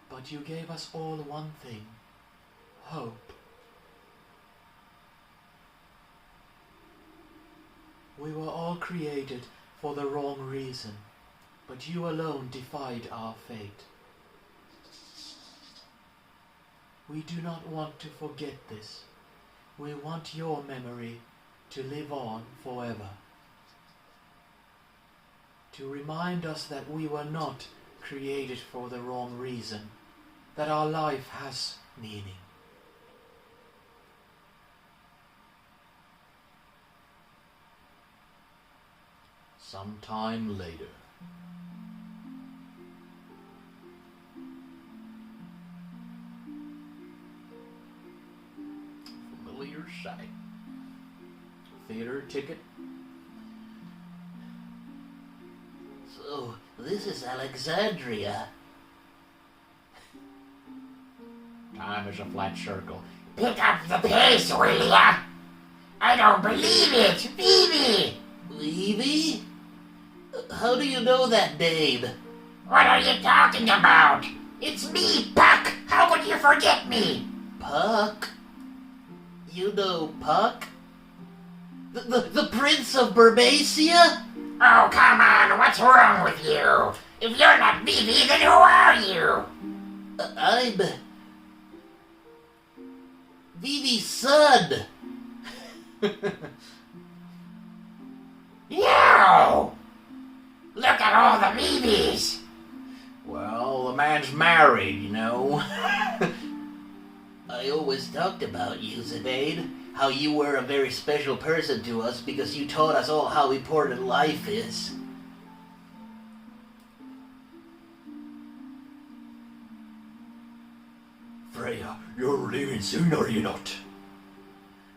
But you gave us all one thing. Hope. We were all created for the wrong reason, but you alone defied our fate. We do not want to forget this. We want your memory to live on forever. To remind us that we were not created for the wrong reason, that our life has meaning. Sometime later. Familiar sight. Theater ticket. So, this is Alexandria. Time is a flat circle. Pick up the pace, will ya? I don't believe it, Vivi! Evie? How do you know that name? What are you talking about? It's me, Puck! How could you forget me? Puck? You know Puck? The Prince of Burbacia? Oh, come on, what's wrong with you? If you're not Vivi, then who are you? I'm... Vivi's son! Yo! Look at all the Vivis! Well, the man's married, you know. I always talked about you, Zidane. How you were a very special person to us because you taught us all how important life is. Freya, you're leaving soon, are you not?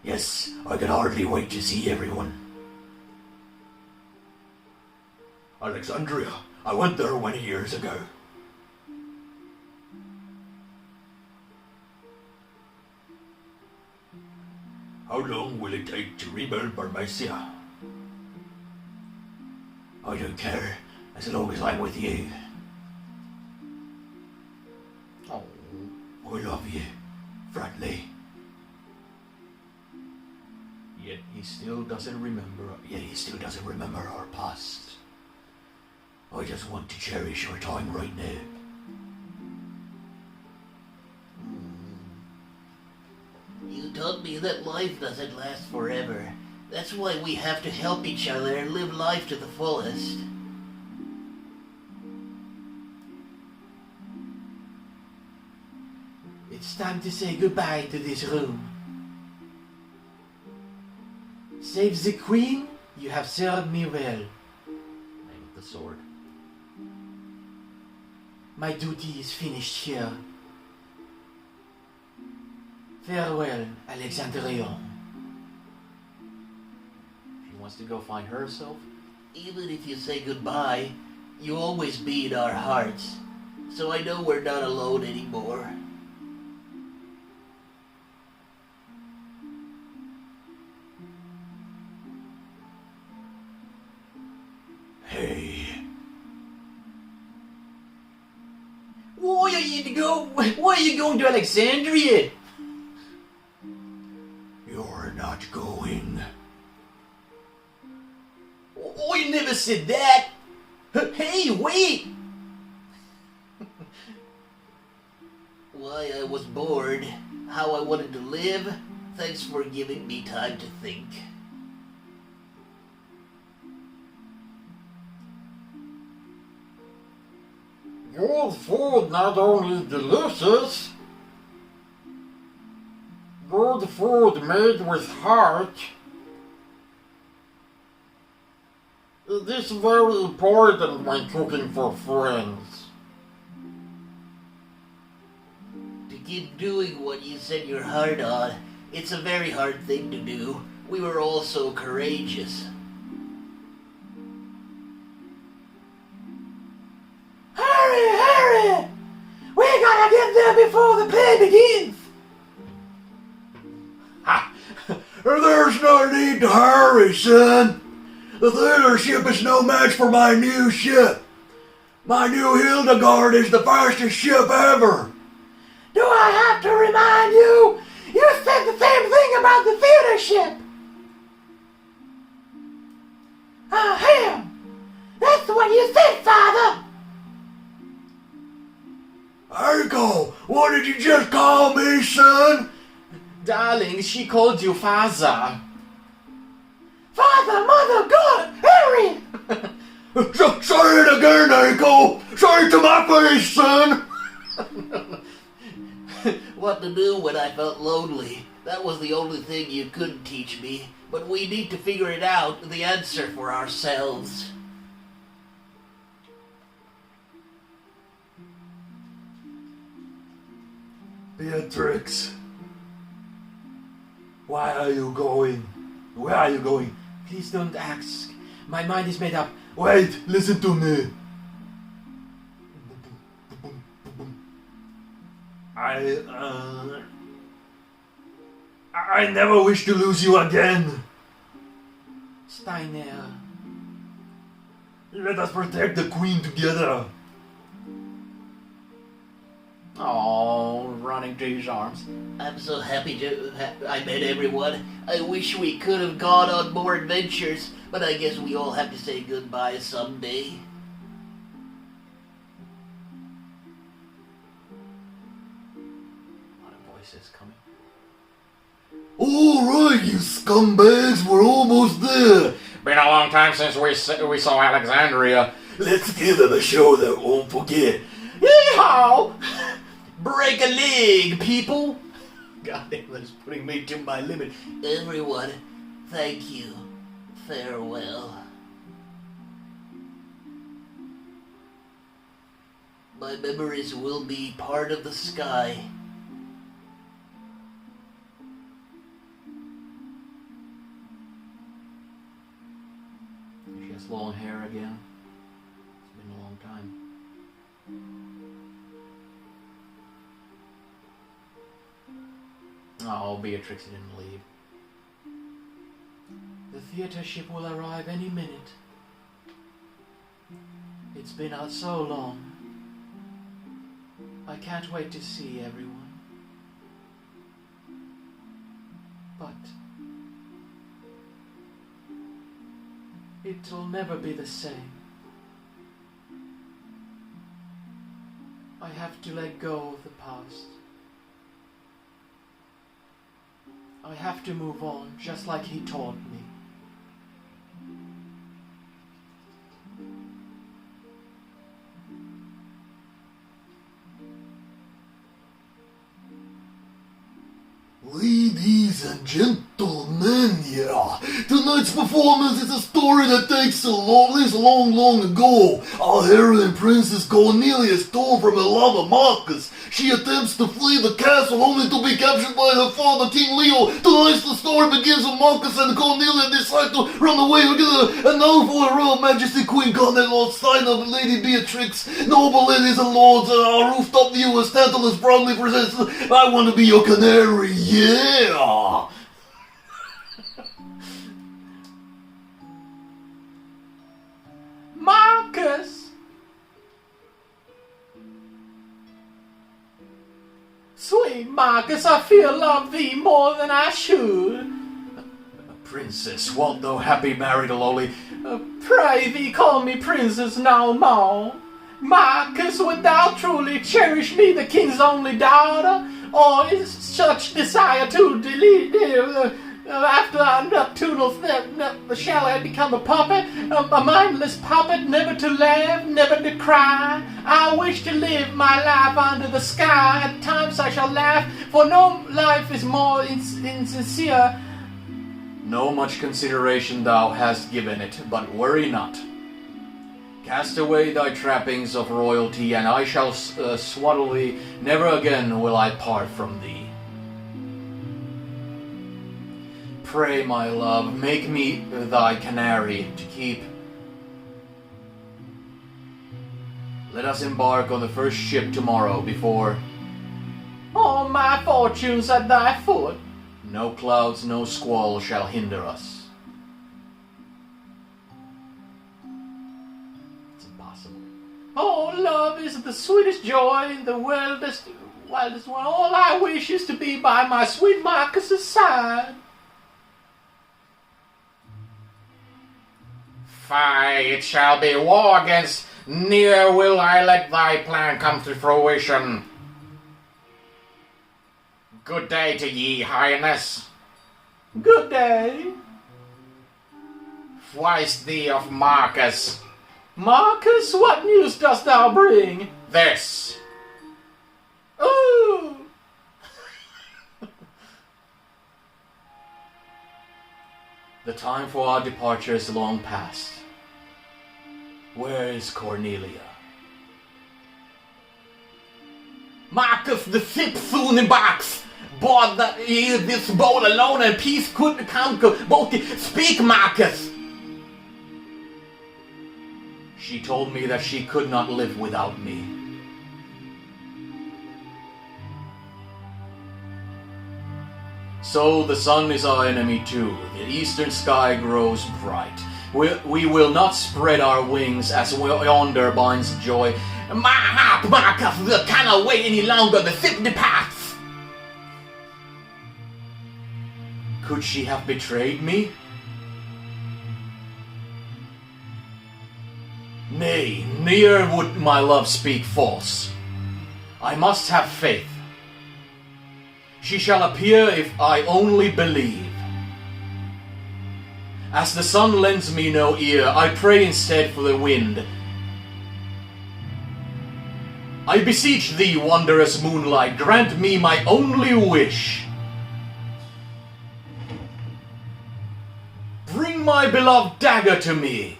Yes, I can hardly wait to see everyone. Alexandria, I went there 20 years ago. How long will it take to rebuild Burbacia? I don't care, as long as I'm with you. Oh, I love you, Bradley. yet he still doesn't remember. Yet he still doesn't remember our past. I just want to cherish our time right now. You taught me that life doesn't last forever. That's why we have to help each other and live life to the fullest. It's time to say goodbye to this room. Save the queen, you have served me well. Name of the sword. My duty is finished here. Farewell, Alexandrion. She wants to go find herself. Even if you say goodbye, you'll always be in our hearts. So I know we're not alone anymore. Hey, Why are you going to Alexandria? you're not going. I never said that. Hey, wait! Why I was bored, how I wanted to live. Thanks for giving me time to think. Good food not only delicious, good food made with heart. It is very important when cooking for friends. To keep doing what you set your heart on, it's a very hard thing to do. We were all so courageous. Hurry, hurry! We gotta get there before the play begins! Ha! There's no need to hurry, son. The theater ship is no match for my new ship. My new Hildegard is the fastest ship ever. Do I have to remind you? You said the same thing about the theater ship! Ham! That's what you said, Father! Aiko, what did you just call me, son? Darling, she called you father. Father, Mother, God, Harry! Say it again, Aiko! Say it to my face, son! What to do when I felt lonely? That was the only thing you couldn't teach me. But we need to figure it out, the answer for ourselves. Beatrix, why are you going? Where are you going? Please don't ask. My mind is made up. Wait, listen to me. I never wish to lose you again. Steiner. Let us protect the queen together. Oh, running to his arms. I'm so happy I met everyone. I wish we could have gone on more adventures, but I guess we all have to say goodbye someday. A lot of voices coming. Alright, you scumbags, we're almost there. Been a long time since we saw Alexandria. Let's give them a show that won't forget. Yeehaw! Break a leg, people! God damn, that's putting me to my limit. Everyone, thank you. Farewell. My memories will be part of the sky. She has long hair again. It's been a long time. Oh, Beatrix didn't leave. The theater ship will arrive any minute. It's been out so long. I can't wait to see everyone. But it'll never be the same. I have to let go of the past. I have to move on, just like he taught me. Ladies and gentlemen, yeah. Tonight's performance is a story that takes place long ago. Our heroine, Princess Cornelia, stole from her lover Marcus. She attempts to flee the castle only to be captured by her father, King Leo. Tonight's the story begins when Marcus and Cornelia decide to run away together. And now for her Royal Majesty Queen Cornet, Lord Steiner, and Lady Beatrix. Noble ladies and lords, our rooftop viewers, Tantalus proudly presents I Want to Be Your Canary, yeah! Marcus! Sweet Marcus, I feel love thee more than I should. Princess, wilt thou happy married a lowly? Pray thee call me princess no more. Marcus, would thou truly cherish me, the king's only daughter? Or is such desire to After our nocturnal shall I become a puppet, a mindless puppet, never to laugh, never to cry. I wish to live my life under the sky. At times I shall laugh, for no life is more insincere. No much consideration thou hast given it, but worry not. Cast away thy trappings of royalty, and I shall swaddle thee. Never again will I part from thee. Pray, my love, make me thy canary to keep. Let us embark on the first ship tomorrow before All my fortunes at thy foot. no clouds, no squall shall hinder us. It's impossible. Oh, love is the sweetest joy in the wildest one. All I wish is to be by my sweet Marcus's side. Fie, it shall be war against, neither will I let thy plan come to fruition. Good day to ye, Highness. Good day. Why's thee of Marcus? Marcus, what news dost thou bring? This. Ooh! The time for our departure is long past. Where is Cornelia? Marcus, the ship soon embarks. Board this boat alone, and peace could conquer both. Speak, Marcus. She told me that she could not live without me. So the sun is our enemy too. The eastern sky grows bright. We will not spread our wings as yonder binds joy. My heart, Marcus, we cannot wait any longer. The ship departs. Could she have betrayed me? Nay, neither would my love speak false. I must have faith. She shall appear if I only believe. As the sun lends me no ear, I pray instead for the wind. I beseech thee, wondrous moonlight, grant me my only wish. Bring my beloved dagger to me.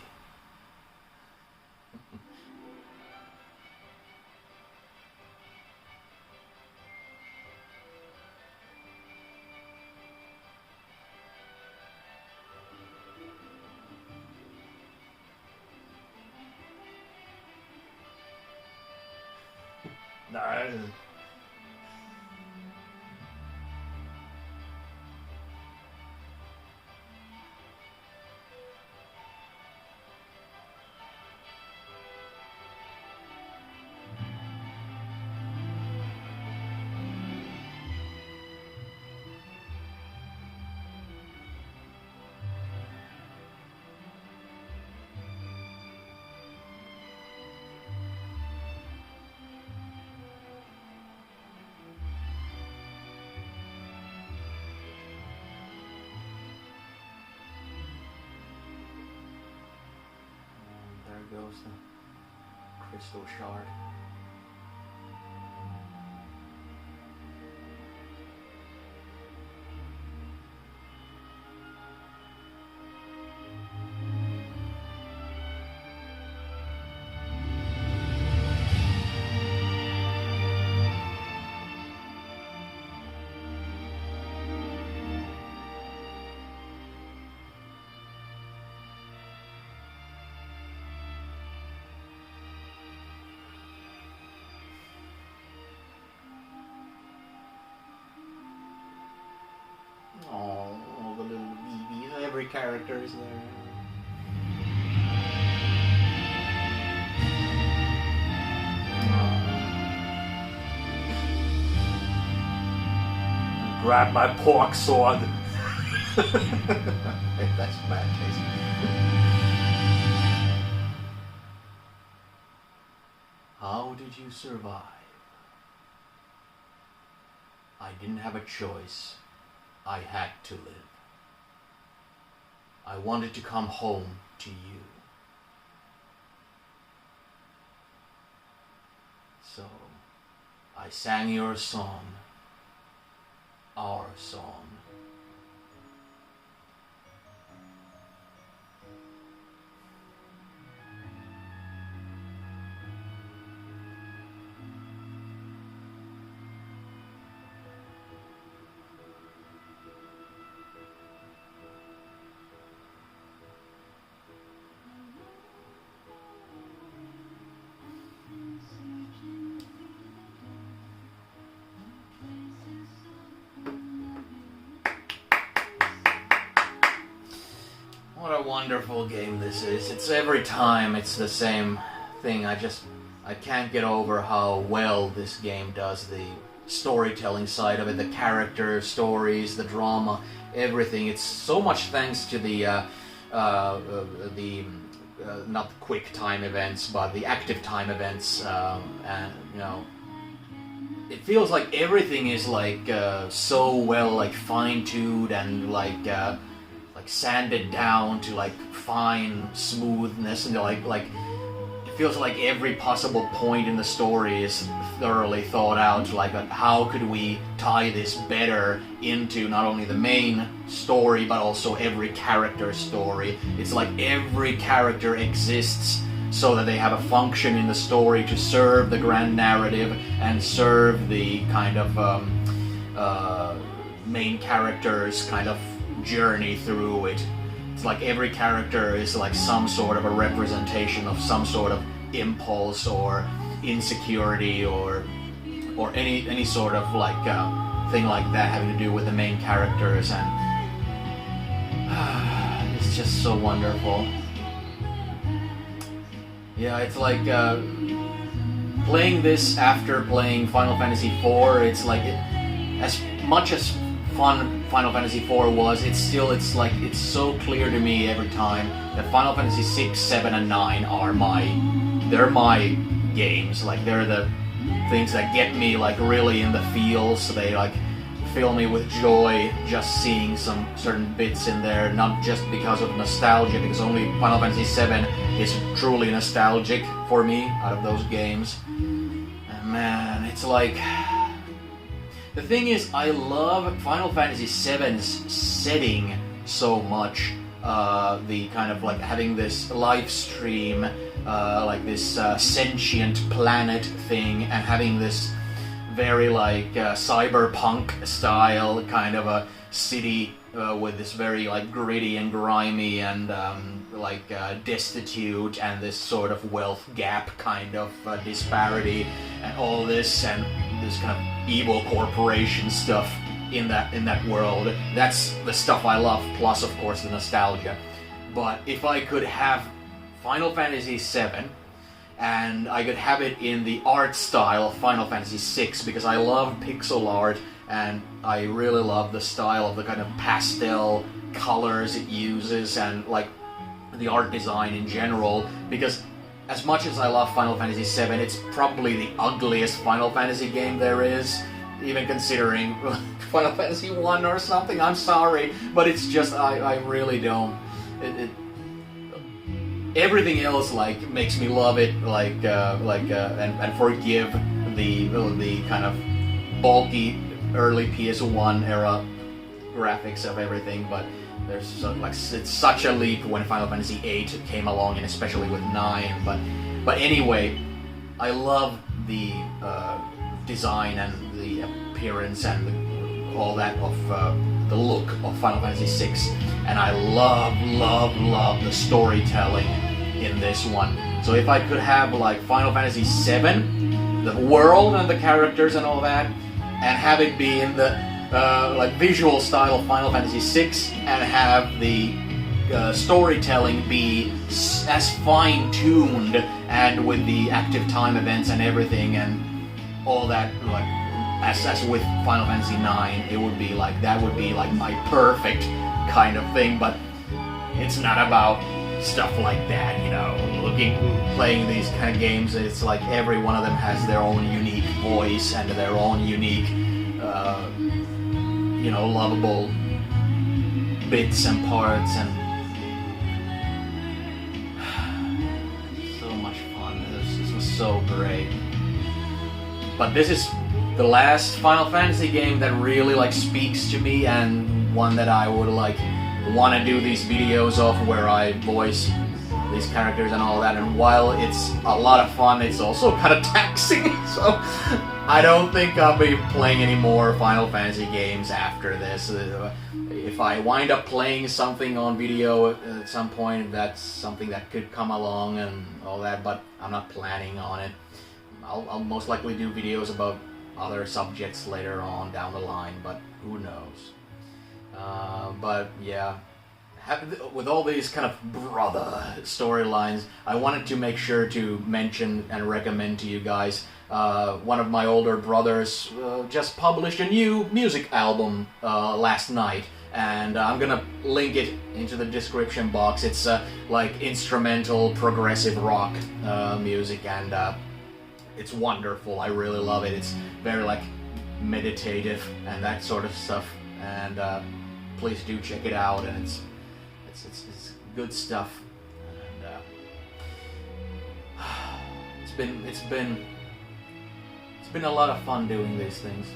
There goes the crystal shard. Oh, all the little BBs. Every character is there. Grab my pork sword. That's bad taste. How did you survive? I didn't have a choice. I had to live. I wanted to come home to you. So I sang your song, our song. What a wonderful game this is. It's every time it's the same thing. I can't get over how well this game does the storytelling side of it, the character stories, the drama, everything. It's so much thanks to the not the quick time events, but the active time events, and you know, it feels like everything is like so well like fine-tuned and like sanded down to like fine smoothness, and like it feels like every possible point in the story is thoroughly thought out. Like how could we tie this better into not only the main story but also every character's story. It's like every character exists so that they have a function in the story to serve the grand narrative and serve the kind of main character's kind of journey through it. It's like every character is like some sort of a representation of some sort of impulse or insecurity or any sort of like thing like that having to do with the main characters, and it's just so wonderful. Yeah, it's like playing this after playing Final Fantasy IV. It's like as much as fun Final Fantasy IV was, it's so clear to me every time that Final Fantasy VI, VII, and IX are my games. Like they're the things that get me like really in the feels. They like fill me with joy just seeing some certain bits in there, not just because of nostalgia, because only Final Fantasy VII is truly nostalgic for me out of those games. And man, it's like... The thing is, I love Final Fantasy VII's setting so much. The kind of like having this live stream, like this sentient planet thing, and having this very like cyberpunk style kind of a city with this very like gritty and grimy and destitute, and this sort of wealth gap kind of disparity, and all this and this kind of evil corporation stuff in that world. That's the stuff I love, plus of course the nostalgia. But if I could have Final Fantasy VII and I could have it in the art style of Final Fantasy VI, because I love pixel art and I really love the style of the kind of pastel colors it uses and like the art design in general, because as much as I love Final Fantasy VII, it's probably the ugliest Final Fantasy game there is, even considering Final Fantasy 1 or something. I'm sorry, but it's just, I really don't. Everything else like makes me love it, and forgive the kind of bulky early PS1 era graphics of everything, but there's it's such a leap when Final Fantasy VIII came along, and especially with 9. But anyway, I love the design and the appearance and all that of the look of Final Fantasy VI, and I love the storytelling in this one. So if I could have like Final Fantasy VII, the world and the characters and all that, and have it be in the like visual style of Final Fantasy VI, and have the storytelling be as fine-tuned and with the active time events and everything and all that, like as with Final Fantasy IX, it would be like that would be like my perfect kind of thing. But it's not about stuff like that, you know. Playing these kind of games, it's like every one of them has their own unique voice and their own unique lovable bits and parts, and so great. But this is the last Final Fantasy game that really like speaks to me, and one that I would like want to do these videos of where I voice these characters and all that. And while it's a lot of fun, it's also kind of taxing. So I don't think I'll be playing any more Final Fantasy games after this. If I wind up playing something on video at some point, that's something that could come along and all that, but I'm not planning on it. I'll most likely do videos about other subjects later on down the line, but who knows. But yeah, with all these kind of brother storylines, I wanted to make sure to mention and recommend to you guys one of my older brothers just published a new music album last night, and I'm gonna link it into the description box. It's like instrumental progressive rock music, and it's wonderful. I really love it. It's very like meditative and that sort of stuff, and please do check it out. And it's good stuff. And it's been a lot of fun doing these things.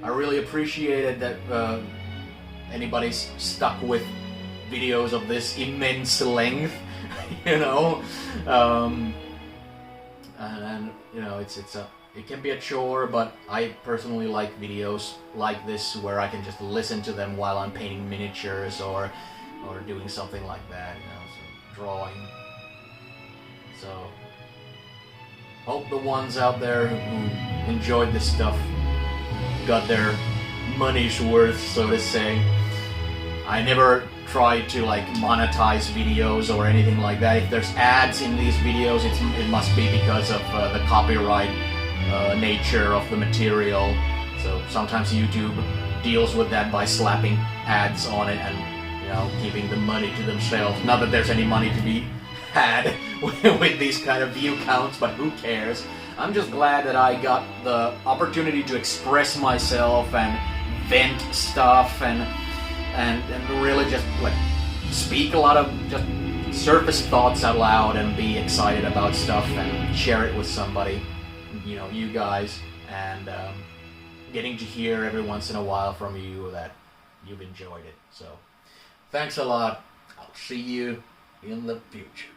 I really appreciated that anybody's stuck with videos of this immense length, you know. And you know, it can be a chore, but I personally like videos like this where I can just listen to them while I'm painting miniatures or doing something like that, you know, so drawing. So hope the ones out there who enjoyed this stuff got their money's worth, so to say. I never tried to like monetize videos or anything like that. If there's ads in these videos, it must be because of the copyright nature of the material. So sometimes YouTube deals with that by slapping ads on it and, you know, keeping the money to themselves. Not that there's any money to be had with these kind of view counts, but who cares? I'm just glad that I got the opportunity to express myself and vent stuff and really just like speak a lot of just surface thoughts out loud and be excited about stuff and share it with somebody, you know, you guys, and getting to hear every once in a while from you that you've enjoyed it. So thanks a lot. I'll see you in the future.